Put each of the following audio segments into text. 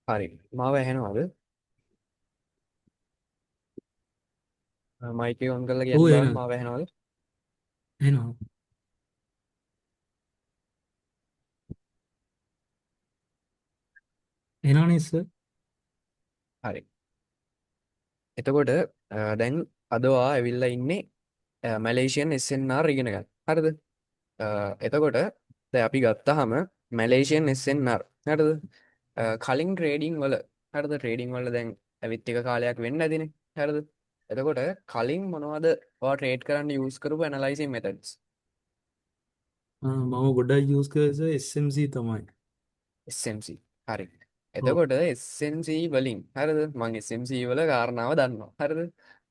හරි මාව ඇහෙනවද? මයික් එක ඔන් කරලා ඔව් කියන්න බලන්න එහෙනම් මාව ඇහෙනවද? එහෙනම් එහෙනම් සර්. හරි. එතකොට දැන් අද ඔයා ඇවිල්ලා ඉන්නේ මැලේසියන් SNR ඉගෙන ගන්න. හරිද? එතකොට දැන් අපි ගත්තාම මැලේසියන් SNR හරිද? කලින් ට්‍රේඩින් වල හරිද? ට්‍රේඩින් වල දැන් ඇවිත් එක කාලයක් වෙන්න ඇතිනේ. හරිද? එතකොට කලින් මොනවද ඔයා ට්‍රේඩ් කරන්න යූස් කරපු ඇනලයිසින් මෙතඩ්ස්? මම ගොඩක් යූස් කරේ සර් SMC තමයි. SMC. හරි. ඔව්. එතකොට SMC වලින් හරිද? මම SMC වල කාරණාව දන්නවා. හරිද?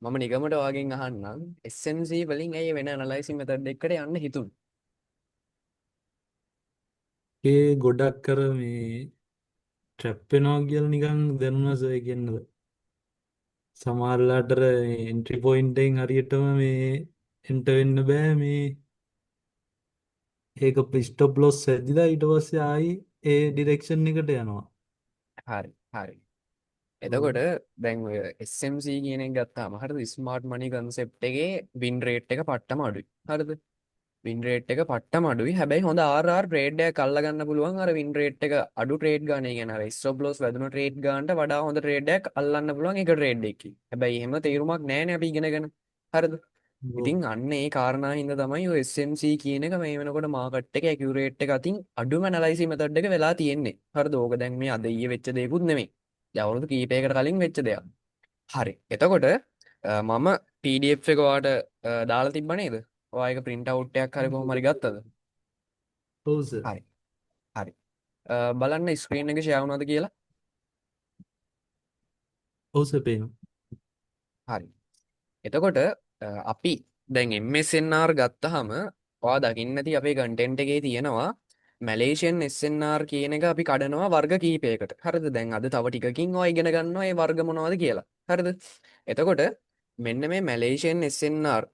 මම නිගමට ඔයාගෙන් අහන්නම් SMC වලින් ඇයි වෙන ඇනලයිසිස් මෙතඩ් එකකට යන්න හිතුනේ? ඒ ගොඩක් කර මේ ට්‍රැප් වෙනවා කියලා නිකන් දැනුණා සර්. ඒ කියන්නේ සමහරලාට එන්ට්‍රි පොයින්ට් එකෙන් හරියටම මේ එන්ටර් වෙන්න බෑ මේ. ඒක ස්ටොප් ලොස් ඇදිලා ඊට පස්සේ ආයි ඒ ඩිරෙක්ෂන් එකට යනවා. හරි. හරි. ඔව්. එතකොට දැන් ඔය SMC කියන එක ගත්තාම හරිද? ස්මාර්ට් මනි කන්සෙප්ට් එකේ වින් රේට් එක පට්ටම අඩුයි. හරිද? වින් රේට් එක පට්ටම අඩුයි. හැබැයි හොඳ RR ට්‍රේඩ් එකක් අල්ලගන්න පුළුවන් අර වින් රේට් එක අඩු ට්‍රේඩ් ගන්න. ඒ කියන්නේ අර ස්ටොප් ලොස් වැදුණු ට්‍රේඩ් ගන්නට වඩා හොඳ ට්‍රේඩ් එකක් අල්ලන්න පුළුවන් එක ට්‍රේඩ් එකකින්. හැබැයි එහෙම තේරුමක් නැහැනේ අපි ඉගෙනගෙන. හරිද? ඔව්. ඉතින් අන්න ඒ කාරණා හින්දා තමයි ඔය SMC කියන එක මේ වෙනකොට මාකට් එකේ ඇකියුරේට් එක අතින් අඩුම ඇනලයිසිස් මෙතඩ් එක වෙලා තියෙන්නේ. හරිද? ඕක දැන් මේ අද ඊයේ වෙච්ච දෙයක්ුත් නෙමෙයි. දැන් අවුරුදු කීපයකට කලින් වෙච්ච දෙයක්. හරි. එතකොට මම PDF එක ඔයාලට දාලා තිබ්බ නේද? ඔයා ඒක print out එකක් හරි කොහොම හරි ගත්තද? ඔව් සර්. හරි. හරි. බලන්න ස්ක්‍රීන් එක ෂෙයා වුණාද කියලා. ඔව් සර් පේනවා. හරි. එතකොට අපි දැන් MSNR ගත්තාම ඔයා දකින්න ඇති අපේ කන්ටෙන්ට් එකේ තියෙනවා මැලේසියන් SNR කියන එක අපි කඩනවා වර්ග කීපයකට. හරිද? දැන් අද තව ටිකකින් ඔයා ඉගෙන ගන්නවා මේ වර්ග මොනවද කියලා. හරිද? එතකොට මෙන්න මේ මැලේසියන් SNR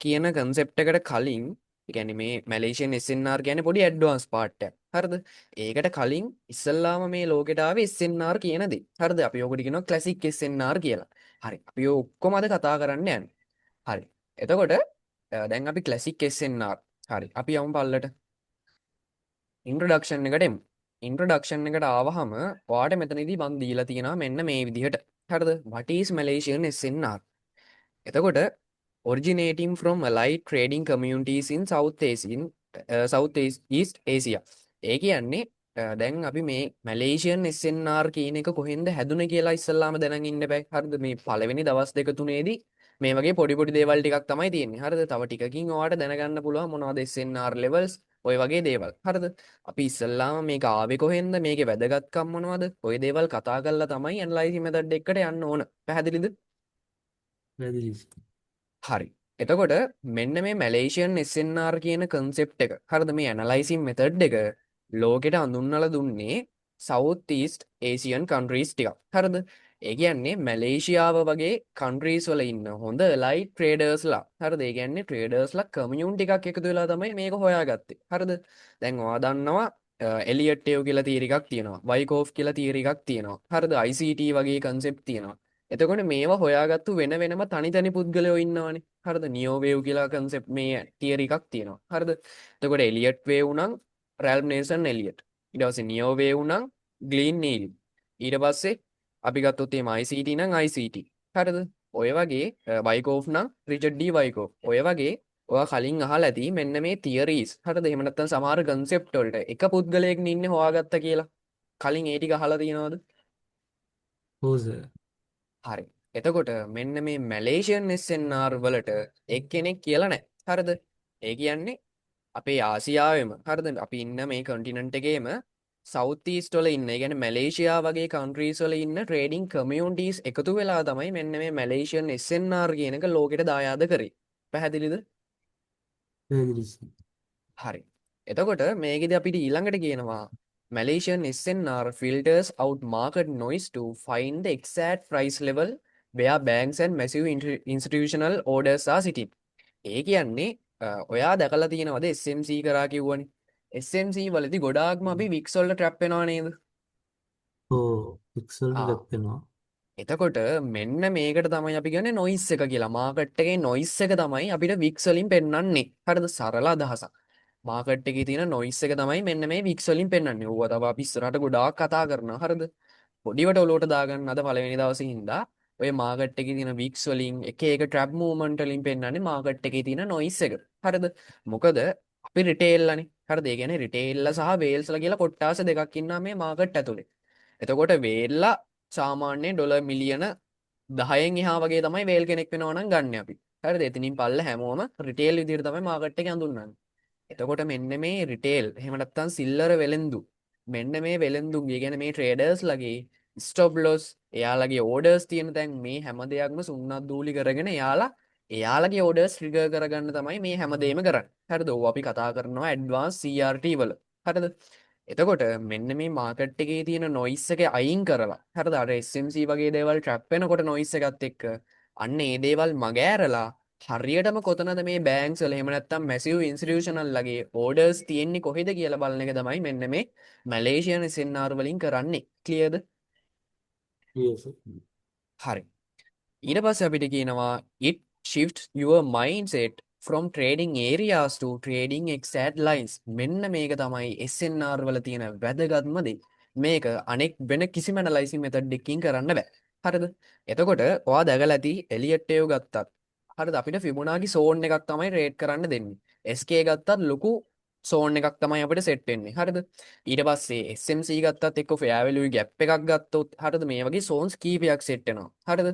කියන කන්සෙප්ට් එකට කලින් ඒ කියන්නේ මේ මැලේසියන් SNR කියන්නේ පොඩි ඇඩ්වාන්ස් පාර්ට් එකක්. හරිද? ඒකට කලින් ඉස්සල්ලාම මේ ලෝකෙට ආවේ SNR කියන දේ. හරිද? අපි ඔකට කියනවා ක්ලාසික් SNR කියලා. හරි. අපි ඔය ඔක්කොම අද කතා කරන්න යන්නේ. හරි. එතකොට දැන් අපි ක්ලාසික් SNR. හරි. අපි යමු පල්ලට. ඉන්ට්‍රොඩක්ෂන් එකට එමු. ඉන්ට්‍රොඩක්ෂන් එකට ආවහම ඔයාට මෙතනදී මම දීලා තියෙනවා මෙන්න මේ විදිහට. හරිද? What is Malaysian SNR? එතකොට originating from allied trading communities in South East Asia. ඒ කියන්නේ දැන් අපි මේ මැලේසියන් SNR කියන එක කොහෙන්ද හැදුනේ කියලා ඉස්සල්ලාම දැනගෙන ඉන්න බෑ. හරිද? මේ පළවෙනි දවස් දෙක තුනේදී මේ වගේ පොඩි පොඩි දේවල් ටිකක් තමයි තියෙන්නේ. හරිද? තව ටිකකින් ඔයාලට දැනගන්න පුළුවන් මොනවද SNR levels ඔය වගේ දේවල්. හරිද? අපි ඉස්සල්ලාම මේක ආවේ කොහෙන්ද? මේකේ වැදගත්කම් මොනවද? ඔය දේවල් කතා කරලා තමයි ඇනලයිසිස් මෙතඩ් එකකට යන්න ඕන. පැහැදිලිද? වැදගත්. හරි. එතකොට මෙන්න මේ මැලේසියන් SNR කියන කන්සෙප්ට් එක. හරිද? මේ ඇනලයිසින් මෙතඩ් එක ලෝකෙට හඳුන්වලා දුන්නේ South East Asian countries ටිකක්. හරිද? ඒ කියන්නේ මැලේසියාව වගේ countries වල ඉන්න හොඳ elite traders-ලා. හරිද? ඒ කියන්නේ traders-ලා community එකක් එකතු වෙලා තමයි මේක හොයාගත්තේ. හරිද? දැන් ඔයා දන්නවා එලියට් ටේව් කියලා තියරි එකක් තියෙනවා. වයිකෝෆ් කියලා තියරි එකක් තියෙනවා. හරිද? ICT වගේ concept තියෙනවා. එතකොට මේවා හොයාගත්තු වෙන වෙනම තනි තනි පුද්ගලයෝ ඉන්නවනේ. හරිද? නියෝ වේව් කියලා concept මේ තියරි එකක් තියෙනවා. හරිද? එතකොට එලියට් වේව් නම් රැල්ෆ් නේල්සන් එලියට්. ඊට පස්සේ නියෝ වේව් නම් ග්ලීන් නීල්. ඊට පස්සේ අපි ගත්තොත් එහෙම ICT නම් ICT. හරිද? ඔය වගේ වයිකෝෆ් නම් රිචඩ් ඩී වයිකෝෆ්. ඔය වගේ ඔයා කලින් අහලා ඇති මෙන්න මේ තියරීස්. හරිද? එහෙම නැත්නම් සමහර concept වලට එක පුද්ගලයෙක් ඉන්නේ හොයාගත්ත කියලා. කලින් ඒ ටික අහලා තියෙනවද? ඔව් සර්. හරි. එතකොට මෙන්න මේ මැලේසියන් SNR වලට එක්කෙනෙක් කියලා නැහැ. හරිද? ඒ කියන්නේ අපේ ආසියාවෙම හරිද? අපි ඉන්න මේ කොන්ටිනන්ට් එකේම සවුත් ඊස්ට් වල ඉන්න, ඒ කියන්නේ මැලේසියා වගේ කන්ට්‍රීස් වල ඉන්න ට්‍රේඩින් කමියුනිටිස් එකතු වෙලා තමයි මෙන්න මේ මැලේසියන් SNR කියන එක ලෝකෙට දායාද කරේ. පැහැදිලිද? වැදගත්. හරි. එතකොට මේකෙදි අපිට ඊළඟට කියනවා Malaysian SNR filters out market noise to find the exact price level where banks and massive institutional orders are sitting. ඒ කියන්නේ ඔයා දැකලා තියෙනවද SMC කරා කිව්වනේ. SMC වලදී ගොඩාක්ම අපි වික්ස් වලට ට්‍රැප් වෙනවා නේද? ඔව්. පික්සල්ට ආ දැක්වෙනවා. එතකොට මෙන්න මේකට තමයි අපි කියන්නේ නොයිස් එක කියලා. මාකට් එකේ නොයිස් එක තමයි අපිට වික්ස් වලින් පෙන්වන්නේ. හරිද? සරල අදහසක්. මාකට් එකේ තියෙන නොයිස් එක තමයි මෙන්න මේ වික්ස් වලින් පෙන්වන්නේ. ඕවා තව අපි ඉස්සරහට ගොඩාක් කතා කරනවා. හරිද? පොඩිවට ඔලුවට දාගන්න අද පළවෙනි දවසේ හින්දා ඔය මාකට් එකේ තියෙන වික්ස් වලින් එක එක ට්‍රැප් මූවමන්ට් වලින් පෙන්වන්නේ මාකට් එකේ තියෙන නොයිස් එක. හරිද? මොකද අපි රිටේල් ලනේ. හරිද? ඒ කියන්නේ රිටේල්ලා සහ වේල්ස්ලා කියලා කොට්ටාස දෙකක් ඉන්නවා මේ මාකට් ඇතුලේ. එතකොට වේල්ලා සාමාන්‍යයෙන් ඩොලර් මිලියන 10න් එහා වගේ තමයි වේල් කෙනෙක් වෙනවා නම් ගන්න අපි. හරිද? එතනින් පල්ල හැමෝම රිටේල් විදිහට තමයි මාකට් එක හඳුන්වන්නේ. එතකොට මෙන්න මේ රිටේල් එහෙම නැත්නම් සිල්ලර වෙලෙන්දු මෙන්න මේ වෙලෙන්දුන්ගේ කියන්නේ මේ ට්‍රේඩර්ස් ලගේ ස්ටොප් ලොස් එයාලගේ ඕඩර්ස් තියෙන තැන් මේ හැම දෙයක්ම සුන්නත් දූලි කරගෙන එයාලගේ ඕඩර්ස් ට්‍රිගර් කරගන්න තමයි මේ හැමදේම කරන්නේ. හරිද? ඕවා අපි කතා කරනවා ඇඩ්වාන්ස් CRT වල. හරිද? එතකොට මෙන්න මේ මාකට් එකේ තියෙන නොයිස් එක අයින් කරලා හරිද? අර SMC වගේ දේවල් ට්‍රැප් වෙනකොට නොයිස් එකත් එක්ක අන්න ඒ දේවල් මගෑරලා හරියටම කොතනද මේ බෑන්ක්ස් වල එහෙම නැත්නම් මැසිව් ඉන්ස්ටිටියුෂනල් ලගේ ඕඩර්ස් තියෙන්නේ කොහෙද කියලා බලන එක තමයි මෙන්න මේ මැලේසියන් SNR වලින් කරන්නේ. ක්ලියර්ද? yes. හරි. ඊට පස්සේ අපිට කියනවා it shifts your mindset from trading areas to trading exact lines. මෙන්න මේක තමයි SNR වල තියෙන වැදගත්ම දේ. මේක අනෙක් වෙන කිසිම ඇනලයිසින් මෙතඩ් එකකින් කරන්න බෑ. හරිද? එතකොට ඔයා දැකලා ඇති එලියට් වේව් ගත්තත් හරිද අපිට ෆිබොනාකි සෝන් එකක් තමයි රේට් කරන්න දෙන්නේ. SK ගත්තත් ලොකු සෝන් එකක් තමයි අපිට සෙට් වෙන්නේ. හරිද? ඊට පස්සේ SMC ගත්තත් එක්ක ෆෙයා වැලියු ගැප් එකක් ගත්තොත් හරිද මේ වගේ සෝන්ස් කීපයක් සෙට් වෙනවා. හරිද?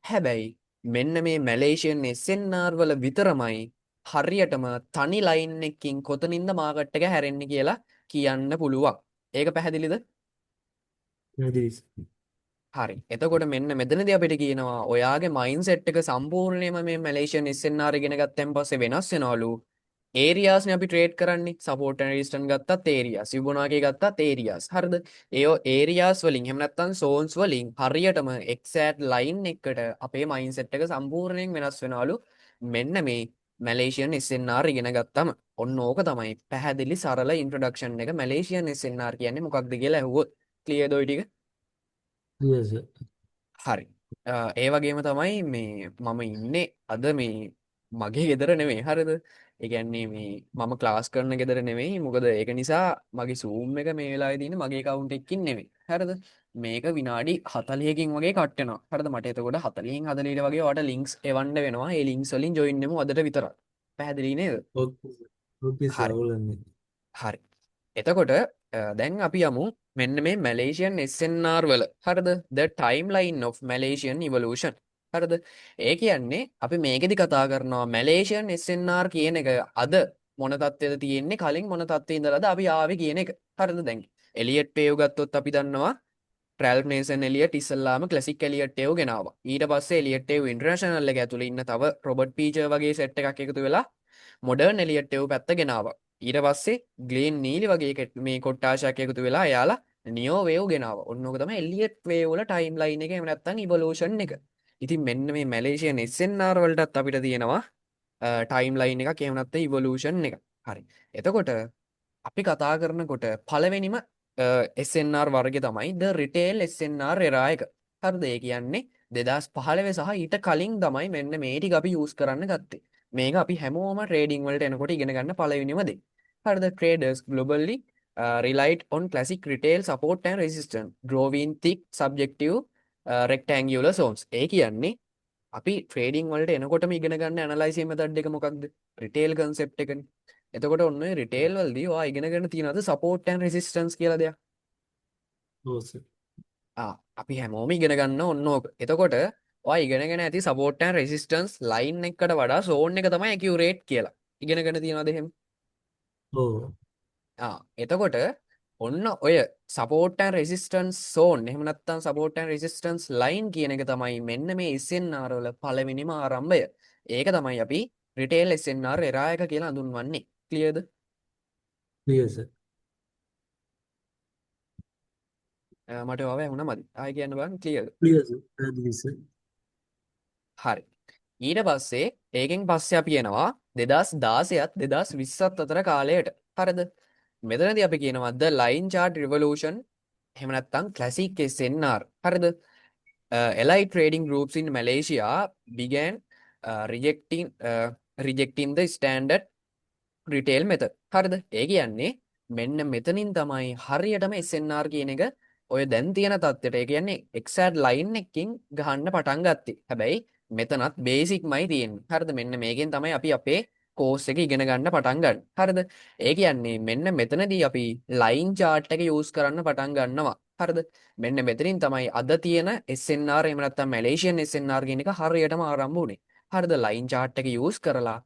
හැබැයි මෙන්න මේ මැලේසියන් SNR වල විතරමයි හරියටම තනි ලයින් එකකින් කොතනින්ද මාකට් එක හැරෙන්නේ කියලා කියන්න පුළුවන්. ඒක පැහැදිලිද? පැහැදිලිද? හරි. එතකොට මෙන්න මෙතනදී අපිට කියනවා ඔයාගේ මයින්ඩ්සෙට් එක සම්පූර්ණයෙන්ම මේ මැලේසියන් SNR ඉගෙන ගත්තන් පස්සේ වෙනස් වෙනවලු. ඒරියාස්නේ අපි ට්‍රේඩ් කරන්නේ. සපෝට් ඇන්ඩ් රෙසිස්ටන්ට් ගත්තත් ඒරියාස්, ෆිබොනාකි ගත්තත් ඒරියාස්. හරිද? ඒ ඒරියාස් වලින් එහෙම නැත්නම් සෝන්ස් වලින් හරියටම එක්සැක්ට් ලයින් එකකට අපේ මයින්ඩ්සෙට් එක සම්පූර්ණයෙන් වෙනස් වෙනවලු. මෙන්න මේ මැලේසියන් SNR ඉගෙන ගත්තම ඔන්න ඕක තමයි පැහැදිලි සරල ඉන්ට්‍රොඩක්ෂන් එක මැලේසියන් SNR කියන්නේ මොකක්ද කියලා ඇහුවොත්. ක්ලියර්ද ඔය ටික? yes. හරි. ඒ වගේම තමයි මේ මම ඉන්නේ අද මේ මගේ ගෙදර නෙමෙයි. හරිද? ඒ කියන්නේ මේ මම ක්ලාස් කරන ගෙදර නෙමෙයි. මොකද ඒක නිසා මගේ Zoom එක මේ වෙලාවේ තියෙන්නේ මගේ account එකකින් නෙමෙයි. හරිද? මේක විනාඩි 40කින් වගේ කට් වෙනවා. හරිද? මට එතකොට 40න් 40ට වගේ ඔයාලට links එවන්න වෙනවා. ඒ links වලින් join වෙමු අදට විතරක්. පැහැදිලි නේද? Okay. Okay, හරි. සවුලන්නේ. හරි. එතකොට දැන් අපි යමු මෙන්න මේ මැලේසියන් SNR වල. හරිද? The timeline of Malaysian evolution. හරිද? ඒ කියන්නේ අපි මේකෙදි කතා කරනවා මැලේසියන් SNR කියන එක අද මොන තත්ත්වයද තියෙන්නේ කලින් මොන තත්ත්වයේ ඉඳලාද අපි ආවේ කියන එක. හරිද? දැන් එලියට් වේව් ගත්තොත් අපි දන්නවා රැල්ෆ් නේසන් එලියට් ඉස්සල්ලාම ක්ලාසික් එලියට් වේව් ගෙනාවා. ඊට පස්සේ එලියට් වේව් ඉන්ටර්නැෂනල් එක ඇතුලේ ඉන්න තව රොබර්ට් පීචර් වගේ සෙට් එකක් එකතු වෙලා මොඩර්න් එලියට් වේව් පැත්ත ගෙනාවා. ඊට පස්සේ ග්ලේන් නීලි වගේ මේ කොට්ටාශයක් එකතු වෙලා එයාලා නියෝ වේව් ගෙනාවා. ඔන්න ඕක තමයි එලියට් වේව් වල ටයිම් ලයින් එක එහෙම නැත්නම් ඉවොලූෂන් එක. ඉතින් මෙන්න මේ මැලේසියන් SNR වලටත් අපිට තියෙනවා ටයිම් ලයින් එකක් එහෙම නැත්නම් ඉවොලූෂන් එක. හරි. එතකොට අපි කතා කරනකොට පළවෙනිම SNR වර්ගය තමයි ද රිටේල් SNR එරා එක. හරිද? ඒ කියන්නේ 2015 සහ ඊට කලින් තමයි මෙන්න මේ ටික අපි යූස් කරන්න ගත්තේ. මේක අපි හැමෝම ට්‍රේඩින් වලට එනකොට ඉගෙන ගන්න පළවෙනිම දේ. හරිද? traders globally relied on classic retail support and resistance drawing thick subjective rectangular zones. ඒ කියන්නේ අපි ට්‍රේඩින් වලට එනකොටම ඉගෙන ගන්න ඇනලයිසිස් මෙතඩ් එක මොකක්ද? රිටේල් කන්සෙප්ට් එකනේ. එතකොට ඔන්න ඔය රිටේල් වලදී ඔයා ඉගෙනගෙන තියෙනවද සපෝට් ඇන්ඩ් රෙසිස්ටන්ස් කියලා දෙයක්? අපි හැමෝම ඉගෙන ගන්න ඔන්න ඕක. එතකොට ඔයා ඉගෙනගෙන ඇති සපෝට් ඇන්ඩ් රෙසිස්ටන්ස් ලයින් එකකට වඩා සෝන් එක තමයි ඇකියුරේට් කියලා. ඉගෙනගෙන තියෙනවද එහෙම? ඕ. එතකොට ඔන්න ඔය සපෝට් ඇන්ඩ් රෙසිස්ටන්ස් සෝන් එහෙම නැත්නම් සපෝට් ඇන්ඩ් රෙසිස්ටන්ස් ලයින් කියන එක තමයි මෙන්න මේ SNR වල පළවෙනිම ආරම්භය. ඒක තමයි අපි රිටේල් SNR එරා එක කියලා හඳුන්වන්නේ. ක්ලියර්ද? yes. මට ඔයාව ඇහුණා මදි. ආයෙ කියන්න බලන්න ක්ලියර්ද? yes. පැහැදිලිද? හරි. ඊට පස්සේ ඒකෙන් පස්සේ අපි එනවා 2016ත් 2020ත් අතර කාලයට. හරිද? මෙතනදී අපි කියනවා the line chart revolution එහෙම නැත්නම් classic SNR. හරිද? Allied trading groups in Malaysia began rejecting the standard retail method. හරිද? ඒ කියන්නේ මෙන්න මෙතනින් තමයි හරියටම SNR කියන එක ඔය දැන් තියෙන තත්ත්වයට ඒ කියන්නේ exact line එකකින් ගහන්න පටන් ගත්තේ. හැබැයි මෙතනත් බේසික්මයි තියෙන්නේ. හරිද? මෙන්න මේකෙන් තමයි අපි අපේ කෝස් එක ඉගෙන ගන්න පටන් ගන්න. හරිද? ඒ කියන්නේ මෙන්න මෙතනදී අපි line chart එක use කරන්න පටන් ගන්නවා. හරිද? මෙන්න මෙතනින් තමයි අද තියෙන SNR එහෙම නැත්නම් Malaysian SNR කියන එක හරියටම ආරම්භ වුනේ. හරිද? line chart එක use කරලා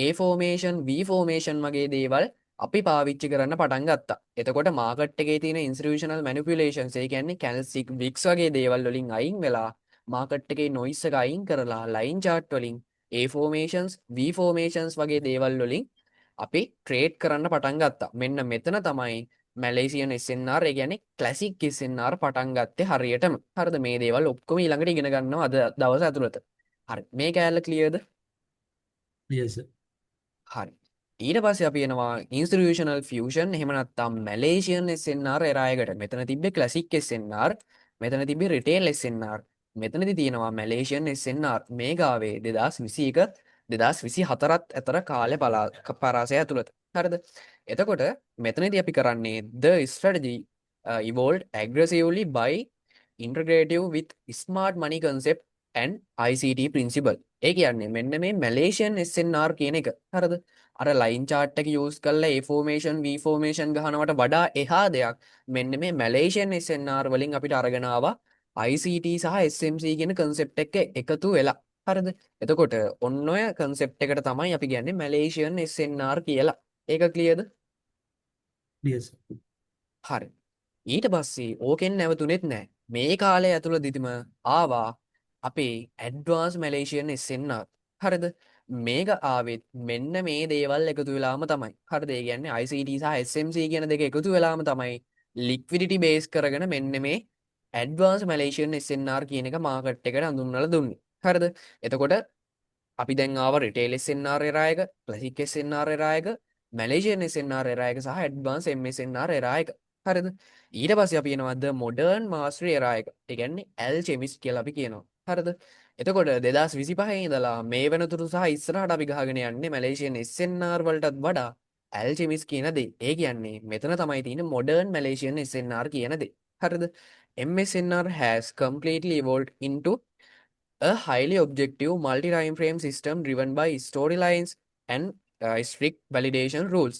A formation, V formation වගේ දේවල් අපි පාවිච්චි කරන්න පටන් ගත්තා. එතකොට මාකට් එකේ තියෙන institutional manipulations ඒ කියන්නේ candlestick wicks වගේ දේවල් වලින් අයින් වෙලා මාකට් එකේ noise එක අයින් කරලා line chart වලින් A formations, V formations වගේ දේවල් වලින් අපි ට්‍රේඩ් කරන්න පටන් ගත්තා. මෙන්න මෙතන තමයි මැලේසියන් SNR ඒ කියන්නේ classic SNR පටන් ගත්තේ හරියටම. හරිද? මේ දේවල් ඔක්කොම ඊළඟට ඉගෙන ගන්නවා අද දවස් ඇතුළත. හරි. මේ කෑල්ල ක්ලියර්ද? yes sir. හරි. ඊට පස්සේ අපි එනවා institutional fusion එහෙම නැත්නම් Malaysian SNR එරායකට. මෙතන තිබ්බේ classic SNR, මෙතන තිබ්බේ retail SNR. මෙතනදී තියෙනවා Malaysian SNR. මේ ගාවේ 2021 2024ත් අතර කාලය පරාසය ඇතුළත. හරිද? එතකොට මෙතනදී අපි කරන්නේ the strategy evolved aggressively by integrative with smart money concept and ICT principle. ඒ කියන්නේ මෙන්න මේ Malaysian SNR කියන එක. හරිද? අර line chart එක use කරලා A formation V formation ගහනවට වඩා එහා දෙයක් මෙන්න මේ Malaysian SNR වලින් අපිට අරගෙන ආවා ICT සහ SMC කියන concept එක එකතු වෙලා. හරිද? එතකොට ඔන්න ඔය concept එකට තමයි අපි කියන්නේ Malaysian SNR කියලා. ඒක clearද? yes sir. හරි. ඊට පස්සේ ඕකෙන් නැවතුනෙත් නෑ. මේ කාලය ඇතුළතදීම ආවා අපේ ඇඩ්වාන්ස් මැලේසියන් SNR. හරිද? මේක ආවෙත් මෙන්න මේ දේවල් එකතු වෙලාම තමයි. හරිද? ඒ කියන්නේ ICT සහ SMC කියන දෙක එකතු වෙලාම තමයි liquidity base කරගෙන මෙන්න මේ ඇඩ්වාන්ස් මැලේසියන් SNR කියන එක මාකට් එකට අඳුන්වලා දුන්නේ. හරිද? එතකොට අපි දැන් ආව රිටේල් SNR එරා එක, ක්ලාසික් SNR එරා එක, මැලේසියන් SNR එරා එක සහ ඇඩ්වාන්ස් MSNR එරා එක. හරිද? ඊට පස්සේ අපි එනවා ද මොඩර්න් මාස්ටරි එරා එක. ඒ කියන්නේ ඇල්කෙමිස්ට් කියලා අපි කියනවා. හරිද? එතකොට 2025 ඉඳලා මේ වෙනතුරු සහ ඉස්සරහට අපි ගහගෙන යන්නේ මැලේසියන් SNR වලටත් වඩා ඇල්කෙමිස්ට් කියන දේ. ඒ කියන්නේ මෙතන තමයි තියෙන මොඩර්න් මැලේසියන් SNR කියන දේ. හරිද? MSNR has completely evolved into a highly objective multi-time frame system driven by storylines and strict validation rules.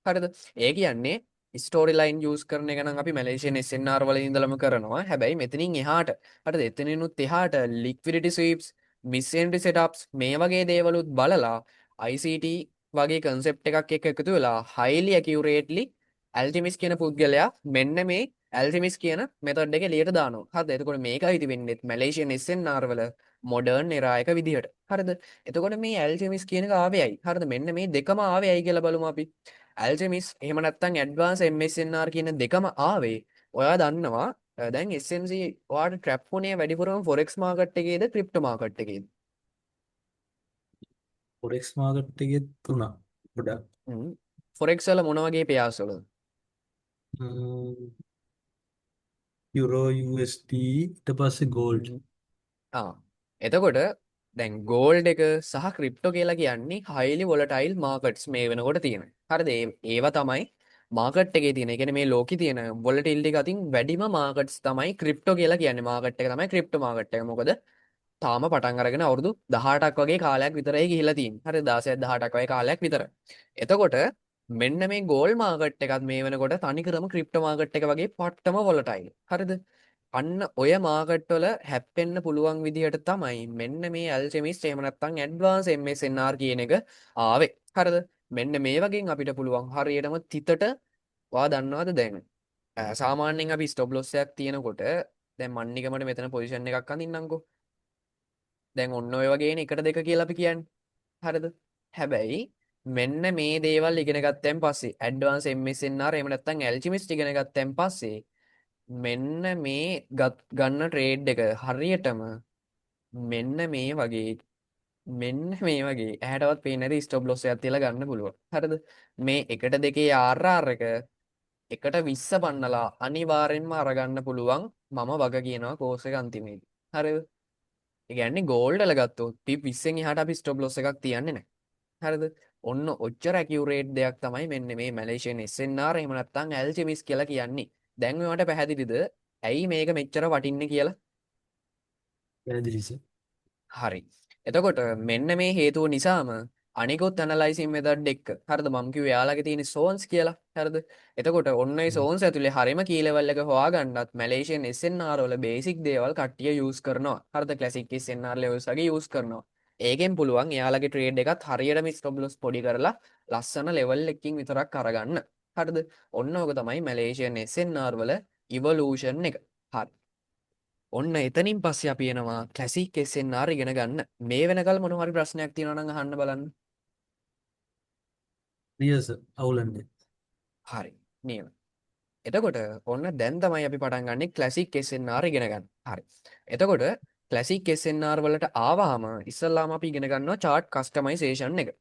හරිද? ඒ කියන්නේ ස්ටෝරිලයින් යූස් කරන එක නම් අපි මැලේසියන් SNR වල ඉඳලම කරනවා. හැබැයි මෙතනින් එහාට හරිද? එතනිනුත් එහාට liquidity sweeps, miss entry setups මේ වගේ දේවලුත් බලලා ICT වගේ concept එකක් එක්ක එකතු වෙලා highly accurately alchemist කියන පුද්ගලයා මෙන්න මේ alchemist කියන method එක එළියට දානවා. හරිද? එතකොට මේකයි තිබෙන්නේ මැලේසියන් SNR වල modern era එක විදිහට. හරිද? එතකොට මේ alchemist කියන එක ආවේයි. හරිද? මෙන්න මේ දෙකම ආවේයි කියලා බලමු අපි. ඇල්ජෙමිස් එහෙම නැත්නම් ඇඩ්වාන්ස් MSNR කියන දෙකම ආවේ. ඔයා දන්නවා දැන් SMC ඔයාට ට්‍රැප් වුණේ වැඩිපුරම forex market එකේද crypto market එකේද? forex market එකේ තුනක් ගොඩක් forex වල මොන වගේ pairs වලද? යුරෝ USD ඊට පස්සේ ගෝල්ඩ්. ආ එතකොට දැන් ගෝල්ඩ් එක සහ ක්‍රිප්ටෝ කියලා කියන්නේ highly volatile markets මේ වෙනකොට තියෙන. හරිද? ඒවා තමයි මාකට් එකේ තියෙන. ඒ කියන්නේ මේ ලෝකේ තියෙන volatility එක අතින් වැඩිම markets තමයි ක්‍රිප්ටෝ කියලා කියන්නේ. මාකට් එක තමයි ක්‍රිප්ටෝ මාකට් එක. මොකද තාම පටන් අරගෙන අවුරුදු 18ක් වගේ කාලයක් විතරයි ගිහිලා තියෙන්නේ. හරිද? 16ක් 18ක් වගේ කාලයක් විතර. එතකොට මෙන්න මේ ගෝල්ඩ් මාකට් එකත් මේ වෙනකොට තනිකරම ක්‍රිප්ටෝ මාකට් එක වගේ පට්ටම volatile. හරිද? අන්න ඔය මාකට් වල හැප්පෙන්න පුළුවන් විදිහට තමයි මෙන්න මේ ඇල්කෙමිස්ට් එහෙම නැත්නම් ඇඩ්වාන්ස් MSNR කියන එක ආවේ. හරිද? මෙන්න මේ වගේ අපිට පුළුවන් හරියටම තිතට ඔයා දන්නවද දැන් සාමාන්‍යයෙන් අපි ස්ටොප් ලොස් එකක් තියෙනකොට දැන් මන්නිකමට මෙතන පොසිෂන් එකක් අඳින්නම්කෝ. දැන් ඔන්න ඔය වගේනේ 1 2 කියලා අපි කියන්නේ. හරිද? හැබැයි මෙන්න මේ දේවල් ඉගෙන ගත්තන් පස්සේ ඇඩ්වාන්ස් MSNR එහෙම නැත්නම් ඇල්කෙමිස්ට් ඉගෙන ගත්තන් පස්සේ මෙන්න මේ ගන්න ට්‍රේඩ් එක හරියටම මෙන්න මේ වගේ ඇහැටවත් පේන්නේ නැති ස්ටොප් ලොස් එකක් තියලා ගන්න පුළුවන්. හරිද? මේ 1 2 RR එක එකට 20 පන්නලා අනිවාර්යෙන්ම අරගන්න පුළුවන් මම වග කියනවා කෝස් එක අන්තිමේදී. හරිද? ඒ කියන්නේ ගෝල්ඩ් වල ගත්තොත් පිප් 20න් එහාට අපි ස්ටොප් ලොස් එකක් තියන්නේ නැහැ. හරිද? ඔන්න ඔච්චර ඇකියුරේට් දෙයක් තමයි මෙන්න මේ මැලේසියන් SNR එහෙම නැත්නම් ඇල්චෙමිස් කියලා කියන්නේ. දැන් ඔයාලට පැහැදිලිද? ඇයි මේක මෙච්චර වටින්නේ කියලා? පැහැදිලි සර්. හරි. එතකොට මෙන්න මේ හේතුව නිසාම අනිකුත් ඇනලයිසින් මෙතඩ් එක්ක හරිද මම කිව්වේ එයාලගේ තියෙන සෝන්ස් කියලා. හරිද? එතකොට ඔන්න ඒ සෝන්ස් ඇතුලේ හරිම කී ලෙවල් එක හොයාගන්නත් මැලේසියන් SNR වල බේසික් දේවල් කට්ටිය යූස් කරනවා. හරිද? ක්ලාසික් SNR levels වගේ යූස් කරනවා. ඒකෙන් පුළුවන් එයාලගේ ට්‍රේඩ් එකත් හරියටම ස්ටොප් ලොස් පොඩි කරලා ලස්සන ලෙවල් එකකින් විතරක් අරගන්න. හරිද? ඔන්න ඕක තමයි මැලේසියන් SNR වල ඉවලූෂන් එක. හරි. ඔන්න එතනින් පස්සේ අපි එනවා ක්ලාසික් SNR ඉගෙන ගන්න. මේ වෙනකල් මොන හරි ප්‍රශ්නයක් තියෙනවා නම් අහන්න බලන්න. නියස අවුලන්නේ. හරි. නියම. එතකොට ඔන්න දැන් තමයි අපි පටන් ගන්නේ ක්ලාසික් SNR ඉගෙන ගන්න. හරි. එතකොට ක්ලාසික් SNR වලට ආවහම ඉස්සල්ලාම අපි ඉගෙන ගන්නවා chart customization එක.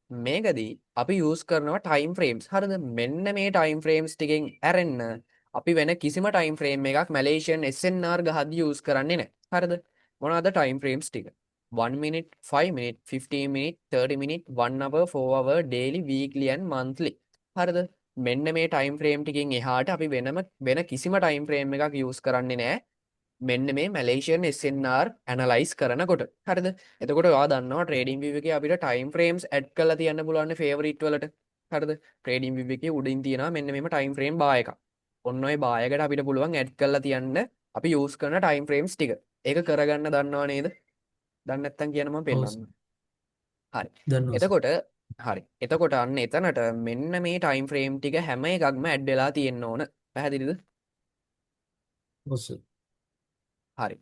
මේකදී අපි use කරනවා time frames. හරිද? මෙන්න මේ time frames ටිකෙන් ඇරෙන්න අපි වෙන කිසිම time frame එකක් Malaysian SNR ගහද්දි use කරන්නේ නැහැ. හරිද? මොනවාද time frames ටික? 1 minute, 5 minute, 15 minute, 30 minute, 1 hour, 4 hour, daily, weekly and monthly. හරිද? මෙන්න මේ ටයිම් ෆ්‍රේම් ටිකෙන් එහාට අපි වෙන කිසිම ටයිම් ෆ්‍රේම් එකක් යූස් කරන්නේ නැහැ. මෙන්න මේ මැලේසියන් SNR ඇනලයිස් කරනකොට. හරිද? එතකොට ඔයා දන්නවා ට්‍රේඩින් view එකේ අපිට ටයිම් ෆ්‍රේම්ස් ඇඩ් කරලා තියන්න පුළුවන් ෆේවරිට් වලට. හරිද? ට්‍රේඩින් view එකේ උඩින් තියෙනවා මෙන්න මේම ටයිම් ෆ්‍රේම් බාර් එකක්. ඔන්න ඔය බාර් එකට අපිට පුළුවන් ඇඩ් කරලා තියන්න අපි යූස් කරන ටයිම් ෆ්‍රේම්ස් ටික. ඒක කරගන්න දන්නවා නේද? දන්නේ නැත්නම් කියන්න මම ඔව් පෙන්නන්නම්. සර්. හරි. දන්නවා සර්. එතකොට හරි. එතකොට අන්න එතනට මෙන්න මේ ටයිම් ෆ්‍රේම් ටික හැම එකක්ම ඇඩ් වෙලා තියෙන්න ඕන. පැහැදිලිද? ඔව් සර්. හරි.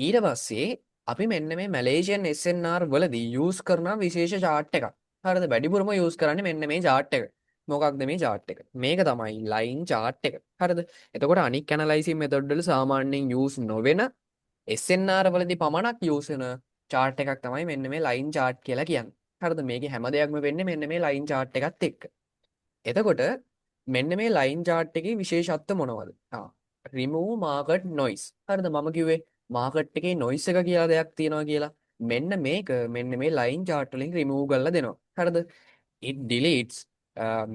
ඊට පස්සේ අපි මෙන්න මේ මැලේසියන් SNR වලදී යූස් කරන විශේෂ chart එකක්. හරිද? වැඩිපුරම යූස් කරන්නේ මෙන්න මේ chart එක. මොකක්ද මේ chart එක? මේක තමයි line chart එක. හරිද? එතකොට අනික් ඇනලයිසින් මෙතඩ් වල සාමාන්‍යයෙන් යූස් නොවෙන SNR වලදී පමණක් යූස් වෙන chart එකක් තමයි මෙන්න මේ line chart කියලා කියන්නේ. හරිද? මේකේ හැම දෙයක්ම වෙන්නේ මෙන්න මේ line chart එකත් එක්ක. එතකොට මෙන්න මේ line chart එකේ විශේෂත්ව මොනවද? remove market noise. හරිද? මම කිව්වේ market එකේ noise එක කියලා දෙයක් තියෙනවා කියලා. මෙන්න මේක මෙන්න මේ line chart වලින් remove කරලා දෙනවා. හරිද? It deletes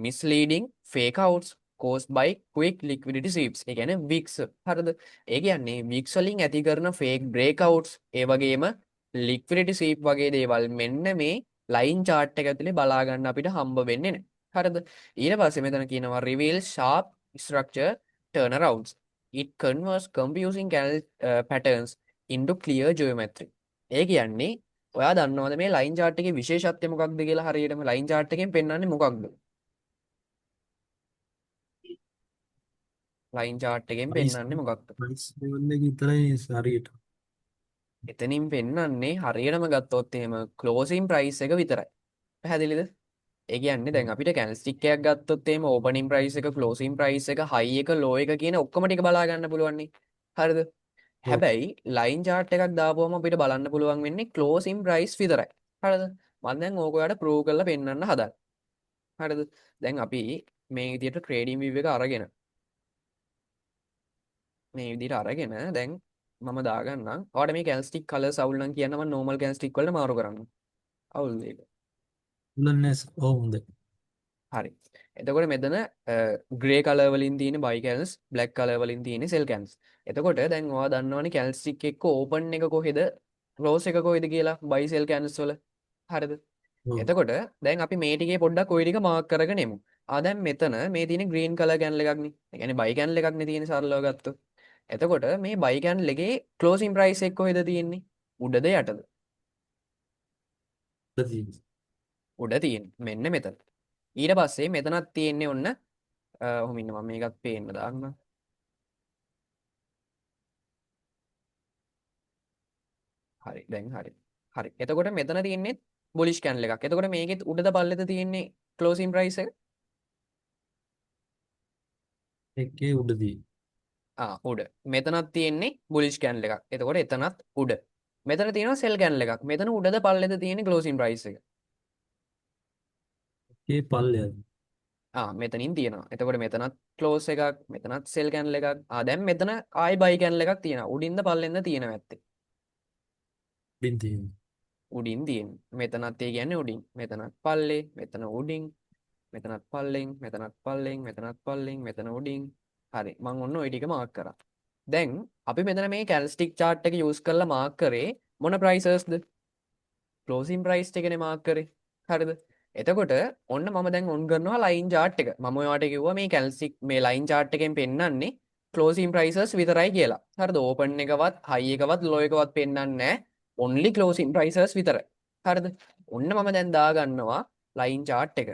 misleading fake outs caused by quick liquidity sweeps. ඒ කියන්නේ VIX. හරිද? ඒ කියන්නේ VIX වලින් ඇති කරන fake breakouts ඒ වගේම liquidity sweep වගේ දේවල් මෙන්න මේ line chart එක ඇතුලේ බලා ගන්න අපිට හම්බ වෙන්නේ නැහැ. හරිද? ඊට පස්සේ මෙතන කියනවා reveal sharp structure turnarounds. It converts confusing patterns into clear geometry. ඒ කියන්නේ ඔයා දන්නවද මේ ලයින් chart එකේ විශේෂත්වය මොකක්ද කියලා හරියටම ලයින් chart එකෙන් පෙන්වන්නේ මොකක්ද? ලයින් chart එකෙන් ප්‍රයිස් පෙන්වන්නේ මොකක්ද? ප්‍රයිස් ලෙවල් එක විතරයි හරියට. එතනින් පෙන්වන්නේ හරියටම ගත්තොත් එහෙම closing price එක විතරයි. පැහැදිලිද? ඒ කියන්නේ දැන් අපිට candlestick එකක් ගත්තොත් එහෙම opening price එක, closing price එක, high එක, low එක කියන ඔක්කොම ටික බලා ගන්න පුළුවන් නේ. හරිද? ඔව්. හැබැයි ලයින් chart එකක් දාපුවම අපිට බලන්න පුළුවන් වෙන්නේ closing price විතරයි. හරිද? මම දැන් ඕක ඔයාලට prove කරලා පෙන්නන්න හදන්නේ. හරිද? දැන් අපි මේ විදිහට trading view එක අරගෙන මේ විදිහට අරගෙන දැන් මම දාගන්නම්. ඔයාලට මේ candlestick colors අවුල් නම් කියන්න මම normal candlestick වලට මාරු කරන්න. අවුල් ඒක. උලන්නේ සර්. ඔව් හොඳයි. හරි. එතකොට මෙතන ග්‍රේ කලර් වලින් තියෙන buy candles, black කලර් වලින් තියෙන sell candles. එතකොට දැන් ඔයා දන්නවනේ candlestick එක්ක open එක කොහෙද, close එක කොහෙද කියලා buy sell candles වල. හරිද? ඔව්. එතකොට දැන් අපි මේ ටිකේ පොඩ්ඩක් ওই ටික මාක් කරගෙන එමු. දැන් මෙතන මේ තියෙන green color candle එකක් නේ. ඒ කියන්නේ buy candle එකක් නේ තියෙන්නේ සරලව ගත්තොත්. එතකොට මේ buy candle එකේ closing price එක කොහෙද තියෙන්නේ? උඩද යටද? ප්‍රතිස්. උඩ තියෙන්නේ. මෙන්න මෙතන. ඊට පස්සේ මෙතනත් තියෙන්නේ ඔන්න ඔහොම ඉන්න මම මේකත් පේන්න දාන්න. හරි දැන් හරි. හරි. එතකොට මෙතන තියෙන්නේ bullish candle එකක්. එතකොට මේකෙත් උඩද පල්ලෙද තියෙන්නේ closing price එක? එකේ උඩදී. උඩ. මෙතනත් තියෙන්නේ bullish candle එකක්. එතකොට එතනත් උඩ. මෙතන තියෙනවා sell candle එකක්. මෙතන උඩද පල්ලෙද තියෙන්නේ closing price එක? එකේ පල්ලෙයද. මෙතනින් තියෙනවා. එතකොට මෙතනත් ක්ලෝස් එකක්, මෙතනත් සෙල් කැනල් එකක්. දැන් මෙතන ආයි බයි කැනල් එකක් තියෙනවා. උඩින්ද පල්ලෙන්ද තියෙනවා ඇත්තේ. ඉතින් තියෙන්නේ. උඩින් තියෙන. මෙතනත් ඒ කියන්නේ උඩින්. මෙතනත් පල්ලේ, මෙතන උඩින්, මෙතනත් පල්ලෙන්, මෙතනත් පල්ලෙන්, මෙතනත් පල්ලෙන්, මෙතන උඩින්. හරි. මම ඔන්න ওই ටික මාක් කරා. දැන් අපි මෙතන මේ කැන්ඩල්ස්ටික් chart එක යූස් කරලා මාක් කරේ මොන pricersද? closing price එකනේ මාක් කරේ. හරිද? එතකොට ඔන්න මම දැන් ඔන් කරනවා line chart එක. මම ඔයාලට කිව්වා මේ candlestick මේ line chart එකෙන් පෙන්නන්නේ closing prices විතරයි කියලා. හරිද? open එකවත් high එකවත් low එකවත් පෙන්නන්නේ නැහැ. only closing prices විතරයි. හරිද? ඔන්න මම දැන් දාගන්නවා line chart එක.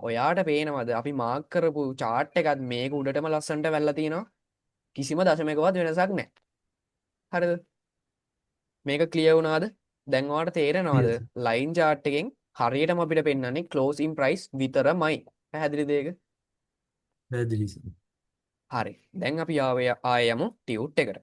ඔයාට පේනවද අපි මාක් කරපු chart එකත් මේක උඩටම ලස්සනට වැල්ලා තියෙනවා. කිසිම දශමයකවත් වෙනසක් නැහැ. හරිද? මේක ක්ලියර් වුණාද? දැන් ඔයාලට තේරෙනවද Yes. ලයින් chart එකෙන් හරියටම අපිට පෙන්වන්නේ closing price විතරමයි. පැහැදිලිද ඒක? පැහැදිලි. හරි. දැන් අපි ආයෙ යමු ටියුට් එකට.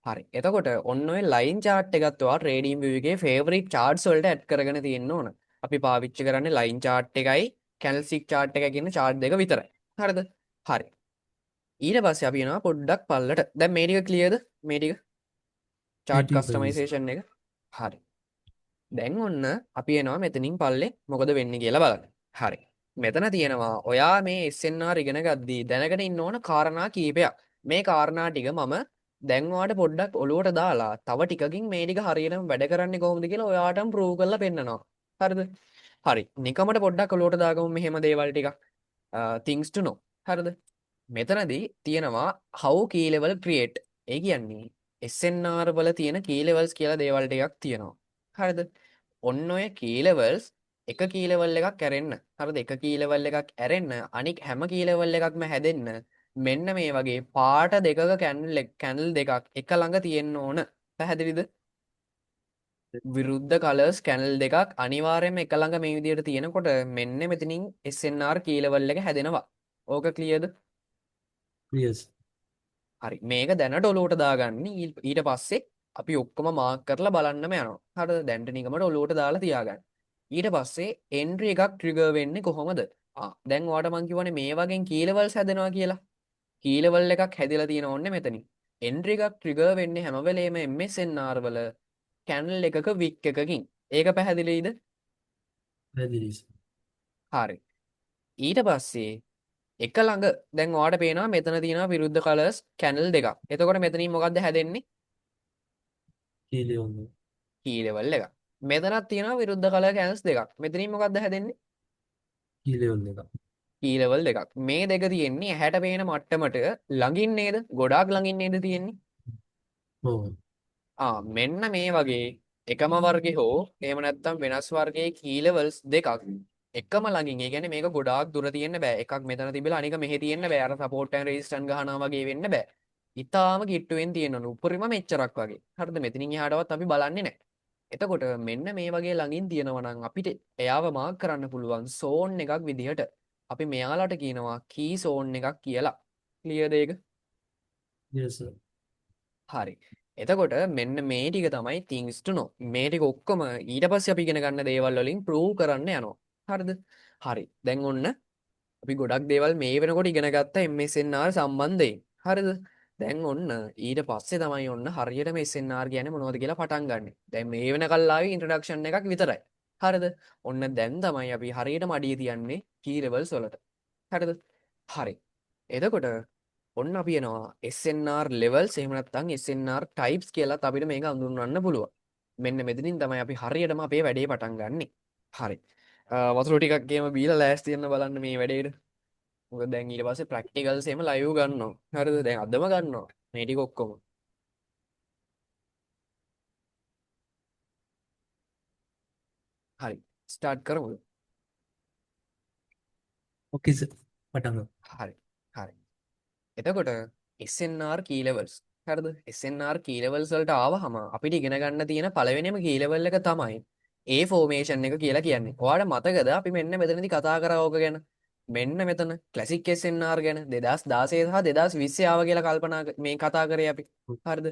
හරි. එතකොට ඔන්න ඔය ලයින් chart එකත් ඔයා trading view එකේ favorite charts වලට add කරගෙන තියෙන්න ඕන. අපි පාවිච්චි කරන්නේ ලයින් chart එකයි candlestick chart එකයි කියන chart දෙක විතරයි. හරිද? හරි. ඊට පස්සේ අපි යනවා පොඩ්ඩක් පල්ලට. දැන් මේ ටික clearද? මේ ටික chart මේටික customization එක. හරි. දැන් ඔන්න අපි එනවා මෙතනින් පල්ලේ මොකද වෙන්නේ කියලා බලන්න. හරි. මෙතන තියෙනවා ඔයා මේ SNR ඉගෙන ගද්දී දැනගෙන ඉන්න ඕන කාරණා කීපයක්. මේ කාරණා ටික මම දැන් ඔයාලට පොඩ්ඩක් ඔලුවට දාලා තව ටිකකින් මේ ටික හරියටම වැඩ කරන්නේ කොහොමද කියලා ඔයාටම ප්‍රූව් කරලා පෙන්නනවා. හරිද? හරි. නිකමට පොඩ්ඩක් ඔලුවට දාගමු මෙහෙම දේවල් ටිකක්. things to know. හරිද? මෙතනදී තියෙනවා how key level create. ඒ කියන්නේ SNR වල තියෙන key levels කියලා දේවල් ටිකක් තියෙනවා. හරිද? ඔන්න ඔය key levels එක key level එකක් ඇරෙන්න. හරිද? එක key level එකක් ඇරෙන්න අනික හැම key level එකක්ම හැදෙන්න මෙන්න මේ වගේ පාට දෙකක කැන්ඩල් දෙකක් එක ළඟ තියෙන්න ඕන. පැහැදිලිද? විරුද්ධ කලර්ස් කැනල් දෙකක් අනිවාර්යයෙන්ම එක ළඟ මේ විදිහට තියෙනකොට මෙන්න මෙතනින් SNR key level එක හැදෙනවා. ඕක ක්ලියර්ද? Yes. හරි. මේක දැනට ඔලුවට දාගන්න. ඊට පස්සේ අපි ඔක්කොම මාක් කරලා බලන්නම යනවා. හරිද? දැන්ට නිකමට ඔලුවට දාලා තියාගන්න. ඊට පස්සේ එන්ට්‍රි එකක් ට්‍රිගර් වෙන්නේ කොහොමද? දැන් ඔයාලට මං කියවනේ මේ වගේ කී ලෙවල්ස් හැදෙනවා කියලා. කී ලෙවල් එකක් හැදිලා තියෙන ඕනේ මෙතනින්. එන්ට්‍රි එකක් ට්‍රිගර් වෙන්නේ හැම වෙලේම MSNR වල කැනල් එකක වික් එකකින්. ඒක පැහැදිලිද? පැහැදිලි. හරි. ඊට පස්සේ එක ළඟ දැන් ඔයාලට පේනවා මෙතන තියෙනවා විරුද්ධ කලර්ස් කැනල් දෙකක්. එතකොට මෙතනින් මොකද්ද හැදෙන්නේ? කීලියොන්. කී ලෙවල් එකක්. මෙතනත් තියෙනවා විරුද්ධ කලර් කැනල්ස් දෙකක්. මෙතනින් මොකද්ද හැදෙන්නේ? කීලියොන් එක. කී ලෙවල් දෙකක්. මේ දෙක තියෙන්නේ ඇහැට පේන මට්ටමට ළඟින් නේද? ගොඩාක් ළඟින් නේද තියෙන්නේ? ඔව්. මෙන්න මේ වගේ එකම වර්ගේ හෝ එහෙම නැත්නම් වෙනස් වර්ගයේ key levels දෙකක් එකම ළඟින්. ඒ කියන්නේ මේක ගොඩාක් දුර තියෙන්න බෑ. එකක් මෙතන තිබිලා අනික මෙහෙ තියෙන්න බෑ. අර support and resistance ගහනවා වගේ වෙන්න බෑ. ඉතාලම කිට්ටුවෙන් තියෙන්න ඕන. උඩරිම මෙච්චරක් වගේ. හරිද? මෙතනින් එහාටවත් අපි බලන්නේ නැහැ. එතකොට මෙන්න මේ වගේ ළඟින් තියෙනවා නම් අපිට එයාව මාක් කරන්න පුළුවන් zone එකක් විදිහට. අපි මෙයාලට කියනවා key zone එකක් කියලා. ක්ලියර්ද ඒක? Yes sir. හරි. එතකොට මෙන්න මේ ටික තමයි things to know. මේ ටික ඔක්කොම ඊට පස්සේ අපි ඉගෙන ගන්න දේවල් වලින් prove කරන්න යනවා. හරිද? හරි. දැන් ඔන්න අපි ගොඩක් දේවල් මේ වෙනකොට ඉගෙන ගත්ත MSNR සම්බන්ධයෙන්. හරිද? දැන් ඔන්න ඊට පස්සේ තමයි ඔන්න හරියටම SNR කියන්නේ මොනවද කියලා පටන් ගන්න. දැන් මේ වෙනකල් ආවේ ඉන්ට්‍රොඩක්ෂන් එකක් විතරයි. හරිද? ඔන්න දැන් තමයි අපි හරියටම අඩිය තියන්නේ key levels වලට. හරිද? හරි. එතකොට ඔන්න අපි එනවා SNR levels එහෙම නැත්නම් SNR types කියලාත් අපිට මේක හඳුන්වන්න පුළුවන්. මෙන්න මෙතනින් තමයි අපි හරියටම අපේ වැඩේ පටන් ගන්නෙ. හරි. වතුර ටිකක් ගේම බීලා ලෑස්ති වෙන්න බලන්න මේ වැඩේට. මොකද දැන් ඊට පස්සේ ප්‍රැක්ටිකල්ස් එහෙම ලයිව් ගන්නවා. හරිද? දැන් අදම ගන්නවා. මේ ටික ඔක්කොම. හරි. ස්ටාර්ට් කරමුද? Okay sir. පටන් ගමු. හරි. හරි. එතකොට SNR key levels. හරිද? SNR key levels වලට ආවහම අපිට ඉගෙන ගන්න තියෙන පළවෙනිම key level එක තමයි A formation එක කියලා කියන්නේ. ඔයාලට මතකද අපි මෙන්න මෙතනදී කතා කරා ඕක ගැන? මෙන්න මෙතන classic SNR ගැන 2016 සහ 2020 ආව කියලා මේ කතා කරේ අපි. හරිද?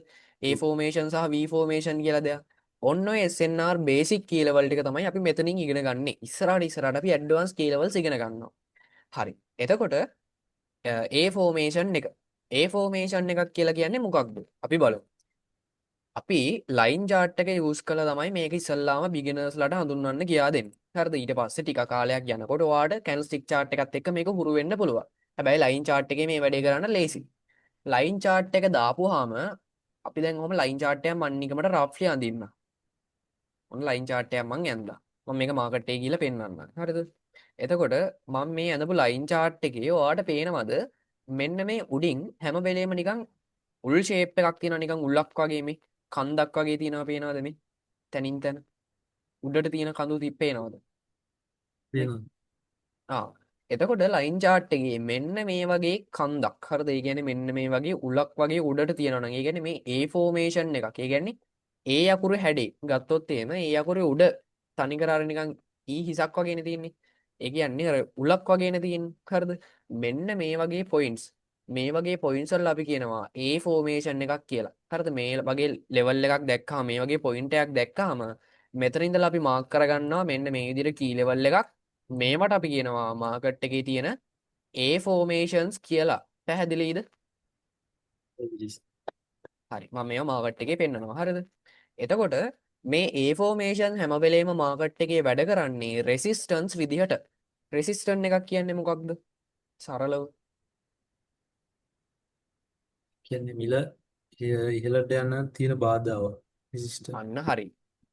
A formation සහ V formation කියලා දෙයක්. ඔන්න ඔය SNR basic key level ටික තමයි අපි මෙතනින් ඉගෙන ගන්නෙ. ඉස්සරහට අපි advanced key levels ඉගෙන ගන්නවා. හරි. එතකොට ඒ ෆෝමේෂන් එක ඒ ෆෝමේෂන් එකක් කියලා කියන්නේ මොකක්ද? අපි බලමු. අපි ලයින් චාර්ට් එක යූස් කළා තමයි මේක ඉස්සල්ලාම බිගිනර්ස්ලාට හඳුන්වන්න කියා දෙන්නේ. හරිද? ඊට පස්සේ ටික කාලයක් යනකොට ඔයාලට කැන්ඩල්ස්ටික් චාර්ට් එකත් එක්ක මේක හුරු වෙන්න පුළුවන්. හැබැයි ලයින් චාර්ට් එකේ මේ වැඩේ කරන්න ලේසි. ලයින් චාර්ට් එක දාපුවාම අපි දැන් ඔහම ලයින් චාර්ට් එකක් මන් නිකමට රෆ්ලි අඳින්න. ඔන්න ලයින් චාර්ට් එකක් මං ඇඳලා. මම මේක මාකට් එකේ ගිහලා පෙන්නන්නම්. හරිද? එතකොට මම මේ ඇඳපු ලයින් චාර්ට් එකේ ඔයාලට පේනවද මෙන්න මේ උඩින් හැම වෙලේම නිකන් උල් ෂේප් එකක් තියෙනවා නිකන් උල්ලක් වගේ මේ කන්දක් වගේ තියෙනවා පේනවද මේ තනින් තන උඩට තියෙන කඳු තිප්පේනවද මේ තියෙනවා. ආ එතකොට ලයින් චාර්ට් එකේ මෙන්න මේ වගේ කන්දක් හරිද ඒ කියන්නේ මෙන්න මේ වගේ උලක් වගේ උඩට තියෙනවා නම් ඒ කියන්නේ මේ A ෆෝමේෂන් එකක් ඒ කියන්නේ ඒ අකුරු හැඩේ ගත්තොත් එහෙම ඒ අකුරේ උඩ තනිකර අර නිකන් හිසක් වගේනේ තියෙන්නේ ඒ කියන්නේ අර උලක් වගේනේ තියෙන්නේ හරිද මෙන්න මේ වගේ පොයින්ට්ස් මේ වගේ පොයින්ට්ස් වල අපි කියනවා A ෆෝමේෂන් එකක් කියලා හරිද මේ වගේ ලෙවල් එකක් දැක්කම මේ වගේ පොයින්ට් එකක් දැක්කම මෙතන ඉඳලා අපි මාක් කරගන්නවා මෙන්න මේ විදිහට කී ලෙවල් එකක් මේවට අපි කියනවා මාකට් එකේ තියෙන A ෆෝමේෂන්ස් කියලා පැහැදිලිද හරි මම මේවා මාකට් එකේ පෙන්නනවා හරිද එතකොට මේ A ෆෝමේෂන් හැම වෙලේම මාකට් එකේ වැඩ කරන්නේ රෙසිස්ටන්ස් විදිහට රෙසිස්ටන්ට් එකක් කියන්නේ මොකක්ද සරලව කියන්නේ මිල ඉහළට යන තියෙන බාධාව විශිෂ්ට. අන්න හරි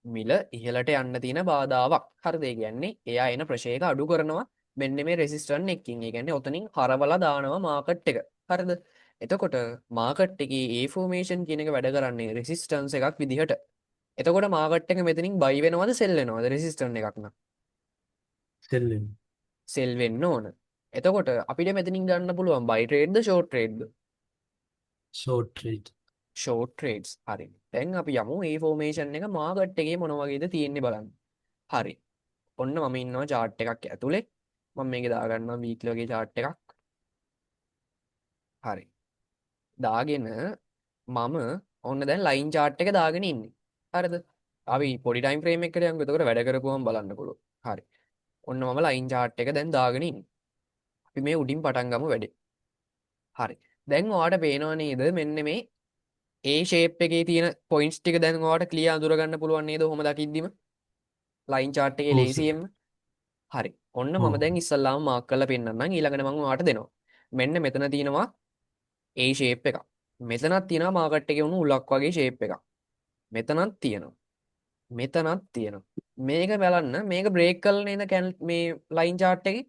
මිල ඉහළට යන්න තියෙන බාධාවක් හරිද ඒ කියන්නේ එයා එන ප්‍රශේක අඩු කරනවා මෙන්න මේ රෙසිස්ටන්ට් එකකින් ඒ කියන්නේ ඔතනින් හරවලා දානවා මාකට් එක හරිද එතකොට මාකට් එකේ A ෆෝමේෂන් කියන එක වැඩ කරන්නේ රෙසිස්ටන්ස් එකක් විදිහට එතකොට මාකට් එක මෙතනින් බයි වෙනවද සෙල් වෙනවද රෙසිස්ටන්ට් එකක් නම් සෙල්ලෙන් සෙල් වෙන්න ඕන එතකොට අපිට මෙතනින් ගන්න පුළුවන් බයි ට්‍රේඩ්ද ෂෝට් ට්‍රේඩ්ද ෂෝට් ට්‍රේඩ්. ෂෝට් ට්‍රේඩ්ස් හරි දැන් අපි යමු A ෆෝමේෂන් එක මාකට් එකේ මොන වගේද තියෙන්නේ බලන්න හරි ඔන්න මම ඉන්නවා chart එකක් ඇතුලේ මම මේකේ දාගන්නවා weekly වගේ chart එකක් හරි දාගෙන මම ඔන්න දැන් line chart එක දාගෙන ඉන්නේ හරිද අපි පොඩි time frame එකකට යමු එතකොට වැඩ කරපුවම බලන්න පුළුවන් හරි ඔන්න මම line chart එක දැන් දාගෙන ඉන්නේ අපි මේ උඩින් පටන් ගමු වැඩේ හරි දැන් ඔයාලට පේනව නේද මෙන්න මේ A shape එකේ තියෙන points ටික දැන් ඔයාලට clear අඳුර ගන්න පුළුවන් නේද ඔහොම දකිද්දිම line chart එකේ ඔව් සර්. ලේසියෙන්ම හරි ඔන්න මම ඔව්. දැන් ඉස්සල්ලාම මාක් කරලා පෙන්නන්නම් ඊළඟට මම ඔයාලට දෙනවා මෙන්න මෙතන තියෙනවා A shape එකක් මෙතනක් තියෙනවා මාකට් එකේ වුණු උලක් වගේ shape එකක් මෙතනක් තියෙනවා මෙතනක් තියෙනවා මේක බලන්න මේක බ්‍රේක් කරලා නේද මේ ලයින් chart එකේ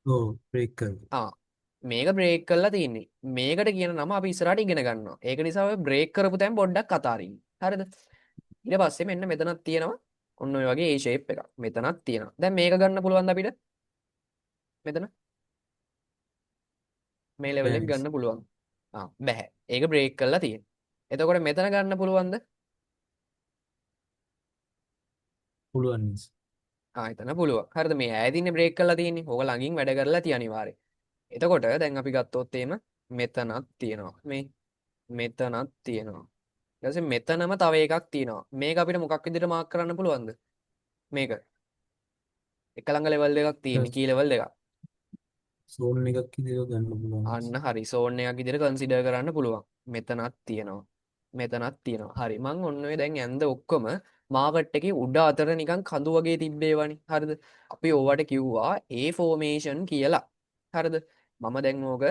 ඔව් බ්‍රේක් කරනවා. ආ මේක බ්‍රේක් කරලා තියෙන්නේ මේකට කියන නම අපි ඉස්සරහට ඉගෙන ගන්නවා ඒක නිසා ඔය බ්‍රේක් කරපු තැන් පොඩ්ඩක් අතාරින්න හරිද ඊට පස්සේ මෙන්න මෙතනක් තියෙනවා ඔන්න ඔය වගේ A shape එකක් මෙතනක් තියෙනවා දැන් මේක ගන්න පුළුවන්ද අපිට මෙතන මේ ලෙවල් එක බෑන්ස් ගන්න පුළුවන් බැහැ ඒක බ්‍රේක් කරලා තියෙන එතකොට මෙතන ගන්න පුළුවන්ද පුළුවන් නිසා. එතන පුළුවන් හරිද මේ ඈතින් බ්‍රේක් කරලා තියෙන්නේ ඕක ළඟින් වැඩ කරලා තිය අනිවාර්යයෙන් එතකොට දැන් අපි ගත්තොත් එහෙම මෙතනක් තියෙනවා මේ මෙතනක් තියෙනවා ඊට පස්සේ මෙතනම තව එකක් තියෙනවා මේක අපිට මොකක් විදිහට මාක් කරන්න පුළුවන්ද මේක එක ළඟ ලෙවල් එකක් තියෙන්නේ කී ලෙවල් එකක් සෝන් එකක් විදිහට ගන්න පුළුවන් අන්න නිසා. හරි සෝන් එකක් විදිහට කන්සිඩර් කරන්න පුළුවන් මෙතනක් තියෙනවා මෙතනක් තියෙනවා හරි මං ඔන්න ඔය දැන් ඇඳ ඔක්කොම මාකට් එකේ උඩ අතර නිකන් කඳු වගේ තිබ්බේවනේ හරිද අපි ඕවට කිව්වා A ෆෝමේෂන් කියලා හරිද මම දැන් ඕක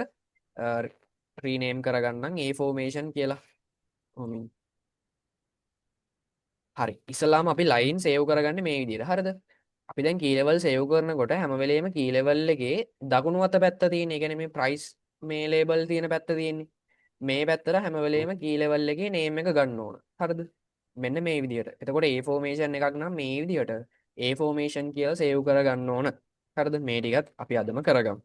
රීනේම් කරගන්නම් A ෆෝමේෂන් කියලා හරි ඉස්සලාම අපි ලයින් සේව් කරගන්නේ මේ විදිහට හරිද අපි දැන් කී ලෙවල් සේව් කරනකොට හැම වෙලේම කී ලෙවල් එකේ දකුණු අත පැත්ත තියෙන. ඒ කියන්නේ මේ ප්‍රයිස් මේ ලේබල් තියෙන පැත්ත තියෙන්නේ. මේ පැත්තට හැම වෙලේම කී ලෙවල් එකේ නේම් එක ගන්න ඕන. හරිද? මෙන්න මේ විදිහට. එතකොට A ෆෝමේෂන් එකක් නම් මේ විදිහට A ෆෝමේෂන් කියලා සේව් කරගන්න ඕන. හරිද? මේ ටිකත් අපි අදම කරගමු.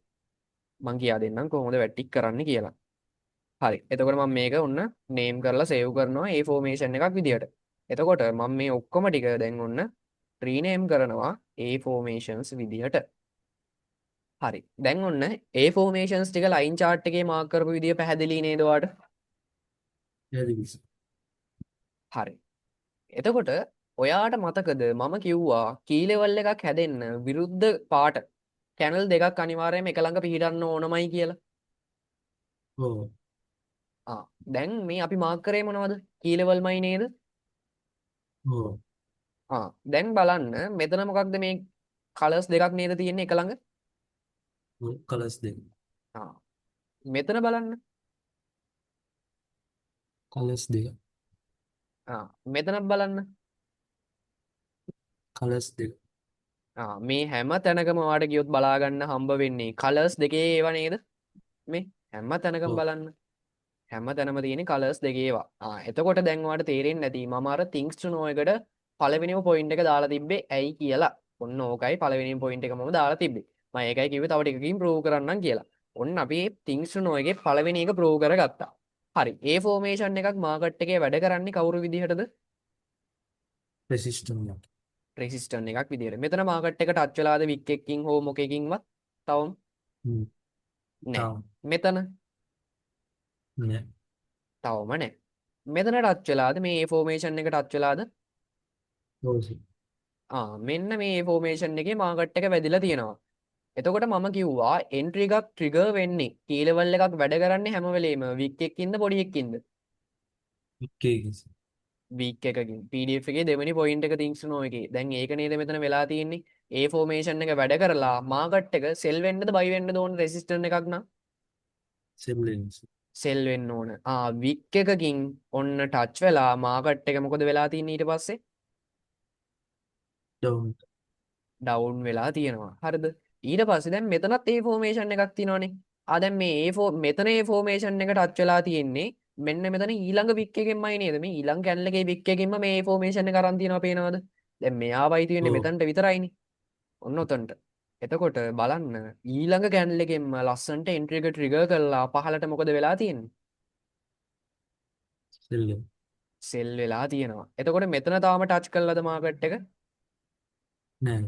මං කියා දෙන්නම් කොහොමද වැටික් කරන්න කියලා. හරි. එතකොට මම මේක ඔන්න නේම් කරලා සේව් කරනවා A ෆෝමේෂන් එකක් විදිහට. එතකොට මම මේ ඔක්කොම ටික දැන් ඔන්න රීනේම් කරනවා A ෆෝමේෂන්ස් විදිහට. හරි. දැන් ඔන්න A ෆෝමේෂන්ස් ටික ලයින් chart එකේ මාක් කරපු විදිය පැහැදිලි නේද ඔයාලට? පැහැදිලි. හරි. එතකොට ඔයාට මතකද මම කිව්වා කී ලෙවල් එකක් හැදෙන්න විරුද්ධ පාට කැනල් දෙකක් අනිවාර්යයෙන්ම එක ළඟ පිහිටන්න ඕනමයි කියලා. ඔව්. දැන් මේ අපි මාක් කරේ මොනවද? කී ලෙවල්මයි නේද? ඔව්. දැන් බලන්න මෙතන මොකක්ද මේ කලර්ස් දෙකක් නේද තියෙන්නේ එක ළඟ? ඔව්. කලර්ස් දෙක. ආ මෙතන බලන්න. කලර්ස් දෙක. මෙතනත් බලන්න. කලර්ස් දෙක. මේ හැම තැනකම වාට ගියොත් බලා ගන්න හම්බ වෙන්නේ කලර්ස් දෙකේ ඒවා නේද? මේ හැම තැනකම ඔව්. බලන්න. හැම තැනම තියෙන කලර්ස් දෙකේ ඒවා. එතකොට දැන් වාට තේරෙන්නේ නැති මම අර things to know එකට පළවෙනිම පොයින්ට් එක දාලා තිබ්බේ ඇයි කියලා. ඔන්න ඕකයි පළවෙනිම පොයින්ට් එක මම දාලා තිබ්බේ. මම ඒකයි කිව්වේ තව ටිකකින් ප්‍රූව් කරන්නම් කියලා. ඔන්න අපි මේ things to know එකේ පළවෙනි එක ප්‍රූව් කරගත්තා. හරි. ඒ ෆෝමේෂන් එකක් මාකට් එකේ වැඩ කරන්නේ කවුරු විදිහටද? රෙසිස්ටන්ට් එක. රෙසිස්ටන්ට් එකක් විදිහට. මෙතන මාකට් එක ටච් වෙලාද වික් එකකින් හෝ මොකකින්වත්? තවම හ්ම්. නෑ. තාම මෙතන නෑ. තවම නෑ. මෙතන ටච් වෙලාද මේ ෆෝමේෂන් එක ටච් වෙලාද? ඔව්. මෙන්න මේ ෆෝමේෂන් එකේ මාකට් එක වැදිලා තියෙනවා. එතකොට මම කිව්වා එන්ට්‍රි එකක් ට්‍රිගර් වෙන්නේ කී ලෙවල් එකක් වැඩ කරන්නේ හැම වෙලේම වික් එකකින්ද පොඩි එකකින්ද? එකේ. වීක් එකකින් PDF එකේ දෙවෙනි පොයින්ට් එක things to know එකේ. දැන් ඒක නේද මෙතන වෙලා තියෙන්නේ. ඒ ෆෝමේෂන් එක වැඩ කරලා මාකට් එක සෙල් වෙන්නද බයි වෙන්නද ඕන රෙසිස්ටන්ට් එකක් නම් සිබ්ලින්ස්. සෙල් වෙන්න ඕන. වික් එකකින් ඔන්න ටච් වෙලා මාකට් එක මොකද වෙලා තියෙන්නේ ඊට පස්සේ? ඩවුන්. ඩවුන් වෙලා තියෙනවා. හරිද? ඊට පස්සේ දැන් මෙතනත් ඒ ෆෝමේෂන් එකක් තියෙනවනේ. දැන් මේ මෙතන ඒ ෆෝමේෂන් එක ටච් වෙලා තියෙන්නේ මෙන්න මෙතන ඊළඟ වික් එකෙන්මයි නේද? මේ ඊළඟ කැනල් එකේ වික් එකකින්ම මේ ෆෝමේෂන් එක අරන් තියෙනවා පේනවද? දැන් මෙයාවයි තියෙන්නේ ඔව්. මෙතනට විතරයිනේ. ඔන්න ඔතනට. එතකොට බලන්න ඊළඟ කැනල් එකෙන්ම ලස්සන්ට එන්ට්‍රි එක ට්‍රිගර් කරලා පහලට මොකද වෙලා තියෙන්නේ? සෙල්ලම්. සෙල් වෙලා තියෙනවා. එතකොට මෙතන තාම ටච් කරලාද මාකට් එක? නෑ.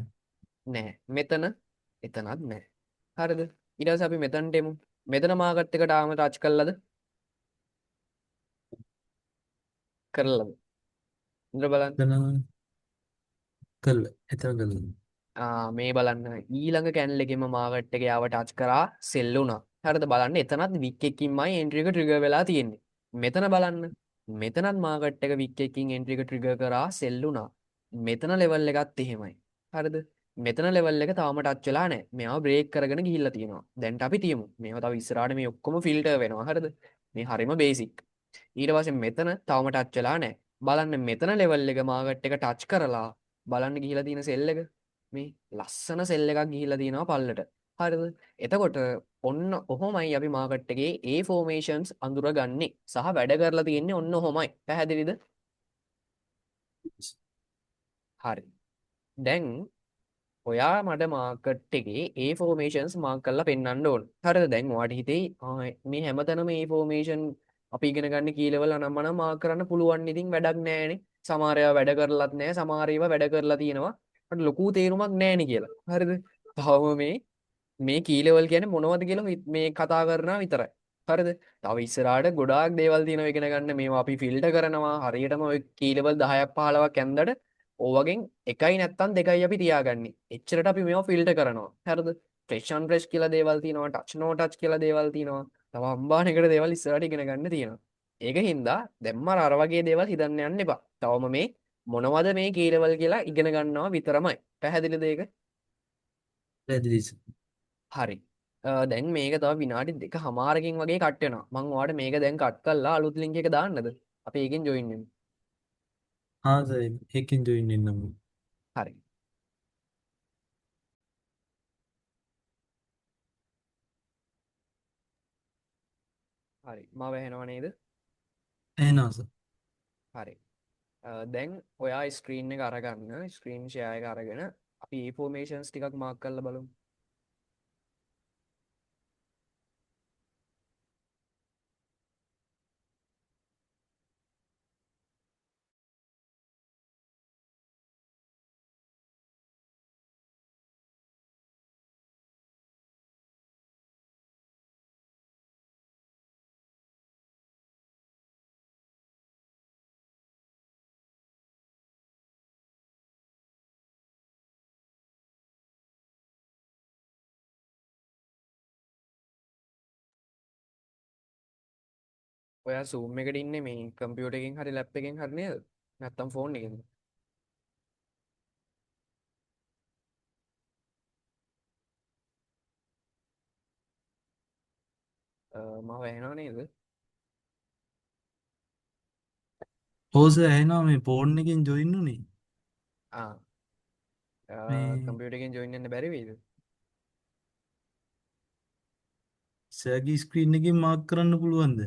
නෑ. මෙතන එතනත් නෑ. හරිද? ඊට පස්සේ අපි මෙතනට එමු. මෙතන මාකට් එක තාම ටච් කරලාද? කරලාද? ඉඳලා බලන්න. එතන කළ. එතන කළ. මේ බලන්න ඊළඟ කැනල් එකෙම මාකට් එක යාව ටච් කරා සෙල් වුණා. හරිද? බලන්න එතනත් වික් එකකින්මයි එන්ට්‍රි එක ට්‍රිගර් වෙලා තියෙන්නේ. මෙතන බලන්න. මෙතනත් මාකට් එක වික් එකකින් එන්ට්‍රි එක ට්‍රිගර් කරා සෙල් වුණා. මෙතන ලෙවල් එකත් එහෙමයි. හරිද? මෙතන ලෙවල් එක තාම ටච් වෙලා නැහැ. මේව බ්‍රේක් කරගෙන ගිහිල්ලා තියෙනවා. දැන් අපි තියමු. මේව තව ඉස්සරහට මේ ඔක්කොම ෆිල්ටර් වෙනවා. හරිද? මේ හරිම බේසික්. ඊට පස්සේ මෙතන තවම ටච් වෙලා නැහැ. බලන්න මෙතන ලෙවල් එක මාකට් එක ටච් කරලා බලන්න ගිහිලා තියෙන සෙල් එක මේ ලස්සන සෙල් එකක් ගිහිල්ලා තියෙනවා පල්ලට. හරිද? එතකොට ඔන්න ඔහොමයි අපි මාකට් එකේ ඒ ෆෝමේෂන්ස් අඳුරගන්නේ සහ වැඩ කරලා තියෙන්නේ ඔන්න ඔහොමයි. පැහැදිලිද? හරි. දැන් ඔයා මට මාකට් එකේ ඒ ෆෝමේෂන්ස් මාක් කරලා පෙන්වන්න ඕන. හරිද? දැන් ඔයාට හිතෙයි මේ හැමතැනම මේ ෆෝමේෂන් අපි ඉගෙන ගන්න කී ලෙවල් අනම්මනම් මාක් කරන්න පුළුවන්. ඉතින් වැඩක් නැහැනේ. සමහර ඒවා වැඩ කරලත් නැහැ. සමහර ඒවා වැඩ කරලා තියෙනවා. මට ලොකු තේරුමක් නැහැනේ කියලා. හරිද? තවම මේ කී ලෙවල් කියන්නේ මොනවද කියලා මේ කතා කරනවා විතරයි. හරිද? තව ඉස්සරහට ගොඩාක් දේවල් තියෙනවා ඉගෙන ගන්න. මේවා අපි ෆිල්ටර් කරනවා. හරියටම ඔය කී ලෙවල් 10ක් 15ක් ඇන්දට ඕවගෙන් එකයි නැත්තම් දෙකයි අපි තියාගන්නේ. එච්චරට අපි මේවා ෆිල්ටර් කරනවා. හරිද? ෆ්‍රෙෂ් අන් ෆ්‍රෙෂ් කියලා දේවල් තියෙනවා. ටච් නෝ ටච් කියලා දේවල් තියෙනවා. තව අම්බානකට දේවල් ඉස්සරහට ඉගෙන ගන්න තියෙනවා. ඒක හින්දා දැම්ම අර වගේ දේවල් හිතන්න යන්න එපා. තවම මේ මොනවද මේ කී ලෙවල් කියලා ඉගෙන ගන්නවා විතරමයි. පැහැදිලිද ඒක? පැහැදිලි. හරි. දැන් මේක තව විනාඩි 2කමාරකින් වගේ කට් වෙනවා. මම ඔයාලට මේක දැන් කට් කරලා අලුත් ලින්ක් එක දාන්නද? අපි ඒකෙන් ජොයින් වෙමු. සර් ඒකෙන් ජොයින් වෙන්න. හරි. හරි. මම වැහෙනව නේද? එහෙනම් සර්. හරි. දැන් ඔයා ස්ක්‍රීන් එක අරගන්න. ස්ක්‍රීන් ෂෙයා එක අරගෙන අපි ඉන්ෆෝමේෂන්ස් ටිකක් මාක් කරලා බලමු. ඔයා සූම් එකට ඉන්නේ මේ කම්පියුටර් එකෙන් හරි ලැප් එකෙන් හරි නේද? නැත්තම් ෆෝන් එකෙන්ද? මම වැහෙනව නේද? හෝස ඇහෙනවා මේ ෆෝන් එකෙන් ජොයින් උනේ. ආ මේ කම්පියුටර් එකෙන් ජොයින් වෙන්න බැරි වෙයිද? සර්ගී ස්ක්‍රීන් එකෙන් මාර්ක් කරන්න පුළුවන්ද?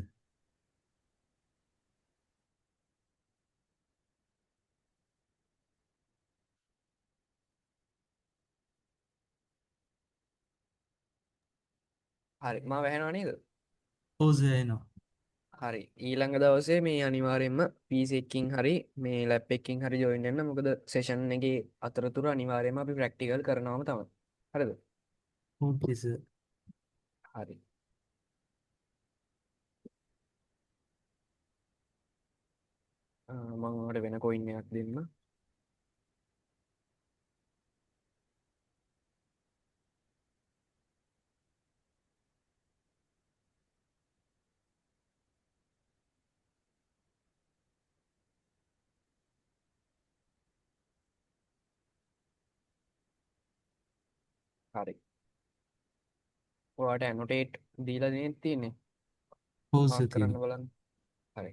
හරි මම වැහෙනව නේද? හෝස ඇහෙනවා. හරි ඊළඟ දවසේ මේ අනිවාර්යෙන්ම PC එකකින් හරි මේ ලැප් එකකින් හරි ජොයින් වෙන්න. මොකද සෙෂන් එකේ අතරතුර අනිවාර්යයෙන්ම අපි ප්‍රැක්ටිකල් කරනවාම තමයි. හරිද? ඕකේ සර්. හරි. මම ඔයාලට වෙන කොයින් එකක් දෙන්න. හරි. ඔයාලට ඇනොටේට් දීලා තියෙන්නේ. හෝස මාක් තියෙන. කරන්න බලන්න. හරි.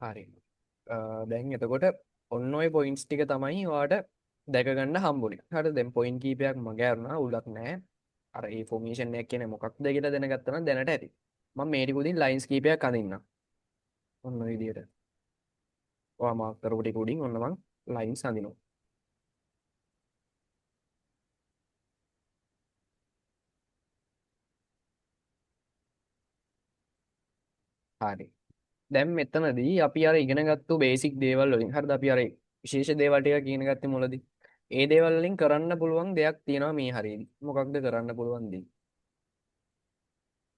හරි. දැන් එතකොට ඔන්න ඔය පොයින්ට්ස් ටික තමයි ඔයාලට දැක ගන්න හම්බුනේ. හරි දැන් පොයින්ට් කීපයක් මග ඇරුණා උලක් නැහැ. අර ඒ ෆෝමේෂන් එක කියන්නේ මොකක්ද කියලා දැනගත්තා නම් දැනට ඇති. මම මේ ටික උදින් ලයින්ස් කීපයක් අඳින්නම්. ඔන්න ඔය විදිහට. ඔයා මාක් කරපු ටික උඩින් ඔන්න මං ලයින්ස් අඳිනවා. හරි. දැන් මෙතනදී අපි අර ඉගෙන ගත්තු බේසික් දේවල් වලින් හරිද අපි අර විශේෂ දේවල් ටික ඉගෙන ගත්තේ මුලදී. ඒ දේවල් වලින් කරන්න පුළුවන් දෙයක් තියෙනවා මේ හරියදී. මොකක්ද කරන්න පුළුවන් දේ?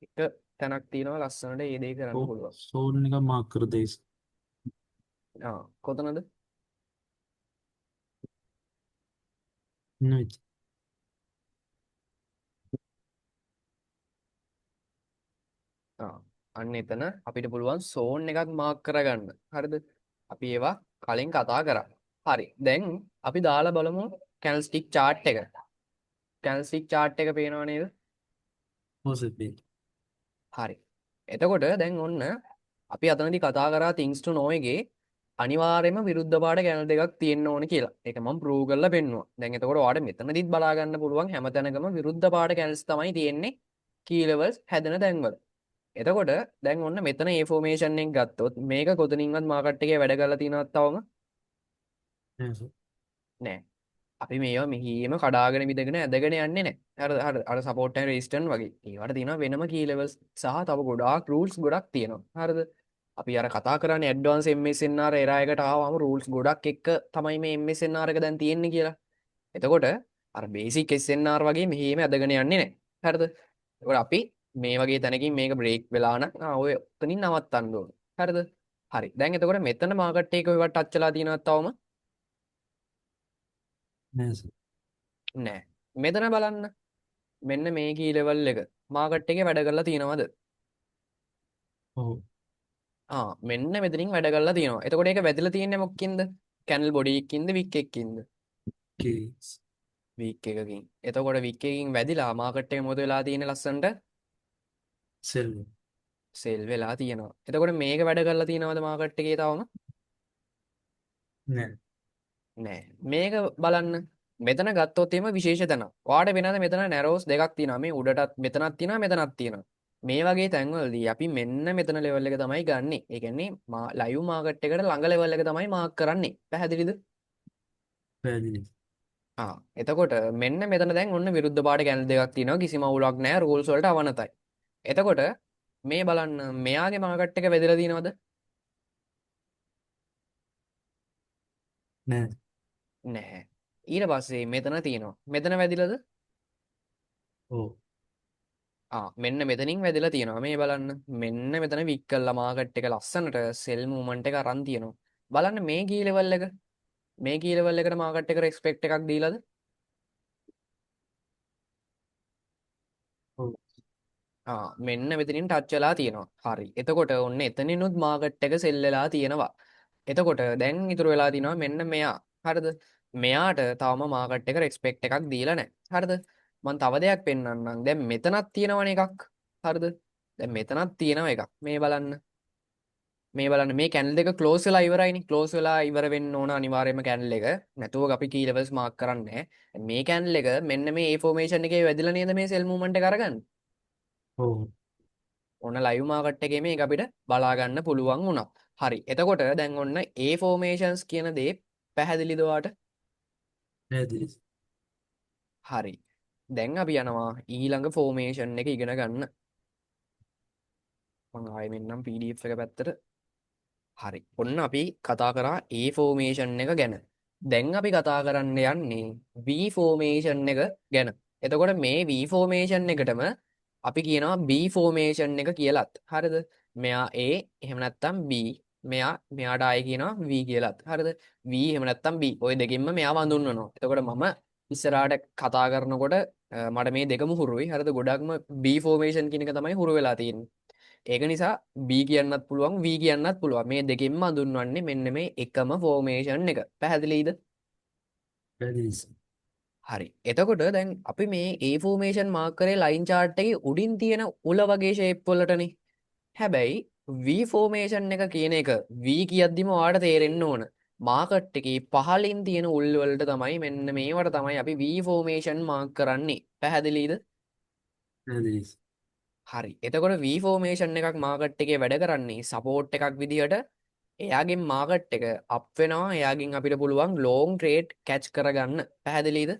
එක තැනක් තියෙනවා ලස්සනට ඒ දේ කරන්න පුළුවන්. සෝන් එක මාර්ක් කර දෙයිස්. කොතනද? නයි. ආ අන්න එතන අපිට පුළුවන් සෝන් එකක් මාක් කරගන්න. හරිද? අපි ඒවා කලින් කතා කරා. හරි. දැන් අපි දාලා බලමු කැන්ඩල්ස්ටික් chart එක. කැන්ඩල්ස්ටික් chart එක පේනව නේද? හෝස පේ. හරි. එතකොට දැන් ඔන්න අපි අතනදී කතා කරා things to know එකේ අනිවාර්යයෙන්ම විරුද්ධ පාට කැනල් දෙකක් තියෙන්න ඕන කියලා. ඒක මම ප්‍රූව් කරලා පෙන්නුවා. දැන් එතකොට ඔයාලට මෙතනදිත් බලා ගන්න පුළුවන් හැමතැනකම විරුද්ධ පාට කැනල්ස් තමයි තියෙන්නේ key levels හැදෙන තැන්වල. එතකොට දැන් ඔන්න මෙතන ඒ ෆෝමේෂන් එක ගත්තොත් මේක කොතනින්වත් මාකට් එකේ වැඩ කරලා තියෙනවද තවම? නෑ සර්. නෑ. අපි මේවා මෙහිම කඩාගෙන විදගෙන ඇදගෙන යන්නේ නෑ. අර සපෝට් ඇන්ඩ් රෙසිස්ටන්ට් වගේ. ඒවට තියෙනවා වෙනම key levels සහ තව ගොඩාක් rules ගොඩක් තියෙනවා. හරිද? අපි අර කතා කරන්නේ ඇඩ්වාන්ස් MSNR එරා එකට ආවම rules ගොඩක් එක්ක තමයි මේ MSNR එක දැන් තියෙන්නේ කියලා. එතකොට අර බේසික් SNR වගේ මෙහෙම ඇදගෙන යන්නේ නැහැ. හරිද? එතකොට අපි මේ වගේ තැනකින් මේක බ්‍රේක් වෙලා නම් ඔය උතනින් නවත්තන්න ඕනේ. හරිද? හරි. දැන් එතකොට මෙතන මාකට් එක ඔයවට ටච් වෙලා තියෙනවද තවම? නෑ සර්. නැහැ. මෙතන බලන්න. මෙන්න මේ කී ලෙවල් එක මාකට් එකේ වැඩ කරලා තියෙනවද? ඔව්. මෙන්න මෙතනින් වැඩ කරලා තියෙනවා. එතකොට ඒක වැදිලා තියෙන්නේ මොකකින්ද? කැනල් බොඩි එකකින්ද වික් එකකින්ද? කේස්. වික් එකකින්. එතකොට වික් එකකින් වැදිලා මාකට් එක මොකද වෙලා තියෙන්නේ ලස්සනට? සෙල්. සෙල් වෙලා තියෙනවා. එතකොට මේක වැඩ කරලා තියෙනවද මාකට් එකේ තවම? නෑ. නෑ. මේක බලන්න. මෙතන ගත්තොත් එimhe විශේෂ තැන. ඔයාලට වෙනද මෙතන නැරෝස් දෙකක් තියෙනවා. මේ උඩටත් මෙතනක් තියෙනවා මෙතනක් තියෙනවා. මේ වගේ තැන්වලදී අපි මෙන්න මෙතන ලෙවල් එක තමයි ගන්නෙ. ඒ කියන්නේ ලයිව් මාකට් එකට ළඟ ලෙවල් එක තමයි මාක් කරන්නේ. පැහැදිලිද? පැහැදිලි. එතකොට මෙන්න මෙතන දැන් ඔන්න විරුද්ධ පාට කැනල් දෙකක් තියෙනවා කිසිම අවුලක් නැහැ රූල්ස් වලට අවනතයි. එතකොට මේ බලන්න මෙයාගේ මාකට් එක වැදලා තියෙනවද? නෑ. නැහැ. ඊට පස්සේ මෙතන තියෙනවා. මෙතන වැදිලාද? ඔව්. මෙන්න මෙතනින් වැදිලා තියෙනවා. මේ බලන්න. මෙන්න මෙතන වික් කළා මාකට් එක ලස්සනට සෙල් මූවමන්ට් එක අරන් තියෙනවා. බලන්න මේ කී ලෙවල් එක. මේ කී ලෙවල් එකට මාකට් එක රෙස්පෙක්ට් එකක් දීලාද? ඔව්. මෙන්න මෙතනින් ටච් වෙලා තියෙනවා. හරි. එතකොට ඔන්න එතනිනුත් මාකට් එක සෙල් වෙලා තියෙනවා. එතකොට දැන් ඉතුරු වෙලා තියෙනවා මෙන්න මෙයා. හරිද? මෙයාට තවම මාකට් එක රෙස්පෙක්ට් එකක් දීලා නැහැ. හරිද? මම තව දෙයක් පෙන්වන්නම්. දැන් මෙතනක් තියෙනවනේ එකක්. හරිද? දැන් මෙතනක් තියෙනවා එකක්. මේ බලන්න. මේ බලන්න මේ කැන්ඩල් එක ක්ලෝස් වෙලා ඉවරයිනේ. ක්ලෝස් වෙලා ඉවර වෙන්න ඕන අනිවාර්යයෙන්ම කැන්ඩල් එක. නැතුව අපි කී ලෙවල්ස් මාක් කරන්නේ නැහැ. මේ කැන්ඩල් එක මෙන්න මේ A ෆෝමේෂන් එකේ වැදිලා නේද මේ සෙල් මූවමන්ට් එක අරගන්නේ. ඔව්. ඔන්න ලයිව් මාකට් එකේ මේක අපිට බලා ගන්න පුළුවන් වුණා. හරි. එතකොට දැන් ඔන්න A formations කියන දේ පැහැදිලිද ඔයාට? පැහැදිලි. හරි. දැන් අපි යනවා ඊළඟ formation එක ඉගෙන ගන්න. මම ආයෙ මෙන්නම් PDF එක පැත්තට. හරි. ඔන්න අපි කතා කරා A formation එක ගැන. දැන් අපි කතා කරන්න යන්නේ V formation එක ගැන. එතකොට මේ V formation එකටම අපි කියනවා B formation එක කියලත්. හරිද? මෙයා A එහෙම නැත්නම් B මෙයාට ආයෙ කියනවා V කියලත්. හරිද? V එහෙම නැත්නම් B ওই දෙකෙන්ම මෙයාව හඳුන්වනවා. එතකොට මම ඉස්සරහට කතා කරනකොට මට මේ දෙකම හුරුයි. හරිද? ගොඩක්ම B formation කියන එක තමයි හුරු වෙලා තියෙන්නේ. ඒක නිසා B කියන්නත් පුළුවන් V කියන්නත් පුළුවන්. මේ දෙකෙන්ම හඳුන්වන්නේ මෙන්න මේ එකම formation එක. පැහැදිලිද? පැහැදිලි. හරි. එතකොට දැන් අපි මේ A formation මාක් කරේ line chart එකේ උඩින් තියෙන උල වගේ shape වලටනේ. හැබැයි V formation එක කියන එක V කියද්දිම ඔයාලට තේරෙන්න ඕන. මාකට් එකේ පහළින් තියෙන උල් වලට තමයි මෙන්න මේවට තමයි අපි V formation මාක් කරන්නේ. පැහැදිලිද? පැහැදිලි. හරි. එතකොට V formation එකක් මාකට් එකේ වැඩ කරන්නේ support එකක් විදිහට එයාගෙන් මාකට් එක අප් වෙනවා. එයාගෙන් අපිට පුළුවන් long trade catch කරගන්න. පැහැදිලිද?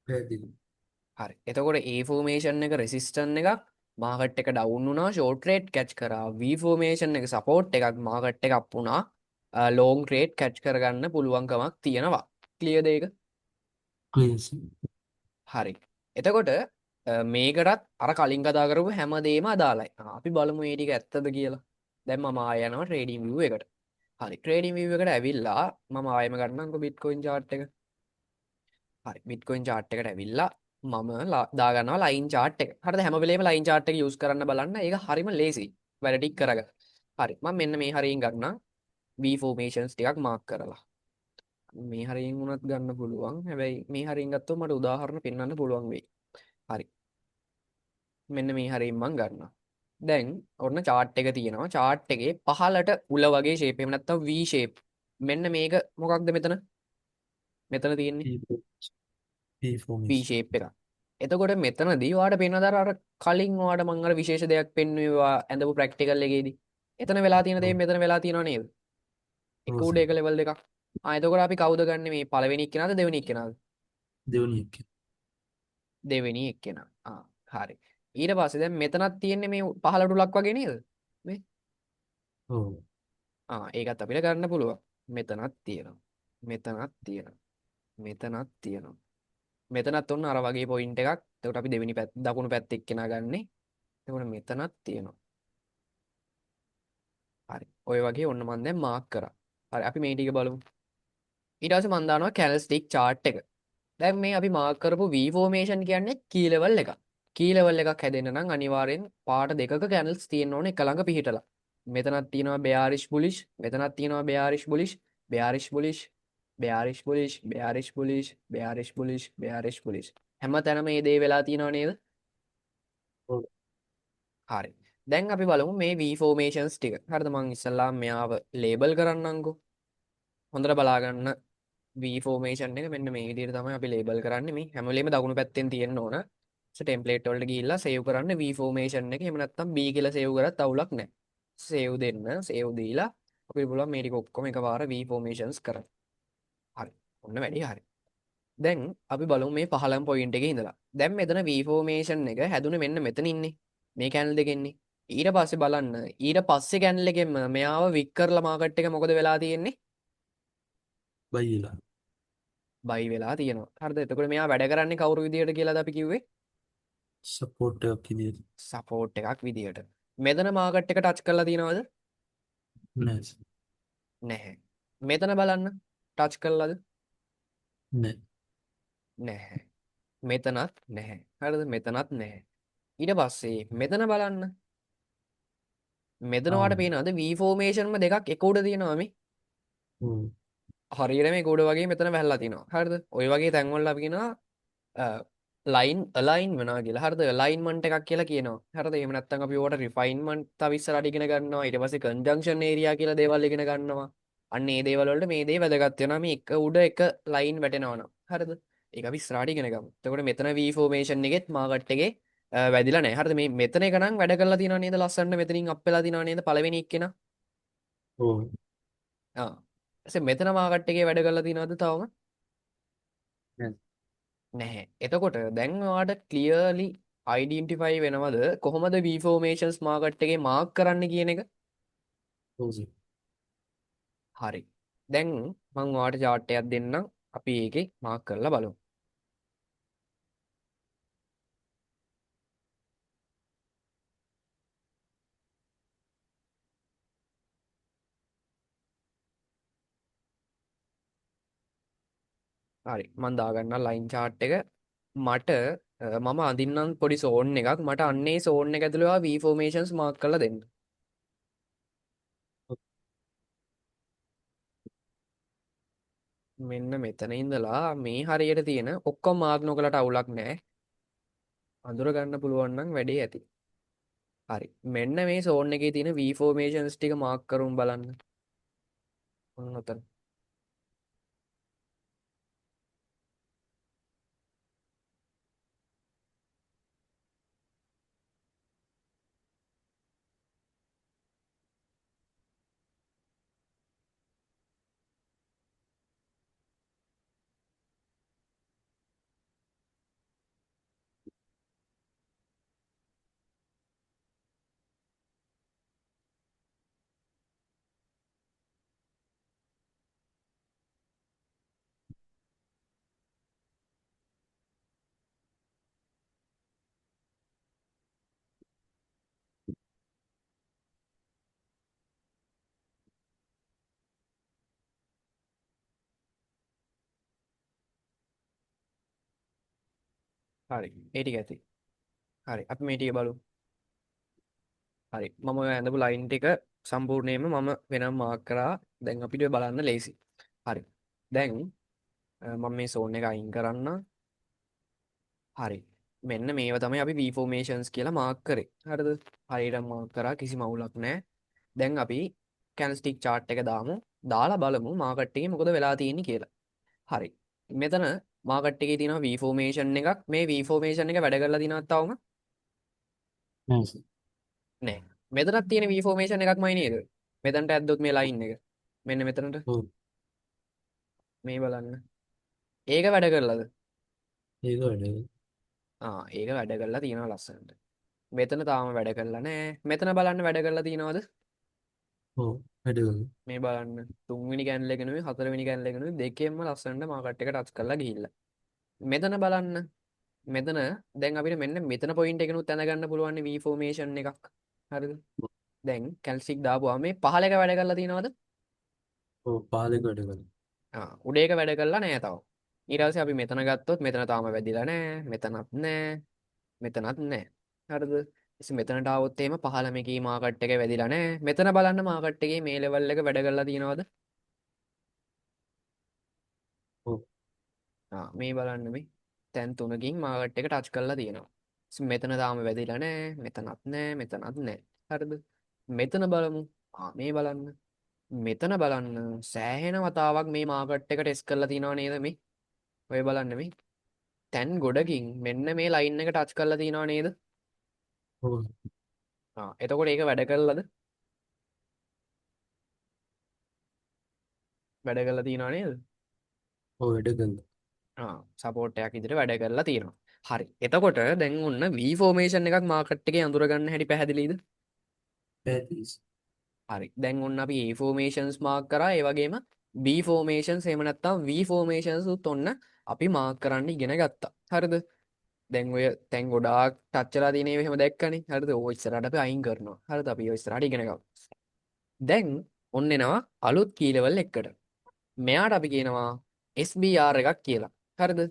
පැහැදිලි. හරි. එතකොට A formation එක resistance එකක් මාකට් එක ඩවුන් වුණා ෂෝට් ට්‍රේඩ් කැච් කරා. V formation එක සපෝට් එකක් මාකට් එක අප් වුණා ලොන්ග් ට්‍රේඩ් කැච් කරගන්න පුළුවන්කමක් තියෙනවා. ක්ලියර්ද ඒක? ක්ලියර්ස්. හරි. එතකොට මේකටත් අර කලින් කතා කරපු හැමදේම අදාළයි. අපි බලමු මේ ටික ඇත්තද කියලා. දැන් මම ආය යනවා ට්‍රේඩින් view එකට. හරි. ට්‍රේඩින් view එකට ඇවිල්ලා මම ආයෙම ගන්නම්කො Bitcoin chart එක. හරි. Bitcoin chart එකට ඇවිල්ලා මම දාගන්නවා ලයින් chart එක. හරිද? හැම වෙලේම ලයින් chart එක use කරන්න බලන්න. ඒක හරිම ලේසි. වැඩ ටික කරගන්න. හරි. මම මෙන්න මේ හරියෙන් ගන්නම් V formations ටිකක් mark කරලා. මේ හරියෙන් වුණත් ගන්න පුළුවන්. හැබැයි මේ හරියෙන් ගත්තොත් මට උදාහරණ පෙන්වන්න පුළුවන් වෙයි. හරි. මෙන්න මේ හරියෙන් මම ගන්නවා. දැන් ඔන්න chart එක තියෙනවා. chart එකේ පහළට උල වගේ shape එහෙම නැත්නම් V shape. මෙන්න මේක මොකක්ද මෙතන? මෙතන තියෙන්නේ P V formation. shape එක. එතකොට මෙතනදී ඔයාලට පේනවද අර කලින් ඔයාලට මම අර විශේෂ දෙයක් පෙන්වුවා ඇඳපු ප්‍රැක්ටිකල් එකේදී. එතන වෙලා තියෙන දේ ඔව්. මෙතන වෙලා තියෙනව නේද? එක ඔව් උඩ සර්. එක ලෙවල් දෙකක්. එතකොට අපි කවුද ගන්නෙ මේ පළවෙනි එක්කෙනාද දෙවෙනි එක්කෙනාද? දෙවෙනි එක. දෙවෙනි එක්කෙනා. හරි. ඊට පස්සේ දැන් මෙතනක් තියෙන්නේ මේ පහළට උලක් වගේ නේද? මේ ඔව්. ඒකත් අපිට ගන්න පුළුවන්. මෙතනක් තියෙනවා. මෙතනක් තියෙනවා. මෙතනක් තියෙනවා. මෙතනත් ඔන්න අර වගේ පොයින්ට් එකක්. එතකොට අපි දෙවෙනි පැත්ත දකුණු පැත්ත එක්කෙනා ගන්නෙ. එතකොට මෙතනක් තියෙනවා. හරි. ඔය වගේ ඔන්න මම දැන් මාක් කරා. හරි අපි මේ ටික බලමු. ඊට පස්සේ මම දානවා candlestick chart එක. දැන් මේ අපි මාක් කරපු V formation කියන්නේ key level එකක්. key level එකක් හැදෙන්න නම් අනිවාර්යෙන් පාට දෙකක candles තියෙන්න ඕනේ එක ළඟ පිහිටලා. මෙතනක් තියෙනවා bearish bullish, මෙතනක් තියෙනවා bearish bullish, bearish bullish, bearish bullish, bearish bullish, bearish bullish, bearish bullish. හැමතැනම මේ දේ වෙලා තියෙනව නේද? ඔව්. හරි. දැන් අපි බලමු මේ V formations ටික. හරිද? මම ඉස්සල්ලාම මෙයාව label කරන්නම්කෝ. හොඳට බලා ගන්න V formation එක මෙන්න මේ විදිහට තමයි අපි label කරන්නේ. මේ හැම වෙලේම දකුණු පැත්තෙන් තියෙන්න ඕන. ටෙම්ප්ලේට් වලට ගිහිල්ලා save කරන්න V formation එක. එහෙම නැත්නම් B කියලා save කරත් අවුලක් නැහැ. save දෙන්න, save දීලා අපිට පුළුවන් මේ ටික ඔක්කොම එකපාර V formations කරන්න. හරි. ඔන්න වැඩි හරි. දැන් අපි බලමු මේ පහළම පොයින්ට් එකේ ඉඳලා. දැන් මෙතන V formation එක හැදුනේ මෙන්න මෙතන ඉන්නේ. මේ කැනල් දෙකේ ඉන්නේ. ඊට පස්සේ බලන්න ඊට පස්සේ කැනල් එකෙන්ම මෙයාව වික් කරලා මාකට් එක මොකද වෙලා තියෙන්නේ? බයිලා. බයි වෙලා තියෙනවා. හරිද? එතකොට මෙයා වැඩ කරන්නේ කවුරු විදියට කියලාද අපි කිව්වේ? සපෝට් එකක් විදියට. සපෝට් එකක් විදියට. මෙතන මාකට් එක ටච් කරලා තියෙනවද? නෑ. නැහැ. මෙතන බලන්න ටච් කරලාද? නෑ. නැහැ. මෙතනත් නැහැ. හරිද? මෙතනත් නැහැ. ඊට පස්සේ මෙතන බලන්න. මෙතන ආ. වාට පේනවද V formation දෙකක් එක උඩ තියෙනවා මේ. ඔව්. හරියට මේ උඩ වගේ මෙතන වැහලා තිනවා. හරිද? ওই වගේ තැන්වල අපි කියනවා ලයින් අලයින් වෙනවා කියලා. හරිද? අලයින්මන්ට් එකක් කියලා කියනවා. හරිද? එහෙම නැත්නම් අපි ඕකට රිෆයින්මන්ට් තව ඉස්සරහට ඉගෙන ගන්නවා. ඊට පස්සේ කන්ජන්ක්ෂන් ඒරියා කියලා දේවල් ඉගෙන ගන්නවා. අන්න ඒ දේවල් වලට මේ දේ වැදගත් වෙනවා. මේ එක උඩ එක ලයින් වැටෙනවා නම්. හරිද? ඒක අපි ඉස්සරහට ඉගෙන ගමු. එතකොට මෙතන V formation එකෙත් මාකට් එකේ වැදිලා නැහැ. හරිද? මේ මෙතන එක නම් වැඩ කරලා තියෙනවා නේද? ලස්සනට මෙතනින් අප් වෙලා තියෙනවා නේද? පළවෙනි එක්කෙනා. ඔව්. ආ. එතකොට මෙතන මාකට් එකේ වැඩ කරලා තියෙනවද තවම? නෑ. නැහැ. එතකොට දැන් ඔයාලට ක්ලියර්ලි අයිඩෙන්ටිෆයි වෙනවද කොහොමද V formations මාකට් එකේ මාක් කරන්න කියන එක? ඔව්. හරි. දැන් මම ඔයාලට chart එකක් දෙන්නම්. අපි ඒකේ මාක් කරලා බලමු. හරි. මම දාගන්න ලයින් chart එක. මට මම අඳින්නම් පොඩි zone එකක්. මට අන්නේ zone එක ඇතුළේ V formations මාක් කරලා දෙන්න. මෙන්න මෙතන ඉඳලා මේ හරියට තියෙන ඔක්කොම මාක් නොකලට අවුලක් නැහැ. අඳුර ගන්න පුළුවන් නම් වැඩේ ඇති. හරි. මෙන්න මේ zone එකේ තියෙන V formations ටික මාක් කරුම් බලන්න. ඔන්න ඔතන. හරි. ඒ ටික ඇති. හරි. අපි මේ ටික බලමු. හරි. මම ඔය ඇඳපු ලයින් ටික සම්පූර්ණයෙන්ම මම වෙනම මාක් කරා. දැන් අපිට බලන්න ලේසි. හරි. දැන් මම මේ zone එක අයින් කරන්න. හරි. මෙන්න මේව තමයි අපි V formations කියලා මාක් කරේ. හරිද? හරියට මාක් කරා කිසිම අවුලක් නැහැ. දැන් අපි candlestick chart එක දාමු. දාලා බලමු මාකට් එකේ මොකද වෙලා තියෙන්නේ කියලා. හරි. මෙතන මාකට් එකේ තියෙනවා V formation එකක්. මේ V formation එක වැඩ කරලා තියෙනවද තවම? නෑ. නෑ. මෙතනත් තියෙන V formation එකක්මයි නේද? මෙතනට ඇද්දොත් මේ ලයින් එක. මෙන්න මෙතනට ඔව්. මේ බලන්න. ඒක වැඩ කරලාද? ඒක වැඩේ. ඒක වැඩ කරලා තියෙනවා ලස්සනට. මෙතන තාම වැඩ කරලා නෑ. මෙතන බලන්න වැඩ කරලා තියෙනවද? ඔව්. වැඩ කරනවා. මේ බලන්න. තුන්වෙනි කැන්ඩල් එක නෙවෙයි හතරවෙනි කැන්ඩල් එක නෙවෙයි දෙකෙන්ම ලස්සනට මාකට් එක ටච් කරලා ගිහිල්ලා. මෙතන බලන්න. මෙතන දැන් අපිට මෙන්න මෙතන පොයින්ට් එකනුත් දැනගන්න පුළුවන් V formation එකක්. හරිද? දැන් කැල්සික් දාපුවා මේ පහල එක වැඩ කරලා තියෙනවද? ඔව්. පාලක වැඩ කරනවා. උඩ එක වැඩ කරලා නෑ තාම. ඊට පස්සේ අපි මෙතන ගත්තොත් මෙතන තාම වැදිලා නෑ. මෙතනත් නෑ. මෙතනත් නෑ. හරිද? ඉතින් මෙතනට ආවොත් එහෙම පහළම එකේ මාකට් එක වැදිලා නෑ. මෙතන බලන්න මාකට් එකේ මේ ලෙවල් එක වැඩ කරලා තියෙනවද? ඔව්. මේ බලන්න මේ තැන් තුනකින් මාකට් එක ටච් කරලා තියෙනවා. ඉතින් මෙතන තාම වැදිලා නෑ. මෙතනත් නෑ. මෙතනත් නෑ. හරිද? මෙතන බලමු. මේ බලන්න. මෙතන බලන්න සෑහෙන වතාවක් මේ මාකට් එක ටෙස්ට් කරලා තියෙනව නේද මේ? ඔය බලන්න මේ තැන් ගොඩකින් මෙන්න මේ ලයින් එක ටච් කරලා තියෙනව නේද? ඔව්. එතකොට ඒක වැඩ කරලාද? වැඩ කරලා තියෙනව නේද? ඔව්. වැඩ කරනවා. සපෝට් එකක් විදිහට වැඩ කරලා තියෙනවා. හරි. එතකොට දැන් ඔන්න V ෆෝමේෂන් එකක් මාකට් එකේ අඳුර ගන්න හැටි පැහැදිලිද? පැහැදිලි. හරි. දැන් ඔන්න අපි A ෆෝමේෂන්ස් මාක් කරා. ඒ වගේම B ෆෝමේෂන්ස් එහෙම නැත්නම් V ෆෝමේෂන්ස් උත් ඔන්න අපි මාක් කරන්න ඉගෙන ගත්තා. හරිද? දැන් ඔය තැන් ගොඩාක් ටච් වෙලා තියෙන ඒවා එහෙම දැක්කනේ. හරිද? ඕක ඉස්සරහට අපි අයින් කරනවා. හරිද? අපි ඔය ඉස්සරහට ඉගෙන ගමු. දැන් ඔන්න එනවා අලුත් කී ලෙවල් එකකට. මෙයාට අපි කියනවා SBR එකක් කියලා. හරිද?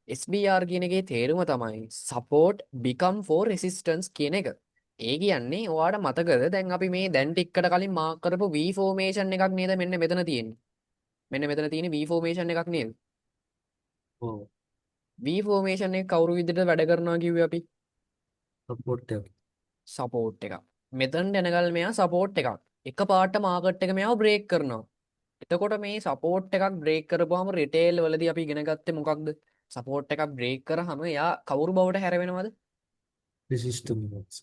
SBR කියන එකේ තේරුම තමයි support become for resistance කියන එක. ඒ කියන්නේ ඔයාට මතකද දැන් අපි මේ දැන් ටිකකට කලින් මාක් කරපු V formation එකක් නේද මෙන්න මෙතන තියෙන්නේ. මෙන්න මෙතන තියෙන V formation එකක් නේද? ඔව්. V formation එක කවුරු විදිහට වැඩ කරනවා කිව්වේ අපි? සපෝට් එක. support එකක්. මෙතනට එනකල් මෙයා support එකක්. එකපාරට මාකට් එක මෙයාව බ්‍රේක් කරනවා. එතකොට මේ සපෝට් එකක් බ්‍රේක් කරපුවාම රිටේල් වලදී අපි ඉගෙන ගත්තේ මොකක්ද? සපෝට් එකක් බ්‍රේක් කරාම එයා කවුරු බවට හැරවෙනවද? රෙසිස්ටන්ස්.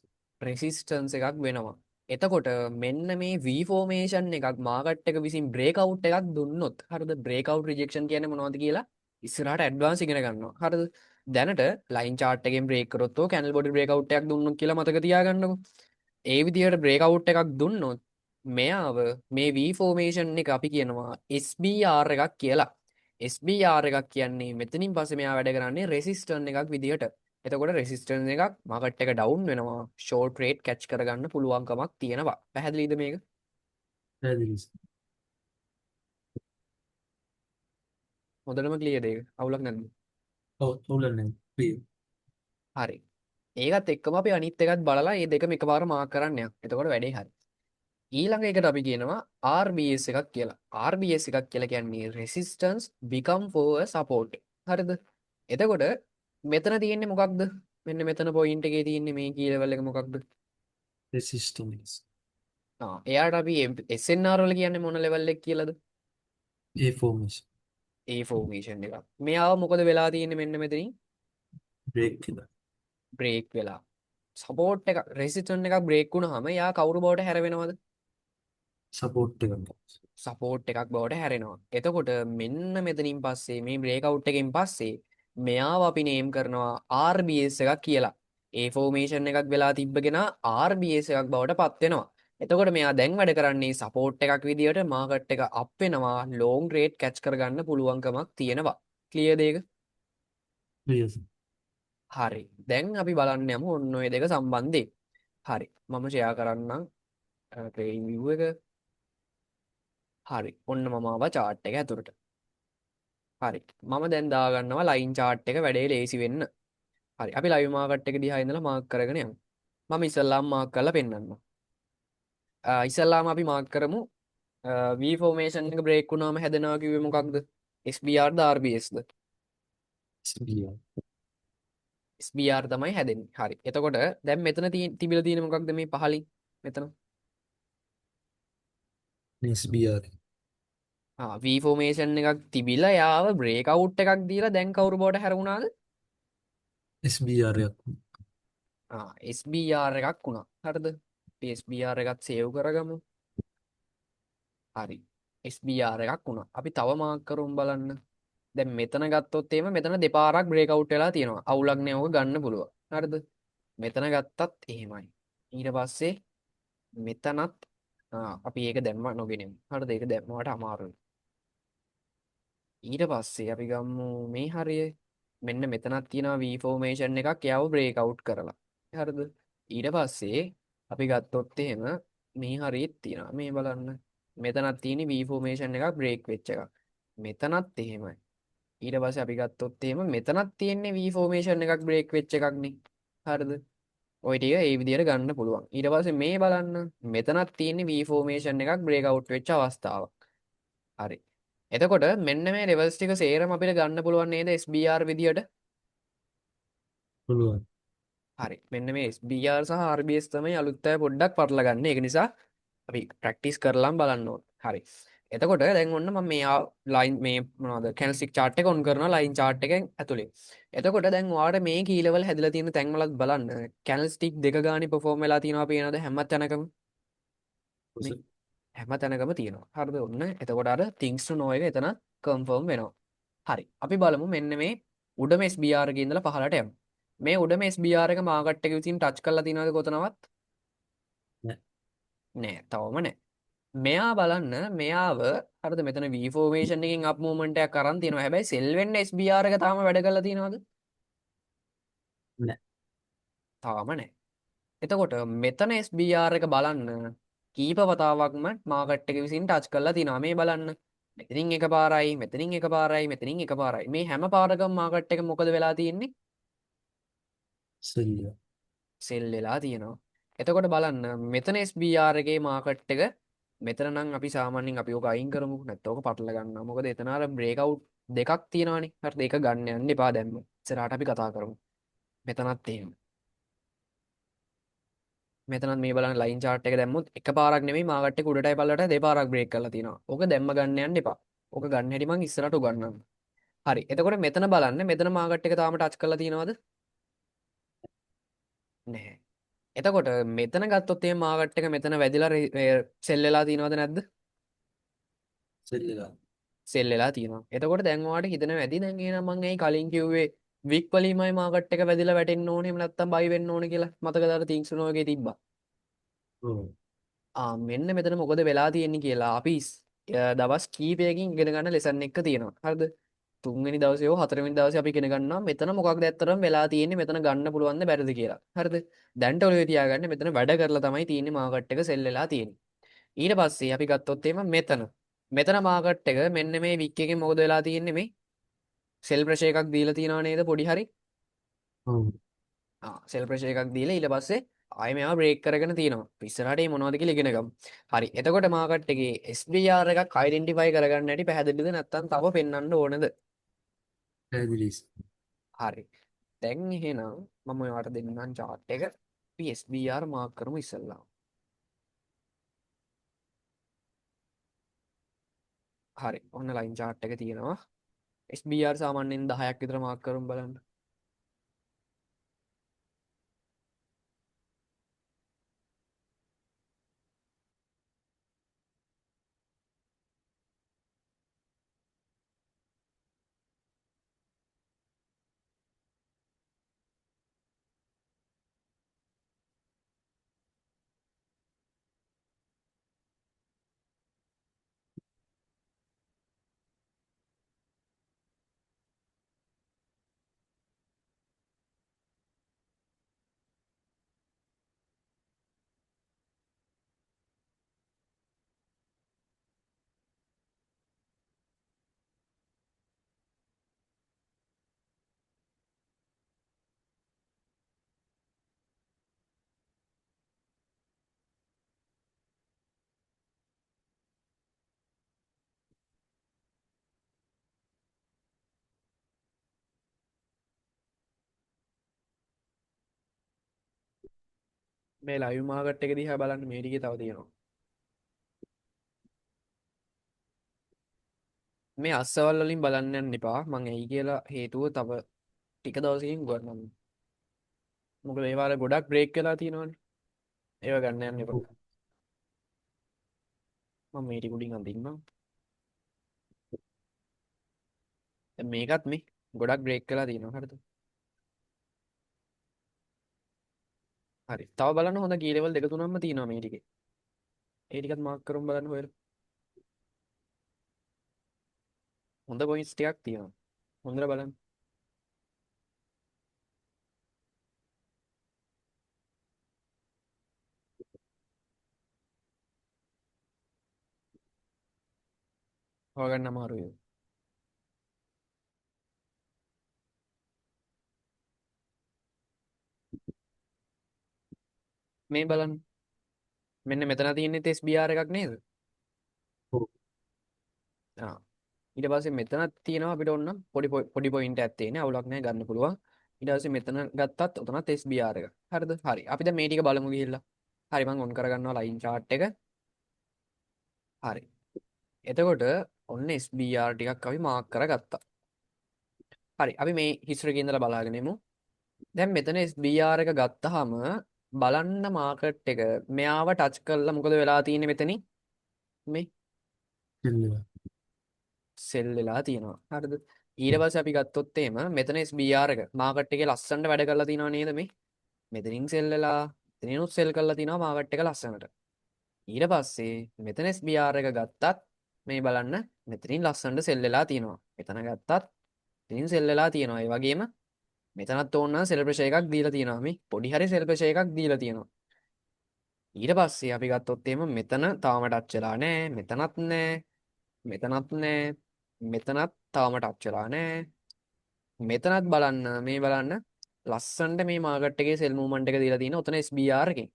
රෙසිස්ටන්ස් එකක් වෙනවා. එතකොට මෙන්න මේ V ෆෝමේෂන් එකක් මාකට් එක විසින් බ්‍රේක් අවුට් එකක් දුන්නොත් හරිද? බ්‍රේක් අවුට් රිජෙක්ෂන් කියන්නේ මොනවද කියලා ඉස්සරහට ඇඩ්වාන්ස් ඉගෙන ගන්නවා. හරිද? දැනට ලයින් chart එකෙන් බ්‍රේක් කරොත් ඕ කැන්ඩල් බොඩි බ්‍රේක් අවුට් එකක් දුන්නොත් කියලා මතක තියාගන්නකො. ඒ විදිහට බ්‍රේක් අවුට් එකක් දුන්නොත් මෙයාව මේ V ෆෝමේෂන් එක අපි කියනවා SBR එකක් කියලා. SBR එකක් කියන්නේ මෙතනින් පස්සේ මෙයා වැඩ කරන්නේ රෙසිස්ටන්ට් එකක් විදිහට. එතකොට රෙසිස්ටන්ට් එකක් මාකට් එක ඩවුන් වෙනවා. ෂෝට් රේට් කැච් කරගන්න පුළුවන්කමක් තියෙනවා. පැහැදිලිද මේක? පැහැදිලි. හොඳටම ක්ලියර්ද ඒක? අවුලක් නැද්ද? ඔව් උලන්නේ. ප්‍රිය. හරි. ඒකත් එක්කම අපි අනිත් එකත් බලලා මේ දෙකම එකපාර මාක් කරන්න යනවා. එතකොට වැඩේ හරි. ඊළඟ එකට අපි කියනවා RBS එකක් කියලා. RBS එකක් කියලා කියන්නේ resistance become for a support. හරිද? එතකොට මෙතන තියෙන්නේ මොකක්ද? මෙන්න මෙතන පොයින්ට් එකේ තියෙන්නේ මේ කී ලෙවල් එක මොකක්ද? රෙසිස්ටන්ස්. එයාට අපි SNR වල කියන්නේ මොන ලෙවල් එක කියලාද? ඒ ෆෝමේෂන්. A formation එක. මෙයාව මොකද වෙලා තියෙන්නේ මෙන්න මෙතනින්? බ්‍රේක් කියලා. බ්‍රේක් වෙලා. සපෝට් එක රෙසිස්ටන්ට් එකක් බ්‍රේක් වුණාම එයා කවුරු බවට හැරවෙනවද? සපෝට් එකක්. සපෝට් එකක් බවට හැරෙනවා. එතකොට මෙන්න මෙතනින් පස්සේ මේ බ්‍රේක් අවුට් එකෙන් පස්සේ මෙයාව අපි නේම් කරනවා RBS එකක් කියලා. ඒ ෆෝමේෂන් එකක් වෙලා තිබ්බගෙන RBS එකක් බවට පත් වෙනවා. එතකොට මෙයා දැන් වැඩ කරන්නේ සපෝට් එකක් විදියට මාකට් එක අප් වෙනවා ලොන්ග් රේට් කැච් කරගන්න පුළුවන්කමක් තියෙනවා. ක්ලියර්ද ඒක? ප්‍රිය. හරි. දැන් අපි බලන්න යමු ඔන්න ඔය දෙක සම්බන්ධයෙන්. හරි. මම ෂෙයා කරන්නම් ට්‍රේඩින් view එක. හරි. ඔන්න මම ආවා chart එක ඇතුළට. හරි. මම දැන් දාගන්නවා ලයින් chart එක වැඩේ ලේසි වෙන්න. හරි. අපි ලයිව් මාකට් එක දිහා ඉඳලා මාක් කරගෙන යමු. මම ඉස්සල්ලාම මාක් කරලා පෙන්නන්නම්. ඉස්සල්ලාම අපි මාක් කරමු V formation එක break වුණාම හැදෙනවා කිව්වේ මොකක්ද? SBR ද RBS ද? SBR. SBR තමයි හැදෙන්නේ. හරි. එතකොට දැන් මෙතන තිබිලා තියෙන මොකක්ද මේ පහලින්? මෙතන. SBR. V formation එකක් තිබිලා යාව break out එකක් දීලා දැන් කවුරු බවට හැරුණාද? SBR එකක්. SBR එකක් වුණා. හරිද? අපි SBR එකත් සේව් කරගමු. හරි. SBR එකක් වුණා. අපි තව මාක් කරමු බලන්න. දැන් මෙතන ගත්තොත් එහෙම මෙතන දෙපාරක් බ්‍රේක් අවුට් වෙලා තියෙනවා. අවුලක් නෑ ඕක ගන්න පුළුවන්. හරිද? මෙතන ගත්තත් එහෙමයි. ඊට පස්සේ මෙතනත් අපි ඒක දැම්ම නොගෙනෙමු. හරිද? ඒක දැම්මවට අමාරුයි. ඊට පස්සේ අපි ගමු මේ හරිය. මෙන්න මෙතනත් තියෙනවා V formation එකක් යව බ්‍රේක් අවුට් කරලා. හරිද? ඊට පස්සේ අපි ගත්තොත් එහෙම මේ හරියෙත් තියෙනවා. මේ බලන්න. මෙතනත් තියෙන V formation එකක් බ්‍රේක් වෙච්ච එකක්. මෙතනත් එහෙමයි. ඊට පස්සේ අපි ගත්තොත් එහෙම මෙතනත් තියෙන්නේ V formation එකක් බ්‍රේක් වෙච්ච එකක්නේ. හරිද? ඔය ටික ඒ විදිහට ගන්න පුළුවන්. ඊට පස්සේ මේ බලන්න මෙතනත් තියෙන්නේ V formation එකක් බ්‍රේක් අවුට් වෙච්ච අවස්ථාවක්. හරි. එතකොට මෙන්න මේ levels ටික සේරම අපිට ගන්න පුළුවන් නේද SBR විදියට? පුළුවන්. හරි. මෙන්න මේ SBR සහ RBS තමයි අලුත් අය පොඩ්ඩක් පටලවා ගන්න. ඒක නිසා අපි ප්‍රැක්ටිස් කරලාම බලන්න ඕන. හරි. එතකොට දැන් ඔන්න මම මේ ලයින් මේ මොනවද කැන්ඩල්ස්ටික් chart එක ඔන් කරනවා ලයින් chart එකෙන් ඇතුලේ. එතකොට දැන් ඔයාලට මේ කී ලෙවල් හැදලා තියෙන තැන් වලත් බලන්න කැන්ඩල්ස්ටික් දෙක ගානේ perform වෙලා තියෙනවා පේනවද හැම තැනකම? මේ හැම තැනකම තියෙනවා. හරිද? ඔන්න එතකොට අර things to know එක එතන confirm වෙනවා. හරි අපි බලමු මෙන්න මේ උඩම SBR එකේ ඉඳලා පහළට යමු. මේ උඩම SBR එක මාකට් එක විසින් ටච් කරලා තියෙනවද කොතනවත්? නෑ. නෑ, තවම නෑ. මෙයා බලන්න මෙයාව හරිද මෙතන V formation එකකින් up movement එකක් අරන් තියෙනවා. හැබැයි sell වෙන්න SBR එක තාම වැඩ කරලා තියෙනවද? නෑ. තාම නෑ. එතකොට මෙතන SBR එක බලන්න කීප වතාවක්ම මාකට් එක විසින් ටච් කරලා තියෙනවා. මේ බලන්න. මෙතනින් එකපාරයි, මෙතනින් එකපාරයි, මෙතනින් එකපාරයි. මේ හැම පාරකම මාකට් එක මොකද වෙලා තියෙන්නේ? සෙල්ලිය. සෙල් වෙලා තියෙනවා. එතකොට බලන්න මෙතන SBR එකේ මාකට් එක මෙතන නම් අපි සාමාන්‍යයෙන් අපි ඕක අයින් කරමු. නැත්නම් ඕක පටල ගන්නවා. මොකද එතන අර බ්‍රේක් අවුට් දෙකක් තියෙනවානේ. හරිද? ඒක ගන්න යන්න එපා දැම්ම. ඉස්සරහට අපි කතා කරමු. මෙතනත් එහෙම. මෙතනත් මේ බලන්න ලයින් chart එක දැම්මොත් එකපාරක් නෙමෙයි මාකට් එක උඩටයි පල්ලට දෙපාරක් බ්‍රේක් කරලා තියෙනවා. ඕක දැම්ම ගන්න යන්න එපා. ඕක ගන්න හැටි මං ඉස්සරහට උගන්වන්නම්. හරි. එතකොට මෙතන බලන්න මෙතන මාකට් එක තාම ටච් කරලා තියෙනවද? නැහැ. එතකොට මෙතන ගත්තොත් මේ මාකට් එක මෙතන වැදිලා සෙල් වෙලා තියෙනවද නැද්ද? සෙල්ලිලා. සෙල් වෙලා තියෙනවා. එතකොට දැන් ඔයාලට හිතෙනවා ඇති දැන් එහෙනම් මං ඇයි කලින් කිව්වේ වික් වලින්මයි මාකට් එක වැදිලා වැටෙන්න ඕනේ එහෙම නැත්නම් බයි වෙන්න ඕනේ කියලා. මතකද අර තින්ක්ස්නෝ එකේ තිබ්බා. ඔව්. මෙන්න මෙතන මොකද වෙලා තියෙන්නේ කියලා අපි දවස් කීපයකින් ඉගෙන ගන්න ලෙසන් එක තියෙනවා. හරිද? තුන්වෙනි දවසේ හෝ හතරවෙනි දවසේ අපි ඉගෙන ගන්නවා මෙතන මොකක්ද ඇත්තටම වෙලා තියෙන්නේ මෙතන ගන්න පුළුවන්ද බැරිද කියලා. හරිද? දැන්ට ඔළුවේ තියාගන්න මෙතන වැඩ කරලා තමයි තියෙන්නේ මාකට් එක සෙල් වෙලා තියෙන්නේ. ඊට පස්සේ අපි ගත්තොත් එහෙම මෙතන මාකට් එක මෙන්න මේ වික් එකේ මොකද වෙලා තියෙන්නේ මේ සෙල් ප්‍රෙෂර් එකක් දීලා තියෙනව නේද පොඩි හරි? ඔව්. සෙල් ප්‍රෙෂර් එකක් දීලා ඊට පස්සේ ආයෙ මේවා බ්‍රේක් කරගෙන තියෙනවා. ඉස්සරහට මේ මොනවද කියලා ඉගෙන ගමු. හරි. එතකොට මාකට් එකේ SBR එකක් අයිඩෙන්ටිෆයි කරගන්න හැටි පැහැදිලිද නැත්නම් තව පෙන්වන්න ඕනද? පැහැදිලිස්. හරි. දැන් එහෙනම් මම ඔයාලට දෙන්නම් chart එක. අපි SBR මාක් කරමු ඉස්සෙල්ලා. හරි. ඔන්න ලයින් chart එක තියෙනවා. SBR සාමාන්‍යයෙන් 10ක් විතර මාක් කරමු බලන්න. මේ ලයිව් මාකට් එක දිහා බලන්න මේ ටිකේ තව තියෙනවා. මේ අස්සවල් වලින් බලන්න යන්න එපා. මං ඇයි කියලා හේතුව තව ටික දවසකින් උගන්වන්නම්. මොකද ඒවාල ගොඩක් බ්‍රේක් වෙලා තියෙනවානේ. ඒව ගන්න යන්න එපා. ඔව්. මම මේ ටික උඩින් අඳින්නම්. දැන් මේකත් මේ ගොඩක් බ්‍රේක් වෙලා තියෙනවා. හරිද? හරි. තව බලන්න හොඳ කී ලෙවල් දෙක තුනක්ම තියෙනවා මේ ටිකේ. ඒ ටිකත් මාක් කරමු බලන්න හොයලා. හොඳ පොයින්ට්ස් ටිකක් තියෙනවා. හොඳට බලන්න. හොයාගන්න අමාරුයි. මේ බලන්න. මෙන්න මෙතන තියෙන්නේ SBR එකක් නේද? ඔව්. ආ. ඊට පස්සේ මෙතනත් තියෙනවා අපිට ඕන නම් පොඩි පොයින්ට් එකක් තියෙන. අවුලක් නැහැ ගන්න පුළුවන්. ඊට පස්සේ මෙතන ගත්තත් උතනත් SBR එක. හරිද? හරි. අපි දැන් මේ ටික බලමු ගිහිල්ලා. හරි මම ඔන් කරගන්නවා ලයින් chart එක. හරි. එතකොට ඔන්න SBR ටිකක් අපි මාක් කරගත්තා. හරි. අපි මේ හිස්ටරි එකේ ඉඳලා බලාගෙන යමු. දැන් මෙතන SBR එක ගත්තාම බලන්න මාකට් එක මෙයාව ටච් කරලා මොකද වෙලා තියෙන්නේ මෙතනින්? මේ සෙල්ලිලා. සෙල් වෙලා තියෙනවා. හරිද? ඊට පස්සේ අපි ගත්තොත් එහෙම මෙතන SBR එක මාකට් එකේ ලස්සනට වැඩ කරලා තිනව නේද මේ? මෙතනින් සෙල් වෙලා මෙතනිනුත් සෙල් කරලා තිනවා මාකට් එක ලස්සනට. ඊට පස්සේ මෙතන SBR එක ගත්තත් මේ බලන්න මෙතනින් ලස්සනට සෙල් වෙලා තිනවා. මෙතන ගත්තත් මෙතනින් සෙල් වෙලා තිනවා. ඒ වගේම මෙතනත් ඕන නම් සෙල් ප්‍රෙෂර් එකක් දීලා තිනවා මේ. පොඩි හරි සෙල් ප්‍රෙෂර් එකක් දීලා තිනවා. ඊට පස්සේ අපි ගත්තොත් එහෙම මෙතන තාම ටච් වෙලා නැහැ. මෙතනත් නැහැ. මෙතනත් නැහැ. මෙතනත් තාම ටච් වෙලා නැහැ. මෙතනත් බලන්න මේ බලන්න ලස්සනට මේ මාකට් එකේ සෙල් මූව්මන්ට් එක දීලා තියෙන උතන SBR එකෙන්.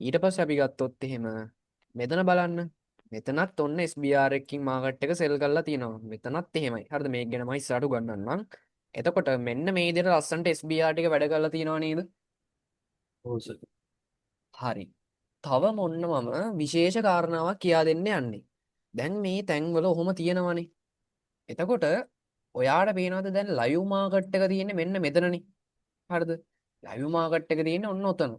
ඊට පස්සේ අපි ගත්තොත් එහෙම මෙතන බලන්න මෙතනත් ඔන්න SBR එකකින් මාකට් එක සෙල් කරලා තියෙනවා. මෙතනත් එහෙමයි. හරිද? මේක ගැන මම ඉස්සරහට උගන්වන්නම්. එතකොට මෙන්න මේ විදිහට ලස්සනට SBR ටික වැඩ කරලා තියෙනවා නේද? ඔව් සර්. හරි. තව මොන්න මම විශේෂ කාරණාවක් කියා දෙන්න යන්නේ. දැන් මේ තැන්වල ඔහොම තියෙනවනේ. එතකොට ඔයාට පේනවද දැන් ලයිව් මාකට් එක තියෙන්නේ මෙන්න මෙතනනේ. හරිද? ලයිව් මාකට් එක තියෙන්නේ ඔන්න ඔතන.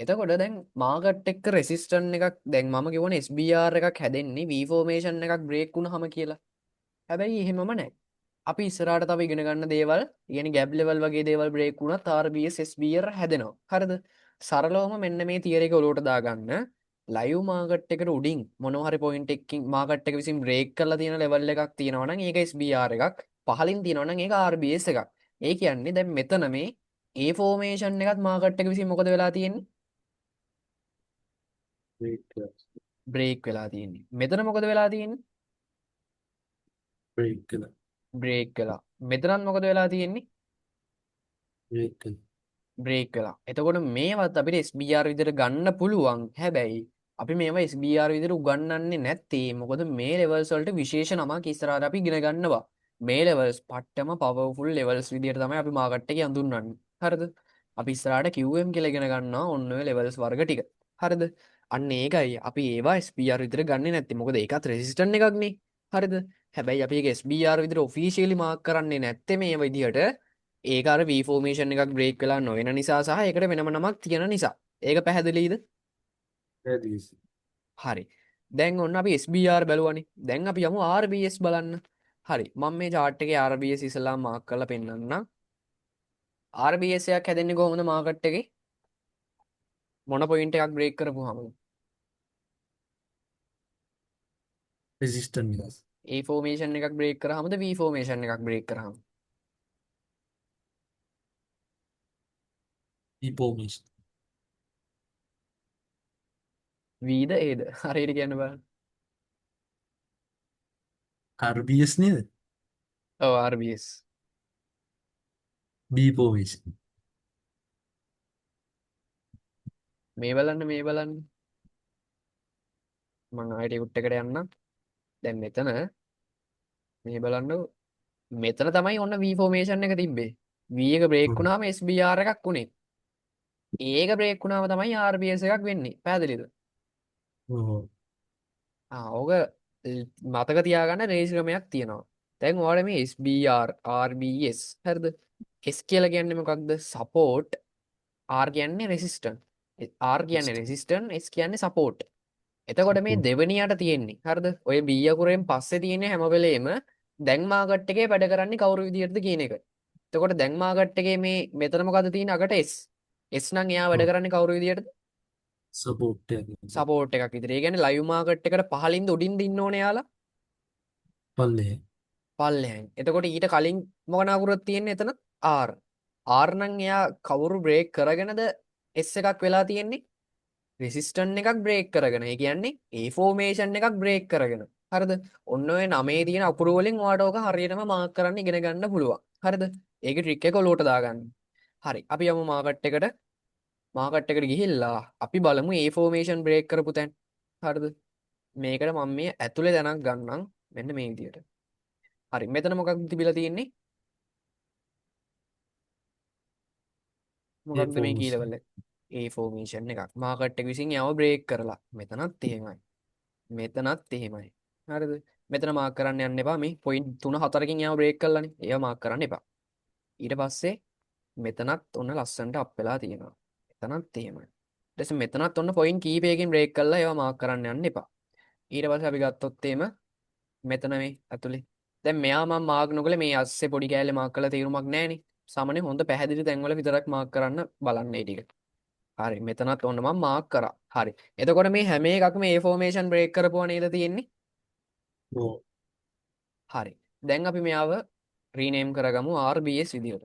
එතකොට දැන් මාකට් එක්ක රෙසිස්ටන්ට් එකක් දැන් මම කියවනේ SBR එකක් හැදෙන්නේ V formation එකක් බ්‍රේක් වුණාම කියලා. හැබැයි එහෙමම නැහැ. අපි ඉස්සරහට තව ඉගෙන ගන්න දේවල්, කියන්නේ ගැප් ලෙවල් වගේ දේවල් බ්‍රේක් වුණත් RBS SBR හැදෙනවා. හරිද? සරලවම මෙන්න මේ තියරි එක ඔලුවට දාගන්න. ලයිව් මාකට් එකට උඩින් මොනවා හරි පොයින්ට් එකකින් මාකට් එක විසින් බ්‍රේක් කරලා තියෙන ලෙවල් එකක් තියෙනවා නම් ඒක SBR එකක්. පහලින් තියෙනවා නම් ඒක RBS එකක්. ඒ කියන්නේ දැන් මෙතන මේ A formation එකත් මාකට් එක විසින් මොකද වෙලා තියෙන්නේ? බ්‍රේක් බ්‍රේක් වෙලා තියෙන්නේ. මෙතන මොකද වෙලා තියෙන්නේ? බ්‍රේක් කළා. බ්‍රේක් වෙලා. මෙතනත් මොකද වෙලා තියෙන්නේ? බ්‍රේක් කළා. බ්‍රේක් වෙලා. එතකොට මේවත් අපිට SBR විදිහට ගන්න පුළුවන්. හැබැයි අපි මේවා SBR විදිහට උගන්වන්නේ නැත්තේ මොකද මේ ලෙවල්ස් වලට විශේෂ නමක් ඉස්සරහට අපි ඉගෙන ගන්නවා. මේ ලෙවල්ස් පට්ටම පවර්ෆුල් ලෙවල්ස් විදිහට තමයි අපි මාකට් එකේ හඳුන්වන්නේ. හරිද? අපි ඉස්සරහට QM කියලා ඉගෙන ගන්නවා ඔන්න ඔය ලෙවල්ස් වර්ග ටික. හරිද? අන්න ඒකයි අපි ඒවා SBR විදිහට ගන්නෙ නැත්තේ. මොකද ඒකත් රෙසිස්ටන්ට් එකක් නේ. හරිද? හැබැයි අපි ඒක SBR විදිහට ඔෆිෂියලි මාක් කරන්නේ නැත්තේ මේ විදිහට ඒක අර V formation එකක් බ්‍රේක් වෙලා නොවන නිසා සහ ඒකට වෙනම නමක් තියෙන නිසා. ඒක පැහැදිලිද? පැහැදිලි සර්. හරි. දැන් ඔන්න අපි SBR බැලුවානේ. දැන් අපි යමු RBS බලන්න. හරි. මම මේ chart එකේ RBS ඉස්සලා මාක් කරලා පෙන්නන්නම්. RBS එකක් හැදෙන්නේ කොහොමද මාකට් එකේ? මොන පොයින්ට් එකක් බ්‍රේක් කරපුවාම? රෙසිස්ටන්ට් එක. A formation එකක් බ්‍රේක් කරාමද V formation එකක් බ්‍රේක් කරාම? ඉපෝමිෂන්. V ද A ද? හරියට කියන්න බලන්න. RBS නේද? ඔව් RBS. B formation. මේ බලන්න මේ බලන්න. මම ආයෙත් උට් එකට යන්නම්. දැන් මෙතන මේ බලන්න මෙතන තමයි ඔන්න V formation එක තිබ්බේ. V එක බ්‍රේක් වුණාම SBR එකක් උනේ. ඒක බ්‍රේක් වුණාම තමයි RBS එකක් වෙන්නේ. පැහැදිලිද? ඔව්. ඕක මතක තියාගන්න රේස් ක්‍රමයක් තියෙනවා. දැන් ඔයාලට මේ SBR RBS හරිද? S කියලා කියන්නේ මොකක්ද? support. R කියන්නේ resistance. R කියන්නේ resistance, S කියන්නේ support. එතකොට මේ දෙවෙනියට තියෙන්නේ. හරිද? ඔය B අකුරෙන් පස්සේ තියෙන හැම වෙලේම දැන් මාකට් එකේ වැඩ කරන්නේ කවුරු විදියටද කියන එක. එතකොට දැන් මාකට් එකේ මේ මෙතන මොකද තියෙන්නේ අකට S. S නම් එයා වැඩ කරන්නේ කවුරු විදියටද? සපෝට් එක. සපෝට් එකක් විදියට. ඒ කියන්නේ ලයිව් මාකට් එකට පහලින්ද උඩින්ද ඉන්න ඕනේ යාලා. පල්ලේ. පල්ලෙහෙන්. එතකොට ඊට කලින් මොන අකුරක් තියෙන්නේ එතන? R. R නම් එයා කවුරු බ්‍රේක් කරගෙනද S එකක් වෙලා තියෙන්නේ? රෙසිස්ටන්ට් එකක් බ්‍රේක් කරගෙන. ඒ කියන්නේ A formation එකක් බ්‍රේක් කරගෙන. හරිද? ඔන්න ඔය 9 තියෙන අකුරු වලින් ඔයාට ඕක හරියටම මාක් කරන්න ඉගෙන ගන්න පුළුවන්. හරිද? ඒකේ ට්‍රික් එක ඔලුවට දාගන්න. හරි. අපි යමු මාකට් එකට. මාකට් එකට ගිහිල්ලා අපි බලමු A formation බ්‍රේක් කරපු තැන්. හරිද? මේකට මම මේ ඇතුලේ දැනක් ගන්නම්. මෙන්න මේ විදියට. හරි. මෙතන මොකක්ද තිබිලා තියෙන්නේ? මොකක්ද මේ කී ලෙවල් එක? A formation එකක්. මාකට් එක විසින් යව බ්‍රේක් කරලා. මෙතනත් එහෙමයි. මෙතනත් එහෙමයි. හරිද? මෙතන මාක් කරන්න යන්න එපා. මේ පොයින්ට් 3 4කින් යව බ්‍රේක් කරලානේ. ඒවා මාක් කරන්න එපා. ඊට පස්සේ මෙතනත් ඔන්න ලස්සනට අප් වෙලා තියෙනවා. මෙතනත් එහෙමයි. ඊට පස්සේ මෙතනත් ඔන්න පොයින්ට් කීපයකින් බ්‍රේක් කරලා ඒවා මාක් කරන්න යන්න එපා. ඊට පස්සේ අපි ගත්තොත් එහෙම මෙතන මේ ඇතුලේ දැන් මෙයා මම මාක් නොකළ මේ අස්සේ පොඩි කෑල්ලේ මාක් කරලා තේරුමක් නැහැනේ. සාමාන්‍යයෙන් හොඳ පැහැදිලි තැන්වල විතරක් මාක් කරන්න බලන්න මේ ටික. හරි මෙතනත් ඔන්න මම මාක් කරා. හරි. එතකොට මේ හැම එකක්ම A formation break කරපුවා නේද තියෙන්නේ? ඔව්. හරි. දැන් අපි මෙයාව rename කරගමු RBS විදියට.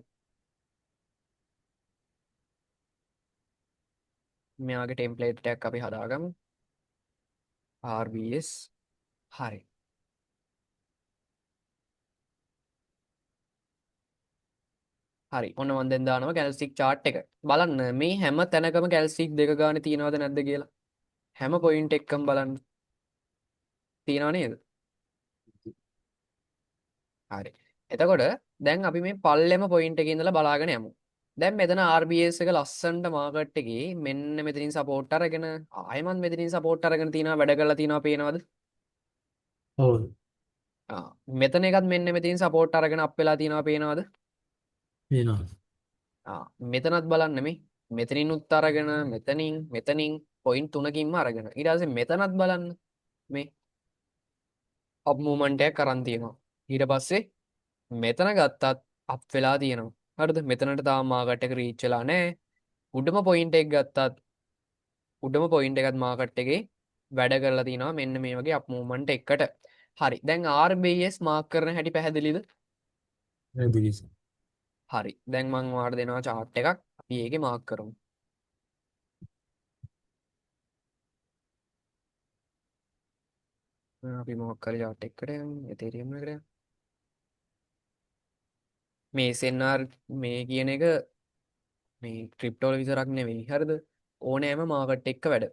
මෙයාගේ template එකක් අපි හදාගමු. RBS. හරි. හරි. ඔන්න මම දැන් දානවා කැල්ස්ටික් chart එක. බලන්න මේ හැම තැනකම කැල්ස්ටික් දෙක ගානේ තියනවද නැද්ද කියලා. හැම පොයින්ට් එකකම බලන්න. තියනව නේද? හරි. එතකොට දැන් අපි මේ පල්ලෙම පොයින්ට් එකේ ඉඳලා බලාගෙන යමු. දැන් මෙතන RBS එක ලස්සනට මාකට් එකේ මෙන්න මෙතනින් සපෝට් අරගෙන ආයෙමත් මෙතනින් සපෝට් අරගෙන තියනවා වැඩ කරලා තියනවා පේනවද? ඔව්. මෙතන එකත් මෙන්න මෙතනින් සපෝට් අරගෙන අප් වෙලා තියනවා පේනවද? වෙනවා. මෙතනත් බලන්න මේ මෙතනින් උත් අරගෙන මෙතනින් පොයින්ට් තුනකින්ම අරගෙන ඊට පස්සේ මෙතනත් බලන්න මේ අප් මූවමන්ට් එකක් අරන් තියෙනවා. ඊට පස්සේ මෙතන ගත්තත් අප් වෙලා තියෙනවා. හරිද? මෙතනට තාම මාකට් එක රීච් වෙලා නැහැ. උඩම පොයින්ට් එක ගත්තත් උඩම පොයින්ට් එකත් මාකට් එකේ වැඩ කරලා තිනවා මෙන්න මේ වගේ අප් මූවමන්ට් එකකට. හරි. දැන් RBS මාක් කරන හැටි පැහැදිලිද? පැහැදිලි. හරි. දැන් මම ඔයාලට දෙනවා chart එකක්. අපි ඒකේ මාක් කරමු. අපි මොකක් කරේ chart එකකට යමු. Ethereum එකට යමු. මේ SNR මේ කියන එක මේ ක්‍රිප්ටෝ වල විතරක් නෙවෙයි. හරිද? ඕනෑම මාකට් එකක වැඩ.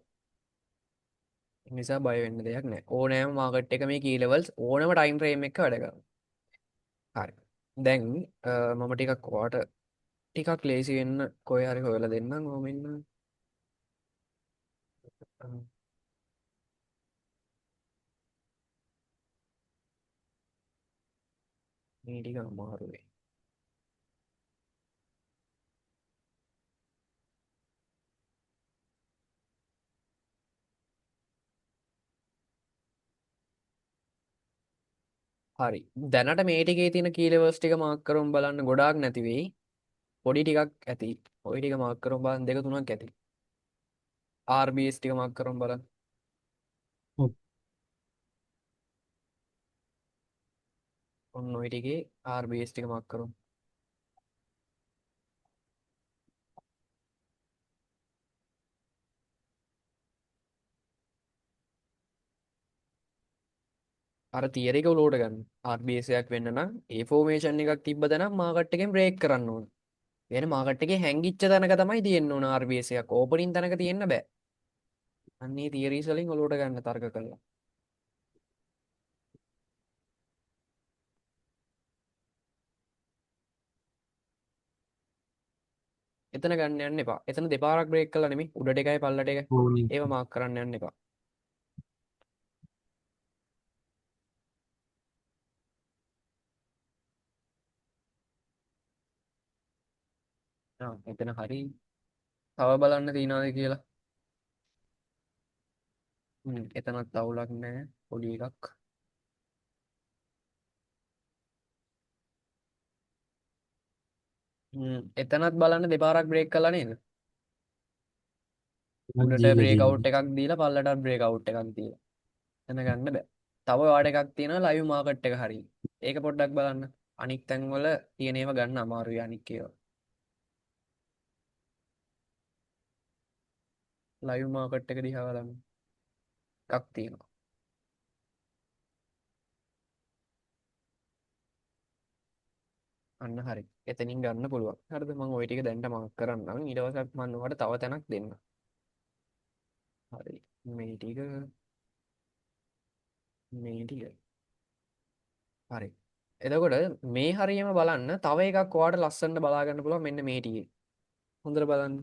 ඒ නිසා බය වෙන්න දෙයක් නැහැ. ඕනෑම මාකට් එක මේ key levels ඕනම time frame එකක වැඩ කරනවා. හරි. දැන් මම ටිකක් ඔයාට ටිකක් ලේසි වෙන්න කොහේ හරි හොයලා දෙන්නම්. ඕම ඉන්න. මේ ටික අමාරු වෙයි. හරි. දැනට මේ ටිකේ තියෙන key levels ටික මාක් කරමු බලන්න ගොඩාක් නැති වෙයි. පොඩි ටිකක් ඇති. ওই ටික මාක් කරමු බලන්න දෙක තුනක් ඇති. RBS ටික මාක් කරමු බලන්න. ඔව්. ඔන්න ওই ටිකේ RBS ටික මාක් කරමු. අර තියරි එක උලුවට ගන්න. RBS එකක් වෙන්න නම් ඒ ෆෝමේෂන් එකක් තිබ්බද නම් මාකට් එකෙන් බ්‍රේක් කරන්න ඕන. වෙන මාකට් එකේ හැංගිච්ච තැනක තමයි තියෙන්න ඕන RBS එකක්. ඕපනින් තැනක තියෙන්න බෑ. අන්නේ තියරිස් වලින් උලුවට ගන්න තර්ක කළා. එතන ගන්න යන්න එපා. එතන දෙපාරක් බ්‍රේක් කළා නෙමෙයි. උඩට එකයි පල්ලට එකයි. ඕනි. ඒව මාක් කරන්න යන්න එපා. එතන හරි. තව බලන්න තියනවාද කියලා. එතනත් අවුලක් නැහැ. පොඩි එකක්. එතනත් බලන්න දෙපාරක් බ්‍රේක් කළා නේද? උඩට දීලා බ්‍රේක් අවුට් තියෙනවා. එකක් දීලා පල්ලට බ්‍රේක් අවුට් එකක් දීලා. එතන ගන්න බෑ. තව වාඩ එකක් තියෙනවා ලයිව් මාකට් එක හරිය. ඒක පොඩ්ඩක් බලන්න. අනික් තැන්වල තියෙන ඒවා ගන්න අමාරුයි අනික් ඒවා. ලයිව් මාකට් එක දිහා බලන්න. එකක් තියෙනවා. අන්න හරි. එතනින් ගන්න පුළුවන්. හරිද? මම ওই ටික දැන්ට මාක් කරන්නම්. ඊට පස්සේ මම ඔයාලට තව තැනක් දෙන්නම්. හරි. මේ ටික මේ ටික. හරි. එතකොට මේ හරියම බලන්න තව එකක් ඔයාලට ලස්සනට බලා ගන්න පුළුවන් මෙන්න මේ ටිකේ. හොඳට බලන්න.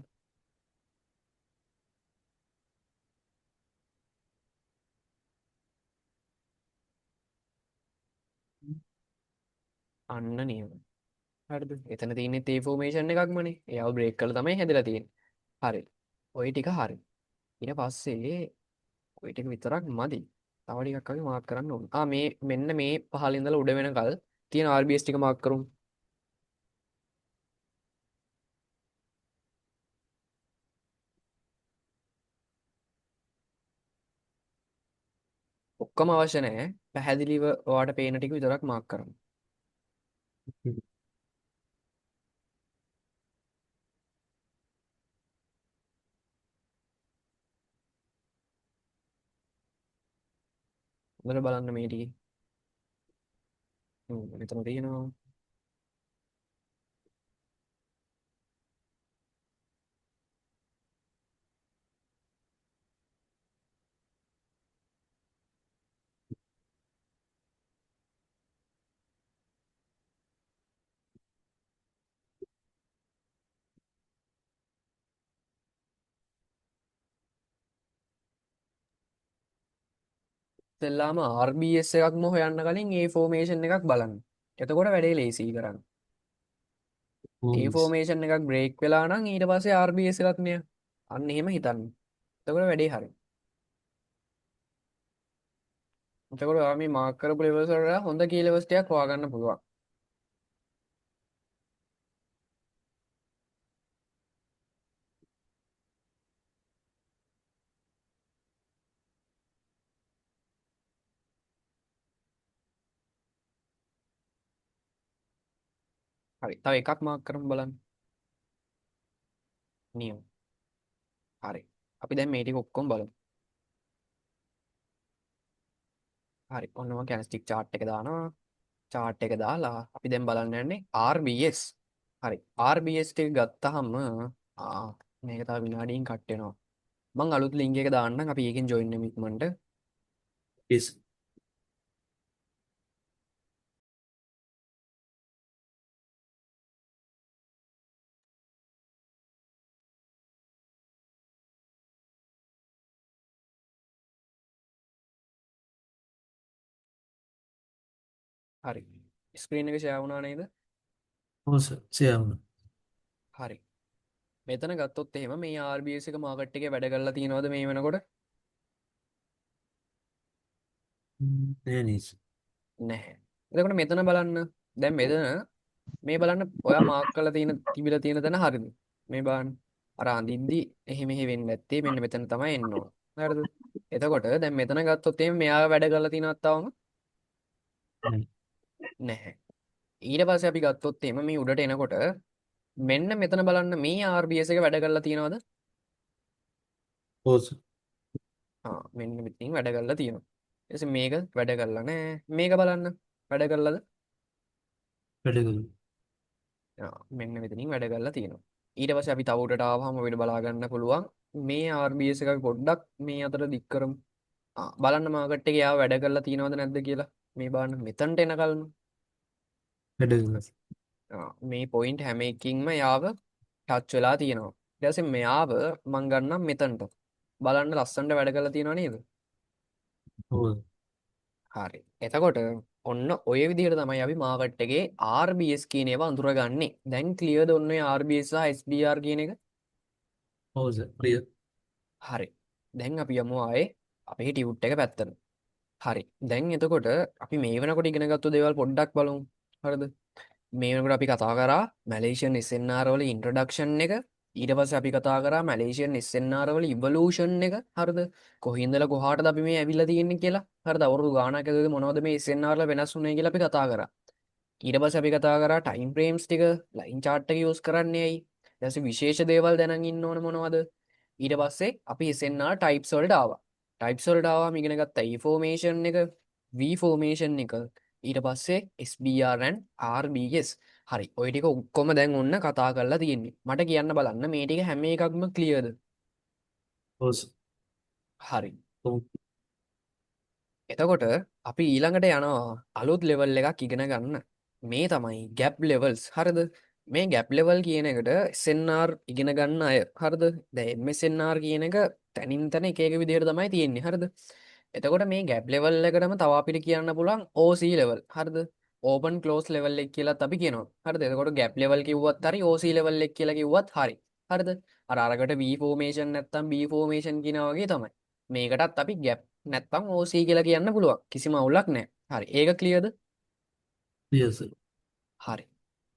අන්න නියම. හරිද? එතන තියෙන්නේ තේ ෆෝමේෂන් එකක්මනේ. ඒව බ්‍රේක් කරලා තමයි හැදලා තියෙන්නේ. හරි. ওই ටික හරි. ඊට පස්සේ ওই ටික විතරක් මදි. තව ටිකක් අපි මාක් කරන්න ඕන. මේ මෙන්න මේ පහළ ඉඳලා උඩ වෙනකල් තියෙන RBS ටික මාක් කරමු. ඔක්කොම අවශ්‍ය නැහැ. පැහැදිලිව ඔයාට පේන ටික විතරක් මාක් කරන්න. හොඳට බලන්න මේ ටික. මෙතන තියෙනවා. ඉස්සෙල්ලාම RBS එකක්ම හොයන්න කලින් A formation එකක් බලන්න. එතකොට වැඩේ ලේසියි කරන්න. A ඕස්. formation එකක් බ්‍රේක් වෙලා නම් ඊට පස්සේ RBS එකක් නෑ. අන්න එහෙම හිතන්න. එතකොට වැඩේ හරි. එතකොට ඔයා මේ මාක් කරපු levels වලට හොඳ key levels ටිකක් හොයාගන්න පුළුවන්. හරි. තව එකක් මාක් කරමු බලන්න. නියම. හරි. අපි දැන් මේ ටික ඔක්කොම බලමු. හරි. ඔන්න මම candlestick chart එක දානවා. chart එක දාලා අපි දැන් බලන්න යන්නේ RBS. හරි. RBS ටික ගත්තාම මේක තව විනාඩියෙන් කට් වෙනවා. මං අලුත් ලින්ක් එක දාන්නම්. අපි ඒකෙන් join වෙමු ඉක්මනට. yes. හරි. ස්ක්‍රීන් එක share වුණා නේද? ඕස් ෂෙයා වුණා. හරි. මෙතන ගත්තොත් එහෙම මේ RBS එක මාකට් එකේ වැඩ කරලා තියෙනවද මේ වෙනකොට? නෑ නීස්. නැහැ. එතකොට මෙතන බලන්න. දැන් මෙතන මේ බලන්න ඔයා මාක් කරලා තියෙන තිබිලා තියෙන තැන හරියද? මේ බලන්න. අර අඳින්දි එහෙ මෙහෙ වෙන්නේ නැත්තේ මෙන්න මෙතන තමයි එන්න ඕන. හරිද? එතකොට දැන් මෙතන ගත්තොත් එහෙම මෙයා වැඩ කරලා තියෙනවත් තවම නෑ. නැහැ. ඊට පස්සේ අපි ගත්තොත් එහෙම මේ උඩට එනකොට මෙන්න මෙතන බලන්න මේ RBS එක වැඩ කරලා තියෙනවද? ඕස්. මෙන්න මෙතනින් වැඩ කරලා තියෙනවා. ඊට පස්සේ මේක වැඩ කරලා නැහැ. මේක බලන්න වැඩ කරලාද? වැඩ කළා. මෙන්න මෙතනින් වැඩ කරලා තියෙනවා. ඊට පස්සේ අපි තව උඩට ආවම අපිට බලා ගන්න පුළුවන් මේ RBS එක පොඩ්ඩක් මේ අතර දික් කරමු. බලන්න මාකට් එකේ යාව වැඩ කරලා තියෙනවද නැද්ද කියලා. මේ බලන්න මෙතනට එනකල්ම වැඩ කළා. මේ පොයින්ට් හැම එකකින්ම යාව ටච් වෙලා තියෙනවා. ඊට පස්සේ මෙයාව මම ගන්නම් මෙතනට. බලන්න ලස්සනට වැඩ කරලා තියෙනව නේද? ඕස්. හරි. එතකොට ඔන්න ඔය විදිහට තමයි අපි මාකට් එකේ RBS කියන ඒවා අඳුරගන්නේ. දැන් ක්ලියර්ද ඔන්න ඔය RBS සහ SBR කියන එක? ඕස්. ක්ලියර්. හරි. දැන් අපි යමු ආයේ අපේ ටියුට් එක පැත්තට. හරි. දැන් එතකොට අපි මේ වෙනකොට ඉගෙන ගත්ත දේවල් පොඩ්ඩක් බලමු. හරිද? මේ වෙනකොට අපි කතා කරා මැලේසියන් SNR වල ඉන්ට්‍රොඩක්ෂන් එක. ඊට පස්සේ අපි කතා කරා මැලේසියන් SNR වල ඉවලූෂන් එක. හරිද? කොහින්දලා කොහාටද අපි මේ ඇවිල්ලා තියෙන්නේ කියලා. හරිද? අවුරුදු ගාණක් ඇතුළත මොනවද මේ SNR වල වෙනස් වුනේ කියලා අපි කතා කරා. ඊට පස්සේ අපි කතා කරා ටයිම් ෆ්‍රේම්ස් ටික ලයින් chart එක යූස් කරන්නේ ඇයි? ඊට පස්සේ විශේෂ දේවල් දැනන් ඉන්න ඕන මොනවද? ඊට පස්සේ අපි SNR types වලට ආවා. types වලට ආවම ඉගෙන ගත්තා E formation එක, V formation එක, ඊට පස්සේ SBR and RBS. හරි. ඔය ටික ඔක්කොම දැන් ඔන්න කතා කරලා තියෙන්නේ. මට කියන්න බලන්න මේ ටික හැම එකක්ම ක්ලියර්ද? ඕස්. හරි. ඔව්. එතකොට අපි ඊළඟට යනවා අලුත් ලෙවල් එකක් ඉගෙන ගන්න. මේ තමයි ගැප් ලෙවල්ස්. හරිද? මේ ගැප් ලෙවල් කියන එකට SNR ඉගෙන ගන්න අය. හරිද? දැන් MSNR කියන එක තනින් තන එක එක විදිහට තමයි තියෙන්නේ. හරිද? එතකොට මේ ගැප් ලෙවල් එකටම තව අපිට කියන්න පුළුවන් OC ලෙවල්. හරිද? ඕපන් ක්ලෝස් ලෙවල් එක කියලාත් අපි කියනවා. හරිද? එතකොට ගැප් ලෙවල් කිව්වත් හරි OC ලෙවල් එක කියලා කිව්වත් හරි. හරිද? අරකට V formation නැත්තම් B formation කියනවා වගේ තමයි. මේකටත් අපි ගැප් නැත්තම් OC කියලා කියන්න පුළුවන්. කිසිම අවුලක් නැහැ. හරි. ඒක ක්ලියර්ද? yes හරි.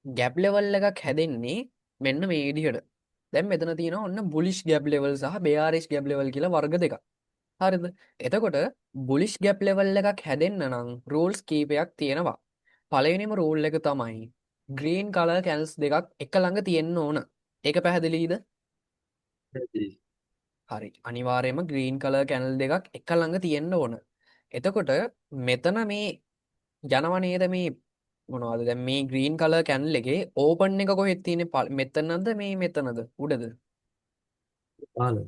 ගැප් ලෙවල් එකක් හැදෙන්නේ මෙන්න මේ විදිහට. දැන් මෙතන තියෙනවා ඔන්න බුලිෂ් ගැප් ලෙවල් සහ බෙයාරිෂ් ගැප් ලෙවල් කියලා වර්ග දෙකක්. හරිද? එතකොට බුලිෂ් ගැප් ලෙවල් එකක් හැදෙන්න නම් රූල්ස් කීපයක් තියෙනවා. පළවෙනිම රූල් එක තමයි ග්‍රීන් කලර් කැන්ල්ස් දෙකක් එක ළඟ තියෙන්න ඕන. ඒක පැහැදිලිද? පැහැදිලි. හරි. අනිවාර්යයෙන්ම ග්‍රීන් කලර් කැනල් දෙකක් එක ළඟ තියෙන්න ඕන. එතකොට මෙතන මේ යනවා නේද මේ මොනවද දැන් මේ ග්‍රීන් කලර් කැනල් එකේ ඕපන් එක කොහෙද තියෙන්නේ? මෙතනද මේ මෙතනද? උඩද? පහළ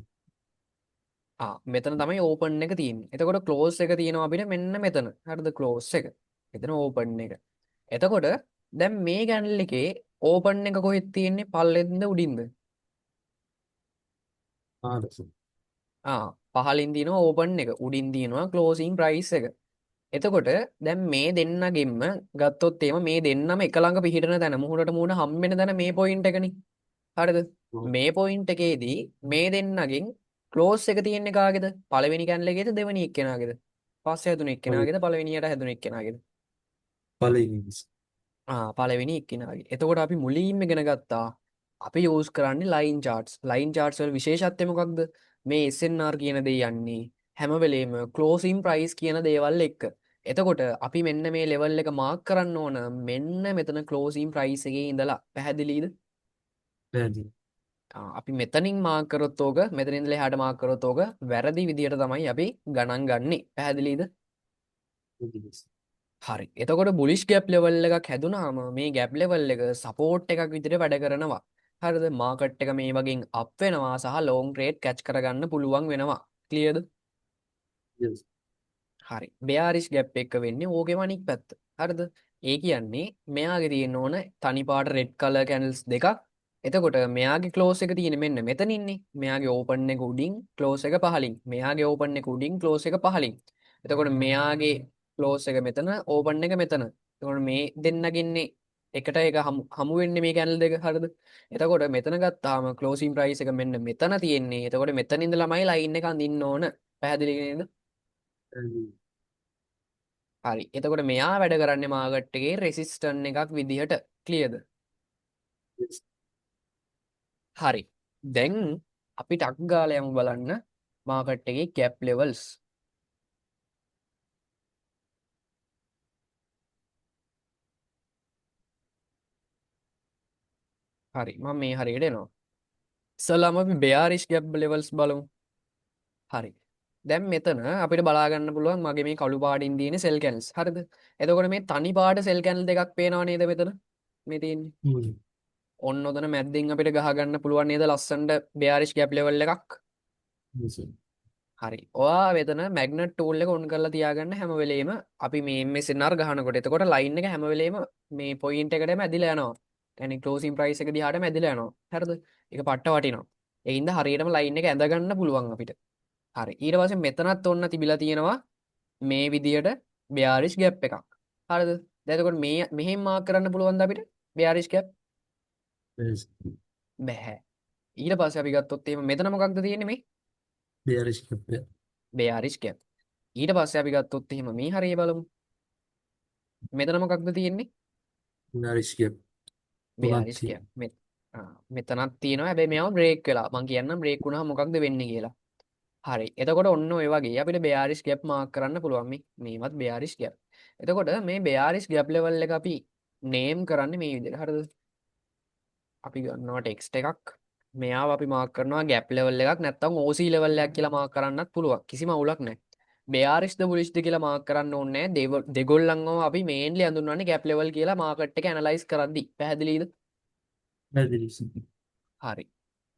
මෙතන තමයි ඕපන් එක තියෙන්නේ. එතකොට ක්ලෝස් එක තියෙනවා අපිට මෙන්න මෙතන. හරිද? ක්ලෝස් එක. එතන ඕපන් එක. එතකොට දැන් මේ කැනල් එකේ ඕපන් එක කොහෙද තියෙන්නේ? පල්ලෙන්ද උඩින්ද? පහළ පහලින් තියෙනවා ඕපන් එක. උඩින් තියෙනවා ක්ලෝසින් ප්‍රයිස් එක. එතකොට දැන් මේ දෙන්නගෙන්ම ගත්තොත් එහෙම මේ දෙන්නම එක ළඟ පිහිටන තැන මුහුණට මුහුණ හම්බෙන තැන මේ පොයින්ට් එකනේ. හරිද? මේ පොයින්ට් එකේදී මේ දෙන්නගෙන් ක්ලෝස් එක තියෙන්නේ කාගේද? පළවෙනි කැනල් එකේද දෙවෙනි එක්කෙනාගේද? පස්සේ හැදුණු එක්කෙනාගේද පළවෙනියට හැදුණු එක්කෙනාගේද? පළවෙනි පළවෙනි එක්කෙනාගේ. එතකොට අපි මුලින්ම ඉගෙන ගත්තා අපි යූස් කරන්නේ ලයින් charts. ලයින් charts වල විශේෂත්වය මොකක්ද? මේ SNR කියන දේ යන්නේ හැම වෙලේම closing price කියන දේවල් එක්ක. එතකොට අපි මෙන්න මේ level එක mark කරන්න ඕන මෙන්න මෙතන closing price එකේ ඉඳලා. පැහැදිලිද? පැහැදිලි. අපි මෙතනින් මාක් කරොත් ඕක මෙතනින් ඉඳලා එහාට මාක් කරොත් ඕක වැරදි විදියට තමයි අපි ගණන් ගන්නෙ. පැහැදිලිද? පැහැදිලි. හරි. එතකොට බුලිෂ් ගැප් ලෙවල් එකක් හැදුනාම මේ ගැප් ලෙවල් එක සපෝට් එකක් විදිහට වැඩ කරනවා. හරිද? මාකට් එක මේ වගේ අප් වෙනවා සහ ලොන්ග් ට්‍රේඩ් කැච් කරගන්න පුළුවන් වෙනවා. ක්ලියර්ද? yes හරි. බෙයාරිෂ් ගැප් එක වෙන්නේ ඕකේම අනික් පැත්ත. හරිද? ඒ කියන්නේ මෙයාගේ තියෙන ඕන තනි පාට රෙඩ් කලර් කැන්ඩල්ස් දෙකක්. එතකොට මෙයාගේ ක්ලෝස් එක තියෙන්නේ මෙන්න මෙතන ඉන්නේ. මෙයාගේ ඕපන් එක උඩින් ක්ලෝස් එක පහලින්. මෙයාගේ ඕපන් එක උඩින් ක්ලෝස් එක පහලින්. එතකොට මෙයාගේ ක්ලෝස් එක මෙතන ඕපන් එක මෙතන. එතකොට මේ දෙන්නගින්නේ එකට එක හමු වෙන්නේ මේ කැනල් දෙක. හරිද? එතකොට මෙතන ගත්තාම ක්ලෝසින් ප්‍රයිස් එක මෙන්න මෙතන තියෙන්නේ. එතකොට මෙතන ඉඳලාමයි ලයින් එක අඳින්න ඕන. පැහැදිලි නේද? පැහැදිලි. හරි. එතකොට මෙයා වැඩ කරන්නේ මාකට් එකේ රෙසිස්ටන්ට් එකක් විදිහට. ක්ලියර්ද? yes හරි. දැන් අපි ටක් ගාලා යමු බලන්න මාකට් එකේ ගැප් ලෙවල්ස්. හරි. මම මේ හරියට එනවා. ඉස්සෙල්ලාම අපි bearish gap levels බලමු. හරි. දැන් මෙතන අපිට බලා ගන්න පුළුවන් මගේ මේ කළු පාටින් තියෙන සෙල් කැන්ඩල්ස්. හරිද? එතකොට මේ තනි පාට සෙල් කැන්ඩල් දෙකක් පේනව නේද මෙතන? මේ තියෙන්නේ. හ්ම් ඔන්න ඔතන මැද්දෙන් අපිට ගහ ගන්න පුළුවන් නේද ලස්සනට bearish gap level එකක්. yes හරි. ඔයා මෙතන මැග්නට් ටූල් එක ඔන් කරලා තියාගන්න හැම වෙලේම අපි මේ MSNR ගහනකොට. එතකොට ලයින් එක හැම වෙලේම මේ පොයින්ට් එකටම ඇදිලා යනවා. يعني ක්ලෝසින් ප්‍රයිස් එක දිහාටම ඇදිලා යනවා. හරිද? ඒක පට්ට වටිනවා. ඒ හින්දා හරියටම ලයින් එක ඇඳ ගන්න පුළුවන් අපිට. හරි. ඊට පස්සේ මෙතනත් ඔන්න තිබිලා තියෙනවා මේ විදියට bearish gap එකක්. හරිද? දැන් එතකොට මේ මෙහෙන් මාක් කරන්න පුළුවන්ද අපිට bearish gap? yes බැහැ. ඊට පස්සේ අපි ගත්තොත් එහෙම මෙතන මොකක්ද තියෙන්නේ මේ? bearish gap bearish gap. ඊට පස්සේ අපි ගත්තොත් එහෙම මේ හරිය බලමු. මෙතන මොකක්ද තියෙන්නේ? bearish gap තුනක් bearish gap. තියෙනවා. මෙතනක් තියෙනවා. හැබැයි මේව බ්‍රේක් වෙලා. මම කියන්නම් බ්‍රේක් වුණාම මොකක්ද වෙන්නේ කියලා. හරි. එතකොට ඔන්න ඔය වගේ අපිට bearish gap මාක් කරන්න පුළුවන් මේවත් bearish gap. එතකොට මේ bearish gap level එක අපි name කරන්නේ මේ විදිහට. හරිද? අපි ගන්නවා text එකක්. මෙයාව අපි මාක් කරනවා gap level එකක් නැත්නම් OC level එකක් කියලා මාක් කරන්නත් පුළුවන්. කිසිම අවුලක් නැහැ. bearish ද bullish ද කියලා මාක් කරන්න ඕනේ නැහැ. දෙගොල්ලන්වම අපි mainly හඳුන්වන්නේ gap level කියලා market එක analyze කරද්දී. පැහැදිලිද? පැහැදිලි. හරි.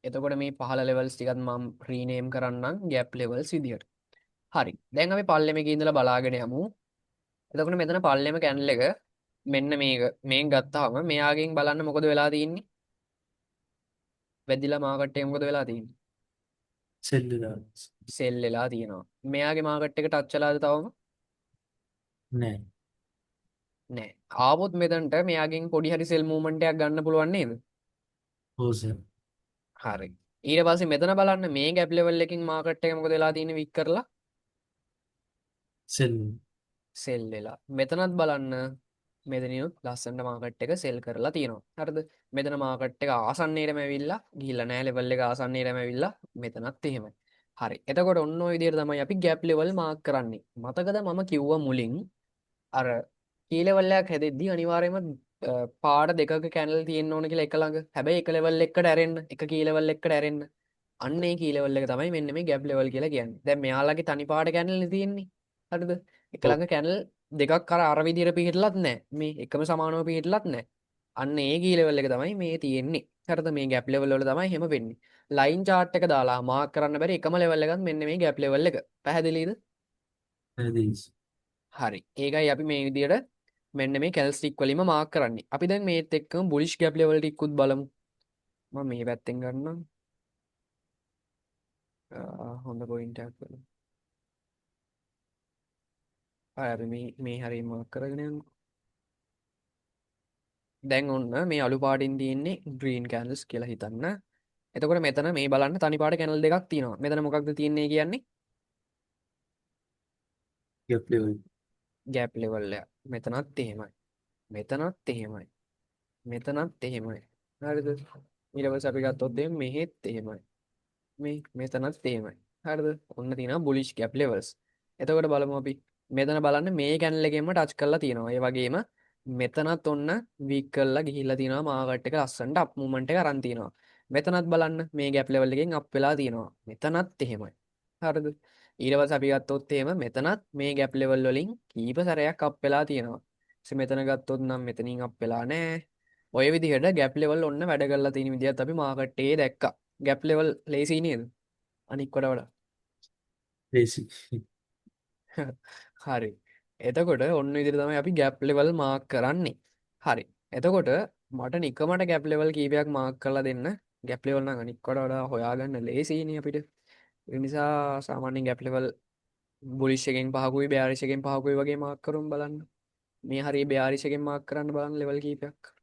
එතකොට මේ පහළ levels ටිකත් මම rename කරන්නම් gap levels විදියට. හරි. දැන් අපි පල්ලෙම එකේ ඉඳලා බලාගෙන යමු. එතකොට මෙතන පල්ලෙම candle එක මෙන්න මේක ගත්තාම මෙයාගෙන් බලන්න මොකද වෙලා තියෙන්නේ? වැදිලා මාකට් එක මොකද වෙලා තියෙන්නේ? සෙල්ලලා සෙල් වෙලා තියෙනවා. මෙයාගේ මාකට් එක ටච් වෙලාද තවම? නෑ නෑ. ආවොත් මෙතනට මෙයාගෙන් පොඩි හරි සෙල් මූවමන්ට් එකක් ගන්න පුළුවන් නේද? ඕසර් හරි. ඊට පස්සේ මෙතන බලන්න මේ ගැප් ලෙවල් එකකින් මාකට් එක මොකද වෙලා තියෙන්නේ වික් කරලා? සෙල්. සෙල් වෙලා. මෙතනත් බලන්න මෙතනිනුත් ලස්සනට මාකට් එක සෙල් කරලා තියෙනවා. හරිද? මෙතන මාකට් එක ආසන්නයේටම ඇවිල්ලා ගිහිල්ලා නැහැ ලෙවල් එක ආසන්නයේටම ඇවිල්ලා මෙතනත් එහෙමයි. හරි. එතකොට ඔන්න ඔය විදිහට තමයි අපි ગેප් ලෙවල් මාක් කරන්නේ. මතකද මම කිව්වා මුලින් අර කී ලෙවල් එකක් හැදෙද්දි අනිවාර්යයෙන්ම පාඩ දෙකක කැනල් තියෙන්න ඕන කියලා එක ළඟ. හැබැයි එක ලෙවල් එකකට ඇරෙන්න, එක කී ලෙවල් එකකට ඇරෙන්න. අන්න ඒ කී ලෙවල් එක තමයි මෙන්න මේ ગેප් ලෙවල් කියලා කියන්නේ. දැන් මෙයාලගේ තනි පාඩ කැනල් නේ තියෙන්නේ. හරිද? එක ඔව්. ළඟ කැනල් දෙකක් අර විදිහට පිහිටලත් නැහැ. මේ එකම සමානව පිහිටලත් නැහැ. අන්න ඒ කී ලෙවල් එක තමයි මේ තියෙන්නේ. හරිද? මේ ગેප් ලෙවල් වල තමයි එහෙම වෙන්නේ. ලයින් chart එක දාලා මාක් කරන්න බැරි එකම ලෙවල් එකක් මෙන්න මේ ગેප් ලෙවල් එක. පැහැදිලිද? පැහැදිලිස්. හරි. ඒකයි අපි මේ විදිහට මෙන්න මේ කැල්ස්ටික් වලින්ම මාක් කරන්නේ. අපි දැන් මේත් එක්කම බුලිෂ් ગેප් ලෙවල් ටිකකුත් බලමු. මම මේ පැත්තෙන් ගන්නම්. හොඳ පොයින්ට් එකක් බලමු. හරි අපි මේ හරිය මාක් කරගෙන යමු. දැන් ඔන්න මේ අලු පාටින් තියෙන්නේ ග්‍රීන් කැන්ඩල්ස් කියලා හිතන්න. එතකොට මෙතන මේ බලන්න තනි පාට කැනල් දෙකක් තියෙනවා. මෙතන මොකක්ද තියෙන්නේ කියන්නේ? Gap level. ગેප් ලෙවල් එක. මෙතනත් එහෙමයි. මෙතනත් එහෙමයි. මෙතනත් එහෙමයි. හරිද? ඊට පස්සේ අපි ගත්තොත් එම් මෙහෙත් එහෙමයි. මෙතනත් එහෙමයි. හරිද? ඔන්න තියෙනවා බුලිෂ් ගැප් ලෙවල්ස්. එතකොට බලමු අපි මෙතන බලන්න මේ කැනල් එකෙන්ම ටච් කරලා තියෙනවා. ඒ වගේම මෙතනත් ඔන්න වීක් කරලා ගිහිල්ලා තියෙනවා මාකට් එක ලස්සනට අප් මූවමන්ට් එක අරන් තියෙනවා. මෙතනත් බලන්න මේ ගැප් ලෙවල් එකෙන් අප් වෙලා තියෙනවා. මෙතනත් එහෙමයි. හරිද? ඊට පස්සේ අපි ගත්තොත් එහෙම මෙතනත් මේ ගැප් ලෙවල් වලින් කීප සැරයක් අප් වෙලා තියෙනවා. ඉතින් මෙතන ගත්තොත් නම් මෙතනින් අප් වෙලා නැහැ. ඔය විදිහට ගැප් ලෙවල් ඔන්න වැඩ කරලා තියෙන විදිහත් අපි මාකට් එකේ දැක්කා. ගැප් ලෙවල් ලේසි නේද? අනික් කොට වඩා. ලේසි. හරි. එතකොට ඔන්න විදිහට තමයි අපි ගැප් ලෙවල් මාක් කරන්නේ. හරි. එතකොට මට නිකමට ගැප් ලෙවල් කීපයක් මාක් කරලා දෙන්න. ගැප් ලෙවල් නම් අනික් කොට වඩා හොයාගන්න ලේසියිනේ අපිට. ඒ නිසා සාමාන්‍යයෙන් ගැප් ලෙවල් බුලිෂ් එකෙන් පහකුයි බෑරිෂ් එකෙන් පහකුයි වගේ මාක් කරමු බලන්න. මේ හරිය බෑරිෂ් එකෙන් මාක් කරන්න බලන්න ලෙවල් කීපයක්.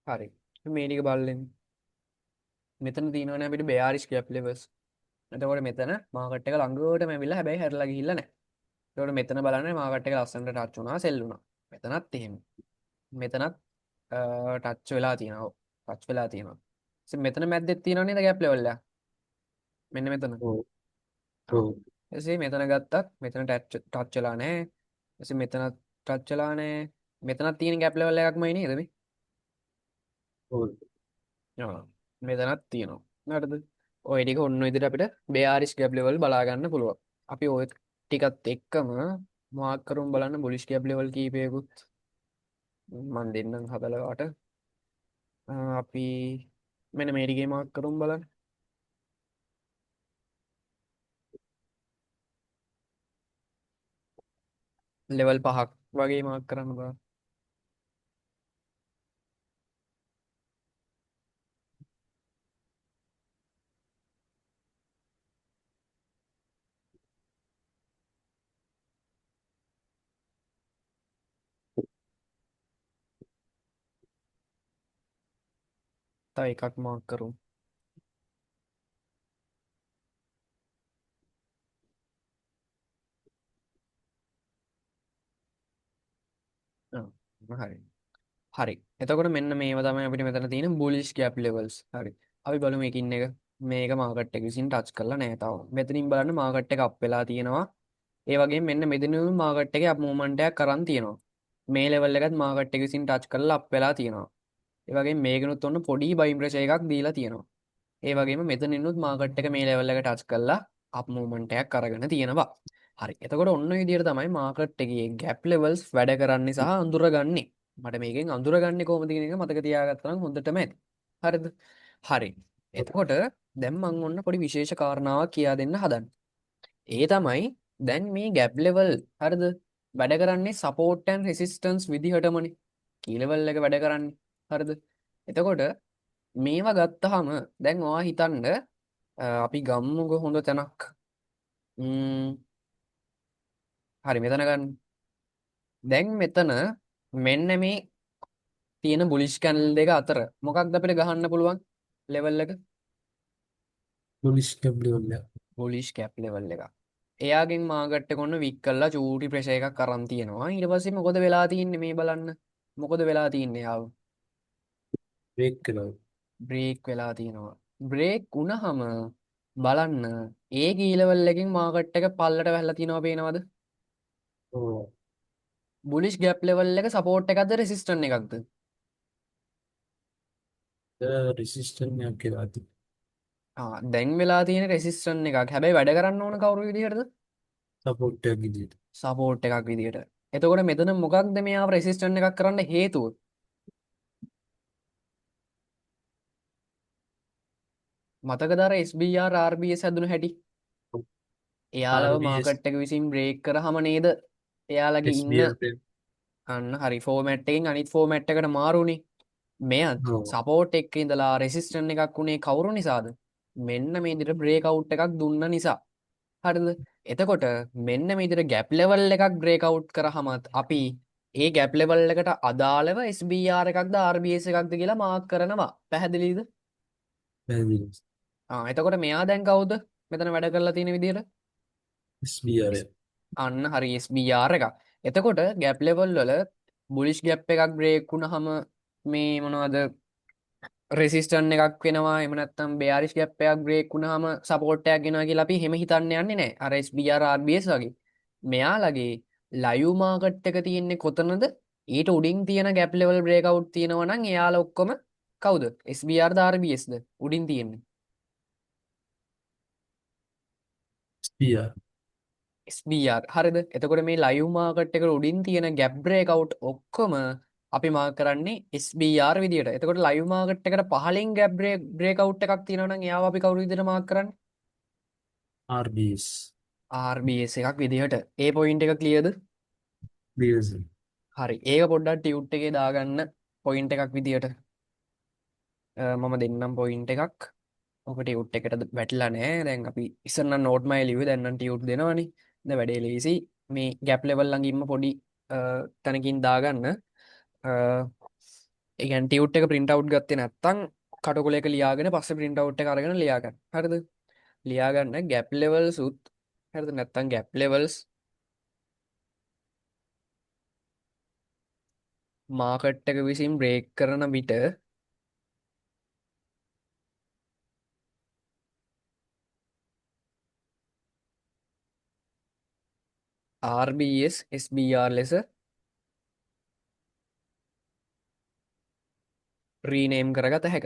හරි. මේ ටික බලන්න. මෙතන තියෙනවනේ අපිට බෑරිෂ් ගැප් ලෙවල්ස්. එතකොට මෙතන මාකට් එක ළඟටම ඇවිල්ලා හැබැයි හැරලා ගිහිල්ලා නැහැ. එතකොට මෙතන බලන්න මාකට් එක ලස්සනට ටච් වුණා සෙල් වුණා. මෙතනත් එහෙම. මෙතනත් ටච් වෙලා තියෙනවා. ටච් වෙලා තියෙනවා. ඉතින් මෙතන මැද්දෙත් තියෙනව නේද ગેප් ලෙවල් එක? මෙන්න මෙතන. ඔව්. ආ. ඔව්. එසේ මෙතන ගත්තත් මෙතන ටච් වෙලා නැහැ. එසේ මෙතන ටච් වෙලා නැහැ. මෙතනත් තියෙන ગેප් ලෙවල් එකක්මයි නේද මේ? ඔව්. ආ. මෙතනත් තියෙනවා. හරිද? ඔය ටික ඔන්න ඔය විදිහට අපිට බෙයාරිෂ් ගැප් ලෙවල් බලා ගන්න පුළුවන්. අපි ඔය ටිකත් එක්කම මාක් කරමු බලන්න බුලිෂ් ගැප් ලෙවල් කීපයකුත් මම දෙන්නම් හදලා වාට. අපි මෙන්න මේ ටිකේ මාක් කරමු බලන්න. ලෙවල් 5ක් වගේ මාක් කරන්න බලන්න. තව එකක් මාක් කරමු. හරි. හරි. එතකොට මෙන්න මේව තමයි අපිට මෙතන තියෙන බුලිෂ් ගැප් ලෙවල්ස්. හරි. අපි බලමු එකින් එක. මේක මාකට් එක විසින් ටච් කරලා නැහැ තාම. මෙතනින් බලන්න මාකට් එක අප් වෙලා තියෙනවා. ඒ වගේම මෙන්න මෙතනින් මාකට් එකේ අප් මූවමන්ට් එකක් කරන් තියෙනවා. මේ ලෙවල් එකත් මාකට් එක විසින් ටච් කරලා අප් වෙලා තියෙනවා. ඒ වගේම මේකනොත් ඔන්න පොඩි බයින් ප්‍රෙෂර් එකක් දීලා තියෙනවා. ඒ වගේම මෙතනිනුත් මාකට් එක මේ ලෙවල් එක ටච් කරලා අප් මූවමන්ට් එකක් අරගෙන තියෙනවා. හරි එතකොට ඔන්න විදිහට තමයි මාකට් එකේ ගැප් ලෙවල්ස් වැඩ කරන්නේ සහ අඳුරගන්නේ. මට මේකෙන් අඳුරගන්නේ කොහොමද කියන එක මතක තියාගත්තා නම් හොඳටම ඇති. හරිද? හරි. එතකොට දැන් මම ඔන්න පොඩි විශේෂ කාරණාවක් කියා දෙන්න හදන්නේ. ඒ තමයි දැන් මේ ගැප් ලෙවල් හරිද වැඩ කරන්නේ සපෝට් ඇන්ඩ් රෙසිස්ටන්ස් විදිහටමනේ. කී ලෙවල් එක වැඩ කරන්නේ. හරිද? එතකොට මේවා ගත්තාම දැන් ඔයා හිතන්න අපි ගම්මුකෝ හොඳ තැනක්. හරි මෙතන ගන්න. දැන් මෙතන මෙන්න මේ තියෙන බුලිෂ් කැන්ඩල් දෙක අතර මොකක්ද අපිට ගහන්න පුළුවන් ලෙවල් එක? පොලිස් කැබ්ලිවල්ල බුලිෂ් කැප් ලෙවල් එක. එයාගෙන් මාකට් එක ඔන්න වික් කරලා චූටි ප්‍රෙෂර් එකක් අරන් තියෙනවා. ඊට පස්සේ මොකද වෙලා තියෙන්නේ මේ බලන්න. මොකද වෙලා තියෙන්නේ යාව? බ්‍රේක් කළා. බ්‍රේක් වෙලා තියෙනවා. බ්‍රේක් වුණාම බලන්න ඒ කී ලෙවල් එකකින් මාකට් එක පල්ලට වැහලා තියෙනවා පේනවද? ඕ බුලිෂ් ගැප් ලෙවල් එක සපෝට් එකක්ද රෙසිස්ටන්ට් එකක්ද? රිසිස්ටන් එකක් කියලා ඇති. දැන් වෙලා තියෙන රෙසිස්ටන්ට් එකක්. හැබැයි වැඩ කරන්න ඕන කවුරු විදිහටද? සපෝට් එකක් විදිහට. සපෝට් එකක් විදිහට. එතකොට මෙතන මොකක්ද මෙයාව රෙසිස්ටන්ට් එකක් කරන්න හේතුව? මතකද අර SBR RBS හැදුණු හැටි? එයාලව RBS මාකට් එක විසින් බ්‍රේක් කරාම නේද? එයාලගේ ඉන්න SBR අන්න හරි ෆෝමැට් එකෙන් අනිත් ෆෝමැට් එකට මාරුනේ. මෙයත් ඔව් සපෝට් එකක ඉඳලා රෙසිස්ටන්ට් එකක් උනේ කවුරු නිසාද? මෙන්න මේ විදිහට බ්‍රේක් අවුට් එකක් දුන්න නිසා. හරිද? එතකොට මෙන්න මේ විදිහට ගැප් ලෙවල් එකක් බ්‍රේක් අවුට් කරාමත් අපි ඒ ගැප් ලෙවල් එකට අදාළව SBR එකක්ද RBS එකක්ද කියලා මාක් කරනවා. පැහැදිලිද? පැහැදිලි. එතකොට මෙයා දැන් කවුද? මෙතන වැඩ කරලා තියෙන විදිහට SBR අන්න හරි SBR එකක්. එතකොට ගැප් ලෙවල් වල බුලිෂ් ගැප් එකක් බ්‍රේක් වුණාම මේ මොනවද රෙසිස්ටන්ට් එකක් වෙනවා. එහෙම නැත්නම් බෙයාරිෂ් ගැප් එකක් බ්‍රේක් වුණාම සපෝට් එකක් එනවා කියලා අපි එහෙම හිතන්න යන්නේ නැහැ. අර SBR RBS වගේ. මෙයාලගේ ලයිව් මාකට් එක තියෙන්නේ කොතනද? ඊට උඩින් තියෙන ගැප් ලෙවල් බ්‍රේක් අවුට් තියෙනවා නම් එයාලා ඔක්කොම කවුද? SBR ද RBS ද උඩින් තියෙන්නේ? SBR SBR හරිද? එතකොට මේ ලයිව් මාකට් එකට උඩින් තියෙන ගැප් බ්‍රේක් අවුට් ඔක්කොම අපි මාක් කරන්නේ SBR විදියට. එතකොට ලයිව් මාකට් එකට පහලින් ගැප් බ්‍රේක් අවුට් එකක් තියෙනවා නම් එයාව අපි කවුරු විදියට මාක් කරන්නේ? RBS RBS එකක් විදිහට. ඒ පොයින්ට් එක ක්ලියර්ද? BS හරි. ඒක පොඩ්ඩක් ටියුට් එකේ දාගන්න පොයින්ට් එකක් විදියට. මම දෙන්නම් පොයින්ට් එකක්. ඔක ටියුට් එකට වැටිලා නැහැ. දැන් අපි ඉස්සර නම් නෝට් මයි ලිව්වේ දැන් නම් ටියුට් දෙනවනේ. දැන් වැඩේ ලේසි. මේ ගැප් ලෙවල් ළඟින්ම පොඩි තැනකින් දාගන්න. ඒ කියන්නේ ටියුට් එක print out ගත්තේ නැත්නම් කටුකොලයක ලියාගෙන පස්සේ print out එක අරගෙන ලියාගන්න. හරිද? ලියාගන්න ගැප් ලෙවල්ස් උත් හරිද? නැත්නම් ගැප් ලෙවල්ස් මාකට් එක විසින් බ්‍රේක් කරන විට RBS SBR ලෙස රීනේම් කරගත හැක.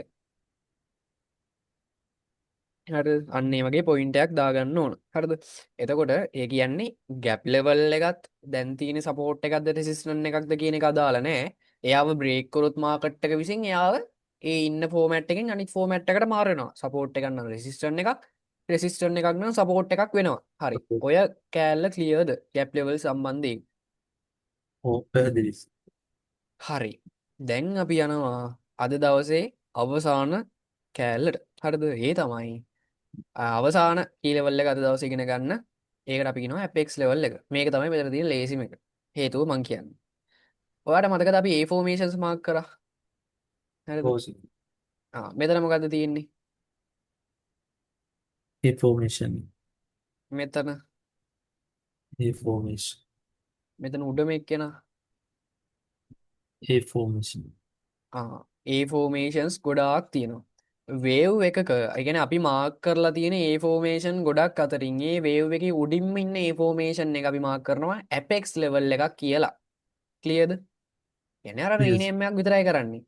හරි අන්න ඒ වගේ පොයින්ට් එකක් දාගන්න ඕන. හරිද? එතකොට ඒ කියන්නේ ගැප් ලෙවල් එකත් දැන් තියෙන සපෝට් එකක්ද රෙසිස්ටන්ට් එකක්ද කියන එක අදාළ නැහැ. එයාව බ්‍රේක් කරොත් මාකට් එක විසින් එයාව ඒ ඉන්න ෆෝමැට් එකෙන් අනිත් ෆෝමැට් එකට මාරු වෙනවා. සපෝට් එකක් නම් රෙසිස්ටන්ට් එකක්, රෙසිස්ටන්ට් එකක් නම් සපෝට් එකක් වෙනවා. හරි. ඔය කෑල්ල ක්ලියර්ද ගැප් ලෙවල් සම්බන්ධයෙන්? ඕ පැහැදිලි. හරි. දැන් අපි යනවා අද දවසේ අවසාන කෑල්ලට. හරිද? ඒ තමයි අවසාන කී ලෙවල් එක අද දවසේ ඉගෙන ගන්න. ඒකට අපි කියනවා Apex level එක. මේක තමයි මෙතන තියෙන ලේසිම එක. හේතුව මං කියන්නේ. ඔයාලට මතකද අපි A formations mark කරා? හරිද? ඕසි මෙතන මොකද්ද තියෙන්නේ? information මෙතන information මෙතන උඩ මේක කෙනා. information A formations ගොඩාක් තියෙනවා. වේව් එකක ඒ කියන්නේ අපි මාක් කරලා තියෙන A formation ගොඩක් අතරින් ඒ වේව් එකේ උඩින්ම ඉන්න A formation එක අපි මාක් කරනවා Apex level එකක් කියලා. ක්ලියර්ද? කියන්නේ අර yes රීනේම් එකක් විතරයි කරන්නේ.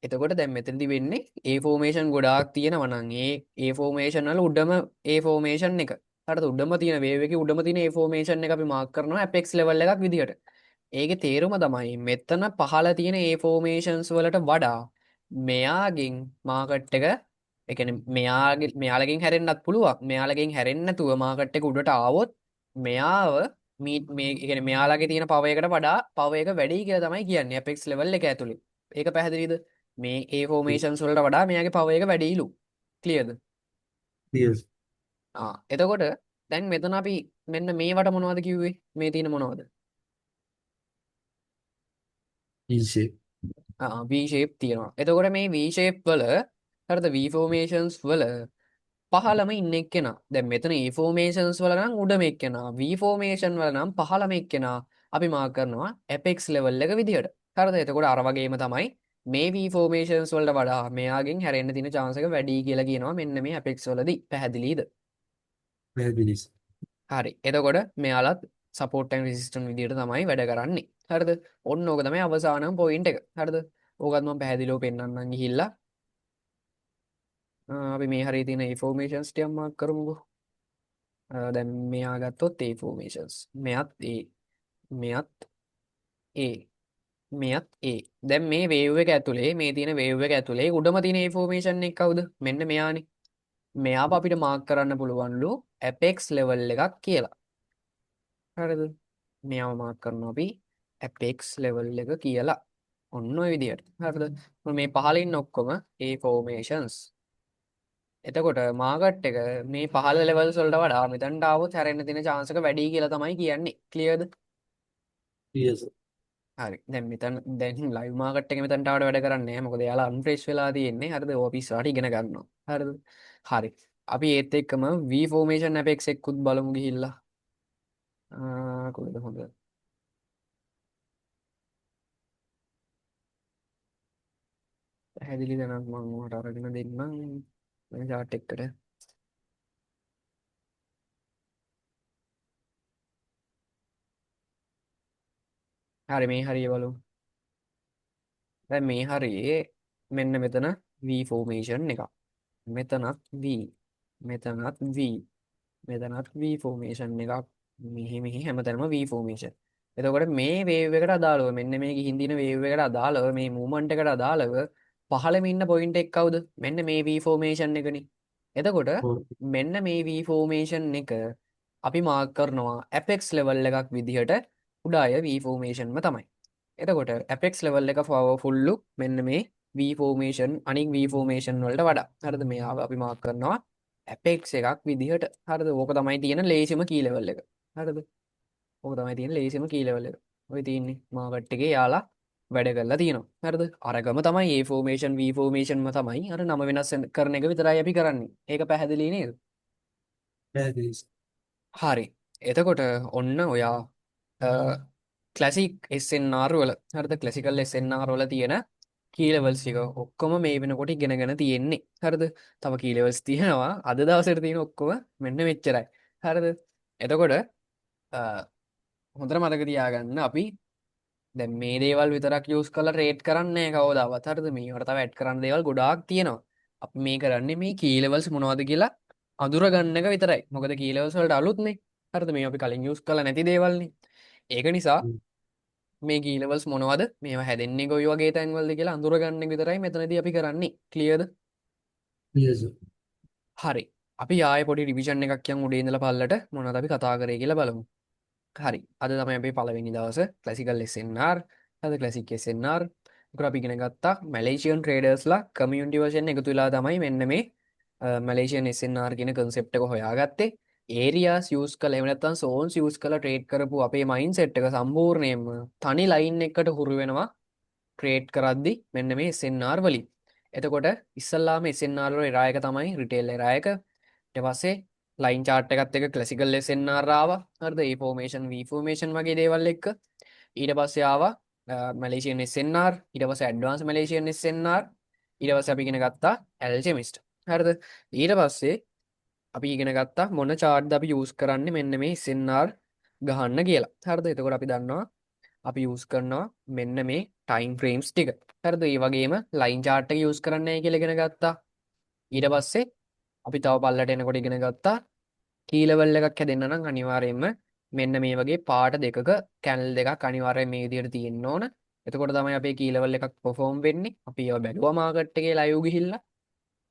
එතකොට දැන් මෙතනදි වෙන්නේ A formation ගොඩාක් තියෙනවා නම් ඒ A formation වල උඩම A formation එක. හරිද? උඩම තියෙන වේව් එකේ උඩම තියෙන ඒ ෆෝමේෂන් එක අපි මාක් කරනවා ඇපෙක්ස් ලෙවල් එකක් විදිහට. ඒකේ තේරුම තමයි මෙතන පහළ තියෙන ඒ ෆෝමේෂන්ස් වලට වඩා මෙයාගෙන් මාකට් එක ඒ කියන්නේ මෙයාලගෙන් හැරෙන්නත් පුළුවන්. මෙයාලගෙන් හැරෙන්නේ නැතුව මාකට් එක උඩට ආවොත් මෙයාව මේ ඒ කියන්නේ මෙයාලගේ තියෙන පව එකට වඩා පව එක වැඩි කියලා තමයි කියන්නේ ඇපෙක්ස් ලෙවල් එක ඇතුලේ. ඒක පැහැදිලිද? මේ ඒ ෆෝමේෂන්ස් වලට වඩා මෙයාගේ පව එක වැඩිලු. ක්ලියර්ද? yes. එතකොට දැන් මෙතන අපි මෙන්න මේවට මොනවද කිව්වේ? මේ තියෙන මොනවද? E shape. V shape තියෙනවා. එතකොට මේ V shape වල හරිද V formations වල පහළම ඉන්න එක්කෙනා. දැන් මෙතන E formations වල නම් උඩම එක්කෙනා. V formation වල නම් පහළම එක්කෙනා අපි මාක් කරනවා apex level එක විදිහට. හරිද? එතකොට අර වගේම තමයි මේ V formations වලට වඩා මෙයාගෙන් හැරෙන්න තියෙන chance එක වැඩි කියලා කියනවා මෙන්න මේ apex වලදී. පැහැදිලිද? පැහැදිලි. හරි. එතකොට මෙයාලත් සපෝට් ඇන්ඩ් රෙසිස්ටන්ට් විදිහට තමයි වැඩ කරන්නේ. හරිද? ඔන්න ඕක තමයි අවසානම පොයින්ට් එක. හරිද? ඕකත් මම පැහැදිලිව පෙන්නන්නම් ගිහිල්ලා. අපි මේ හරිය තියෙන ඉන්ෆෝමේෂන්ස් ටිකක් මාක් කරමුකෝ. දැන් මෙයා ගත්තොත් ඒ ඉන්ෆෝමේෂන්ස්. මෙයත් ඒ මෙයත් ඒ මෙයත් ඒ. දැන් මේ වේව් එක ඇතුලේ මේ තියෙන වේව් එක ඇතුලේ උඩම තියෙන ඉන්ෆෝමේෂන් එක කවුද? මෙන්න මෙයානේ. මෙයාව අපිට මාක් කරන්න පුළුවන්ලු ඇපෙක්ස් ලෙවල් එකක් කියලා. හරිද? මෙයාව මාක් කරනවා අපි ඇපෙක්ස් ලෙවල් එක කියලා. ඔන්න ඔය විදිහට. හරිද? මේ පහළ ඉන්න ඔක්කොම ඒ ෆෝමේෂන්ස්. එතකොට මාකට් එක මේ පහළ ලෙවල්ස් වලට වඩා මෙතනට ආවොත් හැරෙන්න තියෙන chance එක වැඩි කියලා තමයි කියන්නේ. ක්ලියර්ද? yes. හරි. දැන් ලයිව් මාකට් එක මෙතනට ආවට වැඩ කරන්නේ නැහැ. මොකද එයාලා අන්ෆ්‍රෙෂ් වෙලා තියෙන්නේ. හරිද? ඕපිස් වලට ඉගෙන ගන්නවා. හරිද? හරි. අපි ඒත් එක්කම V formation apex එක්කුත් බලමු ගිහිල්ලා. කොහෙද හොඳ? පැහැදිලිද නම් මම ඔයාලට අරගෙන දෙන්නම් මේ chart එකට. හරි මේ හරිය බලමු. දැන් මේ හරියේ මෙන්න මෙතන V formation එකක්. මෙතනත් V. මෙතනත් V. මෙතනත් V formation එකක්. මෙහි හැමතැනම V formation. එතකොට මේ වේව් එකට අදාළව මෙන්න මේ ගිහින් දින වේව් එකට අදාළව මේ මූවමන්ට් එකට අදාළව පහළම ඉන්න පොයින්ට් එක කවුද? මෙන්න මේ V formation එකනේ. එතකොට මෙන්න මේ V formation එක අපි මාක් කරනවා apex level එකක් විදිහට උඩාය V formation ම තමයි. එතකොට apex level එක powerful මෙන්න මේ V formation අනික් V formation වලට වඩා. හරිද? මේව අපි මාක් කරනවා apex එකක් විදිහට. හරිද? ඕක තමයි තියෙන ලේසිම key level එක. හරිද? ඕක තමයි තියෙන ලේසිම key level එක. ඔය තියෙන්නේ මාකට් එකේ යාලා වැඩ කරලා තියෙනවා. හරිද? අරගම තමයි A formation V formation ම තමයි. අර නම වෙනස් කරන එක විතරයි අපි කරන්නේ. ඒක පැහැදිලි නේද? පැහැදිලි. හරි. එතකොට ඔන්න ඔයා ක්ලසික් SNR වල හරිද? ක්ලසිකල් SNR වල තියෙන key levels ටික ඔක්කොම මේ වෙනකොට ඉගෙනගෙන තියෙන්නේ. හරිද? තව key levels තියෙනවා. අද දවසේට තියෙන ඔක්කොම මෙන්න මෙච්චරයි. හරිද? එතකොට හොඳට මතක තියාගන්න අපි දැන් මේ දේවල් විතරක් යූස් කරලා රේට් කරන්නේ නැහැ කවදාවත්. හරිද? මේවට තව ඇඩ් කරන්න දේවල් ගොඩාක් තියෙනවා. අපි මේ කරන්නේ මේ key levels මොනවද කියලා අඳුර ගන්න එක විතරයි. මොකද key levels වලට අලුත්නේ. හරිද? මේ අපි කලින් යූස් කරලා නැති දේවල්නේ. ඒක නිසා මේ key levels මොනවද? මේවා හැදෙන්නේ කොයි වගේ තැන්වලද කියලා අඳුර ගන්න එක විතරයි මෙතනදී අපි කරන්නේ. ක්ලියර්ද? yes. හරි. අපි ආයෙ පොඩි රිවිෂන් එකක් යන් උඩේ ඉඳලා පල්ලට මොනවද අපි කතා කරේ කියලා බලමු. හරි. අද තමයි අපි පළවෙනි දවසේ ක්ලාසිකල් SNR අද ක්ලාසික් SNR උකට අපි ඉගෙන ගත්තා මැලේසියන් ට්‍රේඩර්ස්ලා කමියුනිටි වර්ෂන් එකතු වෙලා තමයි මෙන්න මේ මැලේසියන් SNR කියන concept එක හොයාගත්තේ. ඒරියාස් යූස් කළා එහෙම නැත්නම් zones යූස් කළා ට්‍රේඩ් කරපු අපේ මයින්ඩ්සෙට් එක සම්පූර්ණයෙන්ම තනි ලයින් එකකට හුරු වෙනවා ට්‍රේඩ් කරද්දි මෙන්න මේ SNR වලින්. එතකොට ඉස්සල්ලාම SNR වල එරා එක තමයි රිටේල් එරා එක. ඊට පස්සේ ලයින් chart එකත් එක්ක classical SNR ආවා. හරිද? A formation V formation වගේ දේවල් එක්ක. ඊට පස්සේ ආවා Malaysian SNR, ඊට පස්සේ advanced Malaysian SNR, ඊට පස්සේ අපි ඉගෙන ගත්තා alchemist. හරිද? ඊට පස්සේ අපි ඉගෙන ගත්තා මොන chart ද අපි use කරන්නේ මෙන්න මේ SNR ගහන්න කියලා. හරිද? එතකොට අපි දන්නවා අපි use කරනවා මෙන්න මේ time frames ටික. හරිද? ඒ වගේම line chart එක use කරන්නයි කියලා ඉගෙන ගත්තා. ඊට පස්සේ අපි තව පල්ලට එනකොට ඉගෙන ගත්තා කීලවල් එකක් හැදෙන්න නම් අනිවාර්යයෙන්ම මෙන්න මේ වගේ පාට දෙකක කැනල් දෙකක් අනිවාර්යයෙන් මේ විදිහට තියෙන්න ඕන. එතකොට තමයි අපේ කීලවල් එකක් perform වෙන්නේ. අපි ඒවා බැලුවා මාකට් එකේ live ගිහිල්ලා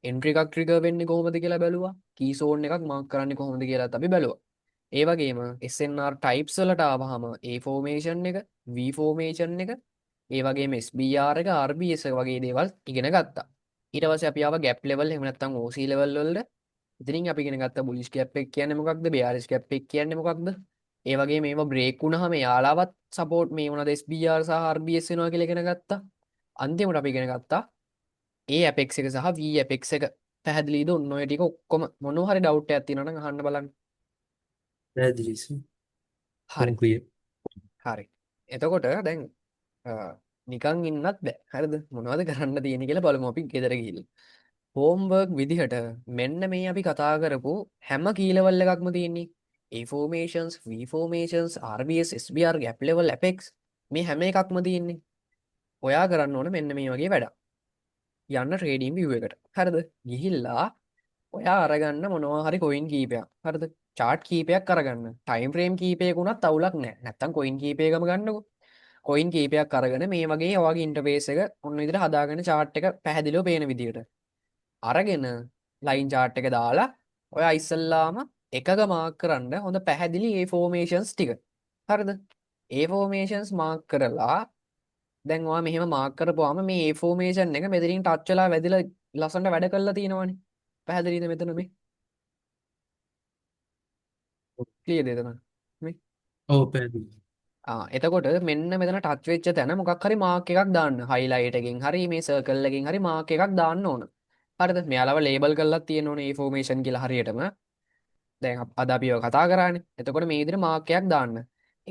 එන්ට්‍රි එකක් ට්‍රිගර් වෙන්නේ කොහොමද කියලා බැලුවා. කී සෝන් එකක් මාක් කරන්නේ කොහොමද කියලාත් අපි බැලුවා. ඒ වගේම SNR types වලට ආවහම A formation එක, V formation එක, ඒ වගේම SBR එක, RBS එක වගේ දේවල් ඉගෙන ගත්තා. ඊට පස්සේ අපි ආව gap level එහෙම නැත්නම් OC level වලට. ඉතින් අපි ඉගෙන ගත්තා bullish gap එක කියන්නේ මොකක්ද, bearish gap එක කියන්නේ මොකක්ද? ඒ වගේ මේවා බ්‍රේක් වුණාම යාලාවත් සපෝට් මේ වුණාද SBR සහ RBS වෙනවා කියලා ඉගෙන ගත්තා. අන්තිමට අපි ඉගෙන ගත්තා A Apex එක සහ V Apex එක. පැහැදිලිද? ඔන්න ඔය ටික ඔක්කොම මොනවා හරි ඩවුට් එකක් තියෙනවා නම් අහන්න බලන්න. පැහැදිලිස. හරි. කොන්ක්‍රිය. හරි. එතකොට දැන් නිකන් ඉන්නත් බෑ. හරිද? මොනවද කරන්න තියෙන්නේ කියලා බලමු අපි ගෙදර ගිහිල්ලා. හෝම්වර්ක් විදිහට මෙන්න මේ අපි කතා කරපු හැම කී ලෙවල් එකක්ම තියෙන්නේ. A formations, V formations, RBS, SBR, gap level, apex මේ හැම එකක්ම තියෙන්නේ. ඔයා කරන්න ඕන මෙන්න මේ වගේ වැඩක්. යන්න ට්‍රේඩින් view එකට. හරිද? ගිහිල්ලා ඔයා අරගන්න මොනවා හරි කොයින් කීපයක්. හරිද? chart කීපයක් අරගන්න. time frame කීපයක උනත් අවුලක් නැහැ. නැත්තම් කොයින් කීපයකම ගන්නකො. කොයින් කීපයක් අරගෙන මේ වගේ ඔයාගේ ඉන්ටර්ෆේස් එක ඔන්න විදිහට හදාගෙන chart එක පැහැදිලිව පේන විදිහට අරගෙන ලයින් chart එක දාලා ඔයා ඉස්සල්ලාම එකක මාක් කරන්න හොඳ පැහැදිලි A formations ටික. හරිද? A formations මාක් කරලා දැන් ඔයා මෙහෙම මාක් කරපුවාම මේ A formation එක මෙතනින් ටච් වෙලා වැදිලා ලස්සනට වැඩ කරලා තියෙනවනේ. පැහැදිලිද මෙතන මේ? ක්ලියර්ද එතන? මේ ඔව් පැහැදිලි. එතකොට මෙන්න මෙතන ටච් වෙච්ච තැන මොකක් හරි මාක් එකක් දාන්න. highlight එකකින් හරි මේ circle එකකින් හරි මාක් එකක් දාන්න ඕන. හරිද? මෙයාලව ලේබල් කරලා තියෙන්න ඕනේ A formation කියලා හරියටම. දැන් අද අපි ඔය කතා කරානේ. එතකොට මේ විදිහට මාක් එකක් දාන්න.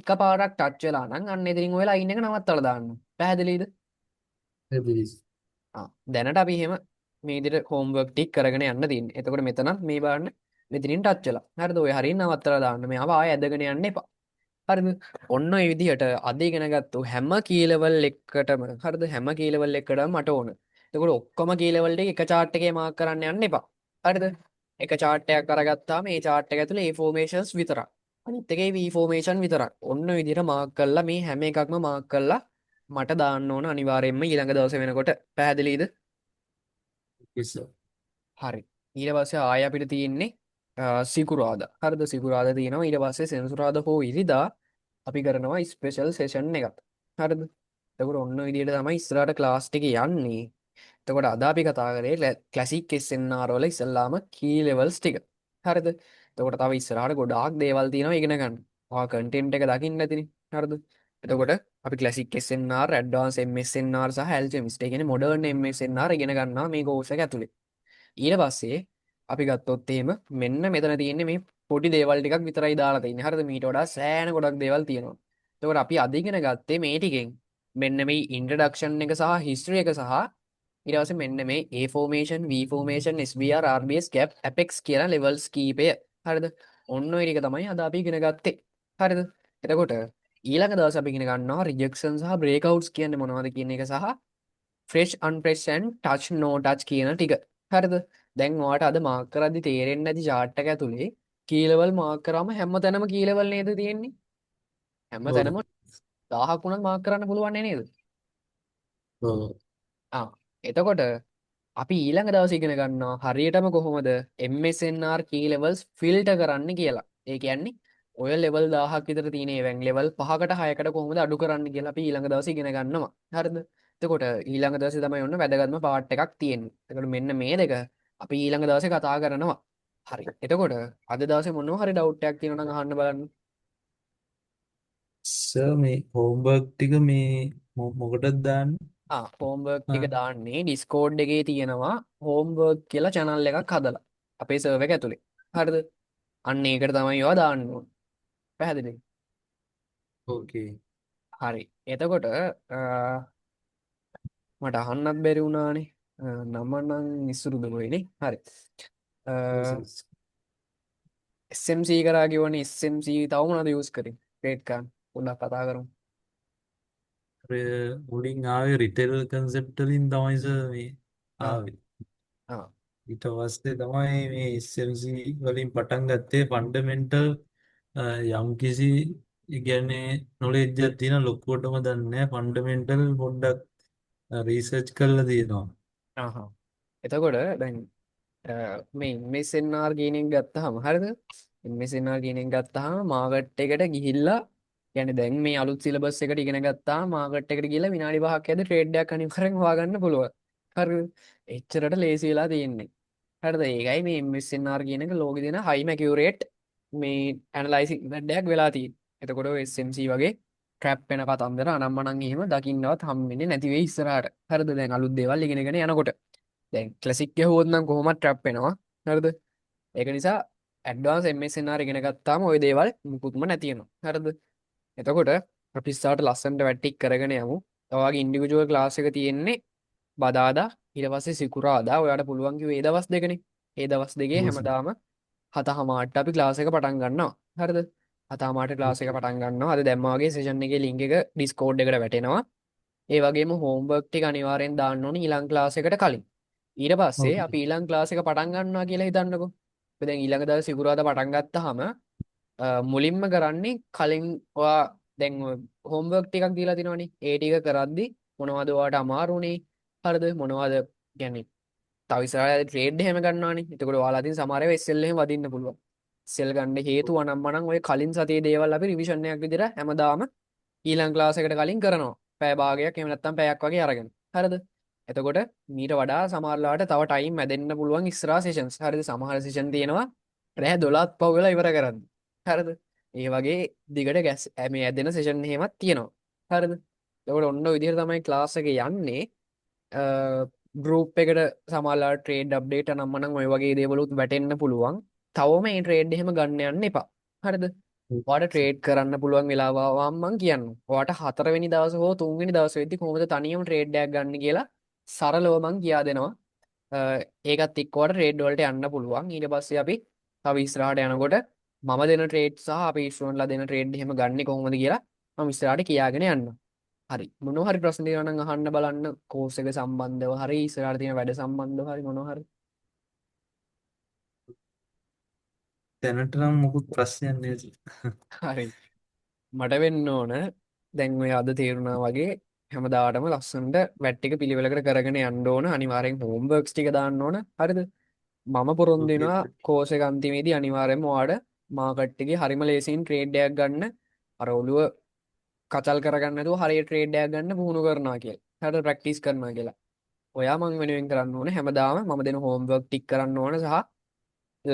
එකපාරක් ටච් වෙලා නම් අන්න එතනින් ඔය ලයින් එක නවත්තලා දාන්න. පැහැදිලිද? පැහැදිලිස. දැනට අපි එහෙම මේ විදිහට හෝම්වර්ක් ටික කරගෙන යන්න තියෙන්නේ. එතකොට මෙතනත් මේ බලන්න මෙතනින් ටච් වෙලා. හරිද? ඔය හරියට නවත්තලා දාන්න. මේව ආයෙ ඇදගෙන යන්න එපා. හරිද? ඔන්න ඔය විදිහට අද ඉගෙන ගත්තු හැම කී ලෙවල් එකකටම හරිද? හැම කී ලෙවල් එකකටම මට ඕන. එතකොට ඔක්කොම කී ලෙවල් ටික එක chart එකේ මාක් කරන්න යන්න එපා. හරිද? එක chart එකක් අරගත්තාම මේ chart එක ඇතුලේ A formations විතරක්. අනිත් එකේ V formation විතරක්. ඔන්න ඔය විදිහට මාක් කරලා මේ හැම එකක්ම මාක් කරලා මට දාන්න ඕන අනිවාර්යයෙන්ම ඊළඟ දවසේ වෙනකොට. පැහැදිලිද? yes. හරි. ඊට පස්සේ ආය අපිට තියෙන්නේ සිකුරාදා. හරිද? සිකුරාදා තියෙනවා. ඊට පස්සේ සෙනසුරාදා හෝ ඉරිදා අපි කරනවා ස්පෙෂල් සෙෂන් එකක්. හරිද? එතකොට ඔන්න ඔය විදිහට තමයි ඉස්සරහට ක්ලාස් ටික යන්නේ. එතකොට අද අපි කතා කරේ ක්ලාසික් SNR වල ඉස්සල්ලාම කී ලෙවල්ස් ටික. හරිද? එතකොට තව ඉස්සරහට ගොඩාක් දේවල් තියෙනවා ඉගෙන ගන්න. ඔයා කන්ටෙන්ට් එක දකින්න ඇතිනේ. හරිද? එතකොට අපි ක්ලාසික් SNR, ඇඩ්වාන්ස් MSNR සහ ඇල්කෙමිස්ට්. ඒ කියන්නේ මොඩර්න් MSNR ඉගෙන ගන්නවා මේ කෝස් එක ඇතුලේ. ඊට පස්සේ අපි ගත්තොත් එහෙම මෙන්න මෙතන තියෙන්නේ මේ පොඩි දේවල් ටිකක් විතරයි දාලා තියෙන්නේ. හරිද? මීට වඩා සෑහෙන ගොඩක් දේවල් තියෙනවා. එතකොට අපි අද ඉගෙන ගත්තේ මේ ටිකෙන් මෙන්න මේ ඉන්ට්‍රොඩක්ෂන් එක සහ හිස්ටරි එක සහ ඊට පස්සේ මෙන්න මේ A formation, V formation, SBR, RBS, gap, apex කියන levels කීපය. හරිද? ඔන්න ඔය ටික තමයි අද අපි ඉගෙන ගත්තේ. හරිද? එතකොට ඊළඟ දවසේ අපි ඉගෙන ගන්නවා rejection සහ breakouts කියන්නේ මොනවද කියන එක සහ fresh unpressed and touch no touch කියන ටික. හරිද? දැන් ඔයාට අද මාක් කරද්දි තේරෙන්නේ නැති chart එක ඇතුලේ key level මාක් කරාම හැම තැනම key level නේද තියෙන්නේ? හැම ඔව්. තැනම 1000ක් වුණත් මාක් කරන්න පුළුවන් නේද? ඔව්. එතකොට අපි ඊළඟ දවසේ ඉගෙන ගන්නවා හරියටම කොහොමද MSNR key levels filter කරන්න කියලා. ඒ කියන්නේ ඔය level 1000ක් විතර තියෙන ඒවෙන් level 5කට 6කට කොහොමද අඩු කරන්න කියලා අපි ඊළඟ දවසේ ඉගෙන ගන්නවා. හරිද? එතකොට ඊළඟ දවසේ තමයි ඔන්න වැදගත්ම part එකක් තියෙන්නේ. එතකොට මෙන්න මේ දෙක අපි ඊළඟ දවසේ කතා කරනවා. හරි. එතකොට අද දවසේ මොනවා හරි doubt එකක් තියෙනවා නම් අහන්න බලන්න. සර් මේ හෝම්වර්ක් ටික මේ මොකටද දාන්නේ? හෝම්වර්ක් ටික ආ දාන්නේ Discord එකේ තියෙනවා homework කියලා channel එකක් හදලා අපේ server එක ඇතුලේ. හරිද? අන්න ඒකට තමයි ඒවා දාන්න ඕන. පැහැදිලිද? ඕකේ. හරි. එතකොට මට අහන්නත් බැරි වුණානේ. නම නම් ඉස්සුරුද වෙන්නේ. හරි. SMC කරා කියවනේ SMC තව මොනවද යූස් කරේ? ක්‍රෙඩිට් කාඩ් පොඩ්ඩක් කතා කරමු. මුලින් ආවේ රිටේල් කන්සෙප්ට් වලින් තමයි සර් මේ ආ ආවේ. ආ ඊට පස්සේ තමයි මේ SMC වලින් පටන් ගත්තේ ෆන්ඩමෙන්ටල් යම් කිසි ඉගැන්නේ නොලෙජ් එකක් තියෙන ලොකුවටම දන්නේ නැහැ ෆන්ඩමෙන්ටල් පොඩ්ඩක් රීසර්ච් කරලා තියෙනවා. ආහා. එතකොට දැන් මේ මෙසෙන්නාර් ගේනෙන් ගත්තහම හරිද මෙසෙන්නාර් ගේනෙන් ගත්තහම මාගට් එකට ගිහිල්ලා يعني දැන් මේ අලුත් සිලබස් එකට ඉගෙන ගත්තා මාගට් එකට ගිහලා විනාඩි 5ක් ඇද්දි ට්‍රේඩ් එකක් අනිවාර්යෙන් හොයාගන්න පුළුවන්. හරිද? එච්චරට ලේසි වෙලා තියෙන්නේ. හරිද? ඒකයි මේ MSNR කියන එක ලෝකේ තියෙන හයිම ඇකියුරේට් මේ ඇනලයිසිස් මෙතඩ් එකක් වෙලා තියෙන්නේ. එතකොට ඔය SMC වගේ ට්‍රැප් වෙන කතන්දර අනම්මනම් එහෙම දකින්නවත් හම් වෙන්නේ නැති වෙයි ඉස්සරහට. හරිද? දැන් අලුත් දේවල් ඉගෙනගෙන යනකොට දැන් ක්ලසික් ගැහුවොත් නම් කොහොමත් ට්‍රැප් වෙනවා. හරිද? ඒක නිසා ඇඩ්වාන්ස් MSNR ඉගෙන ගත්තාම ওই දේවල් මුකුත්ම නැති වෙනවා. හරිද? එතකොට අපි ඉස්සරහට ලස්සනට වැටික් කරගෙන යමු. ඔයාගේ ඉන්ඩිවිජුවල් ක්ලාස් එක තියෙන්නේ බදාදා ඊට පස්සේ සිකුරාදා. ඔයාට පුළුවන් කිව්වේ ඒ දවස් දෙකනේ. ඒ දවස් දෙකේ හැමදාම 7:00ට අපි ක්ලාස් එක පටන් ගන්නවා. හරිද? 7:00ට ක්ලාස් එක පටන් ගන්නවා. අද දැම්මා වගේ සෙෂන් එකේ link එක Discord එකට වැටෙනවා. ඒ වගේම හෝම්වර්ක් ටික අනිවාර්යෙන් දාන්න ඕනේ ඊළඟ ක්ලාස් එකට කලින්. ඊට පස්සේ අපි ඊළඟ ක්ලාස් එක පටන් ගන්නවා කියලා හිතන්නකෝ. අපි දැන් ඊළඟ දවසේ සිකුරාදා පටන් ගත්තාම මුලින්ම කරන්නේ කලින් ඔයා දැන් හෝම්වර්ක් ටිකක් දීලා තිනවනේ. ඒ ටික කරද්දි මොනවද ඔයාට අමාරු උනේ? හරිද? මොනවද කියන්නේ තව ඉස්සරහට ට්‍රේඩ් එහෙම ගන්නවානේ. එතකොට ඔයාලා අතින් සමහර ඒවා SL එහෙම වදින්න පුළුවන්. SL ගන්න හේතුව අනම්මනම් ඔය කලින් සතියේ දේවල් අපි රිවිෂන් එකක් විදිහට හැමදාම ඊළඟ ක්ලාස් එකට කලින් කරනවා. පැය භාගයක් එහෙම නැත්නම් පැයක් වගේ අරගෙන. හරිද? එතකොට මීට වඩා සමහරලාට තව ටයිම් මැදෙන්න පුළුවන් ඉස්සරහා සෙෂන්ස්. හරිද? සමහර සෙෂන් තියෙනවා රෑ 12ත් පහු වෙලා ඉවර කරද්දි. හරිද? ඒ වගේ දිගට ගැස් මේ ඇදෙන සෙෂන් එහෙමත් තියෙනවා. හරිද? එතකොට ඔන්න ඔය විදිහට තමයි ක්ලාස් එක යන්නේ. ගරුප් එකට සමහරලා ට්‍රේඩ් අප්ඩේට් නම්මනම් ඔය වගේ දේවලුත් වැටෙන්න පුළුවන්. තවම මේ ට්‍රේඩ් එහෙම ගන්න යන්න එපා. හරිද? ඔයාට ට්‍රේඩ් කරන්න පුළුවන් වෙලාව ආවම මං කියන්නම්. ඔයාට 4 වෙනි දවසේ හෝ 3 වෙනි දවසේ වෙද්දි කොහොමද තනියම ට්‍රේඩ් එකක් ගන්න කියලා සරලව මං කියා දෙනවා. ඒකත් එක්කවට ට්‍රේඩ් වලට යන්න පුළුවන්. ඊට පස්සේ අපි තව ඉස්සරහට යනකොට මම දෙන ට්‍රේඩ් සහ අපේ ස්ටුඩන්ට්ලා දෙන ට්‍රේඩ් එහෙම ගන්නේ කොහොමද කියලා මම ඉස්සරහට කියාගෙන යන්නම්. හරි මොනවා හරි ප්‍රශ්න තියෙනවා නම් අහන්න බලන්න කෝස් එක සම්බන්ධව හරි ඉස්සරහට තියෙන වැඩ සම්බන්ධව හරි මොනවා හරි. දැනට නම් මොකුත් ප්‍රශ්නයක් නෑ. හරි මට වෙන්න ඕන දැන් ඔය අද තේරුණා වගේ හැමදාටම ලස්සනට වැට් ටික පිළිවෙලකට කරගෙන යන්න ඕන අනිවාර්යෙන් හෝම්වර්ක්ස් ටික දාන්න ඕන හරිද මම පොරොන්දු ඕකේ. වෙනවා කෝස් එක අන්තිමේදී අනිවාර්යෙන්ම ඔයාලට මාකට් එකේ හරිම ලේසියෙන් ට්‍රේඩ් එකක් ගන්න අර ඔළුව කචල් කරගන්න නැතුව හරියට ට්‍රේඩ් එකක් ගන්න පුහුණු කරනවා කියලා. හරියට ප්‍රැක්ටිස් කරනවා කියලා. ඔයා මං වෙනුවෙන් කරන්න ඕනේ හැමදාම මම දෙන හෝම්වර්ක් ටික කරන්න ඕන සහ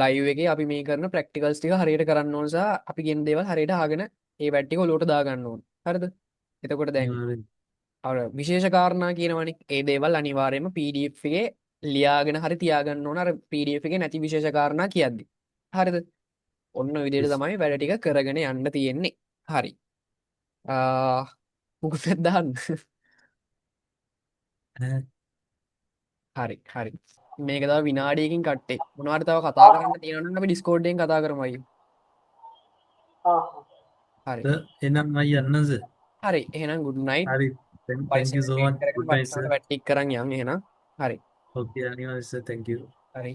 ලයිව් එකේ අපි මේ කරන ප්‍රැක්ටිකල්ස් ටික හරියට කරන්න ඕන සහ අපි කියන දේවල් හරියට අහගෙන ඒ වැට් ටික ඔලුවට දා ගන්න ඕන. හරිද? එතකොට දැන් අනිවාර්යෙන්. අර විශේෂ කාරණා කියනවනේ. ඒ දේවල් අනිවාර්යයෙන්ම PDF එකේ ලියාගෙන හරි තියාගන්න ඕන අර PDF එකේ නැති විශේෂ කාරණා කියද්දි. හරිද? ඔන්න ඔය විදිහට Yes. තමයි වැඩ ටික කරගෙන යන්න තියෙන්නේ. හරි. මොකද දාන්න. ඈ, හරි හරි මේක තව විනාඩියකින් කට්ටේ මොනවද තව කතා කරන්න තියෙනවා නම් අපි Discord එකෙන් කතා කරමු අයියෝ. හරි එහෙනම් අය යන්නද? හරි එහෙනම් good night. හරි. Thank you වයිසෙන් so trade much. කරගෙන Good night, sir. වටනට වැට්ටික් කරන් යන් එහෙනම්. හරි Okay, අනිවාර්යෙන් sir. Thank you. හරි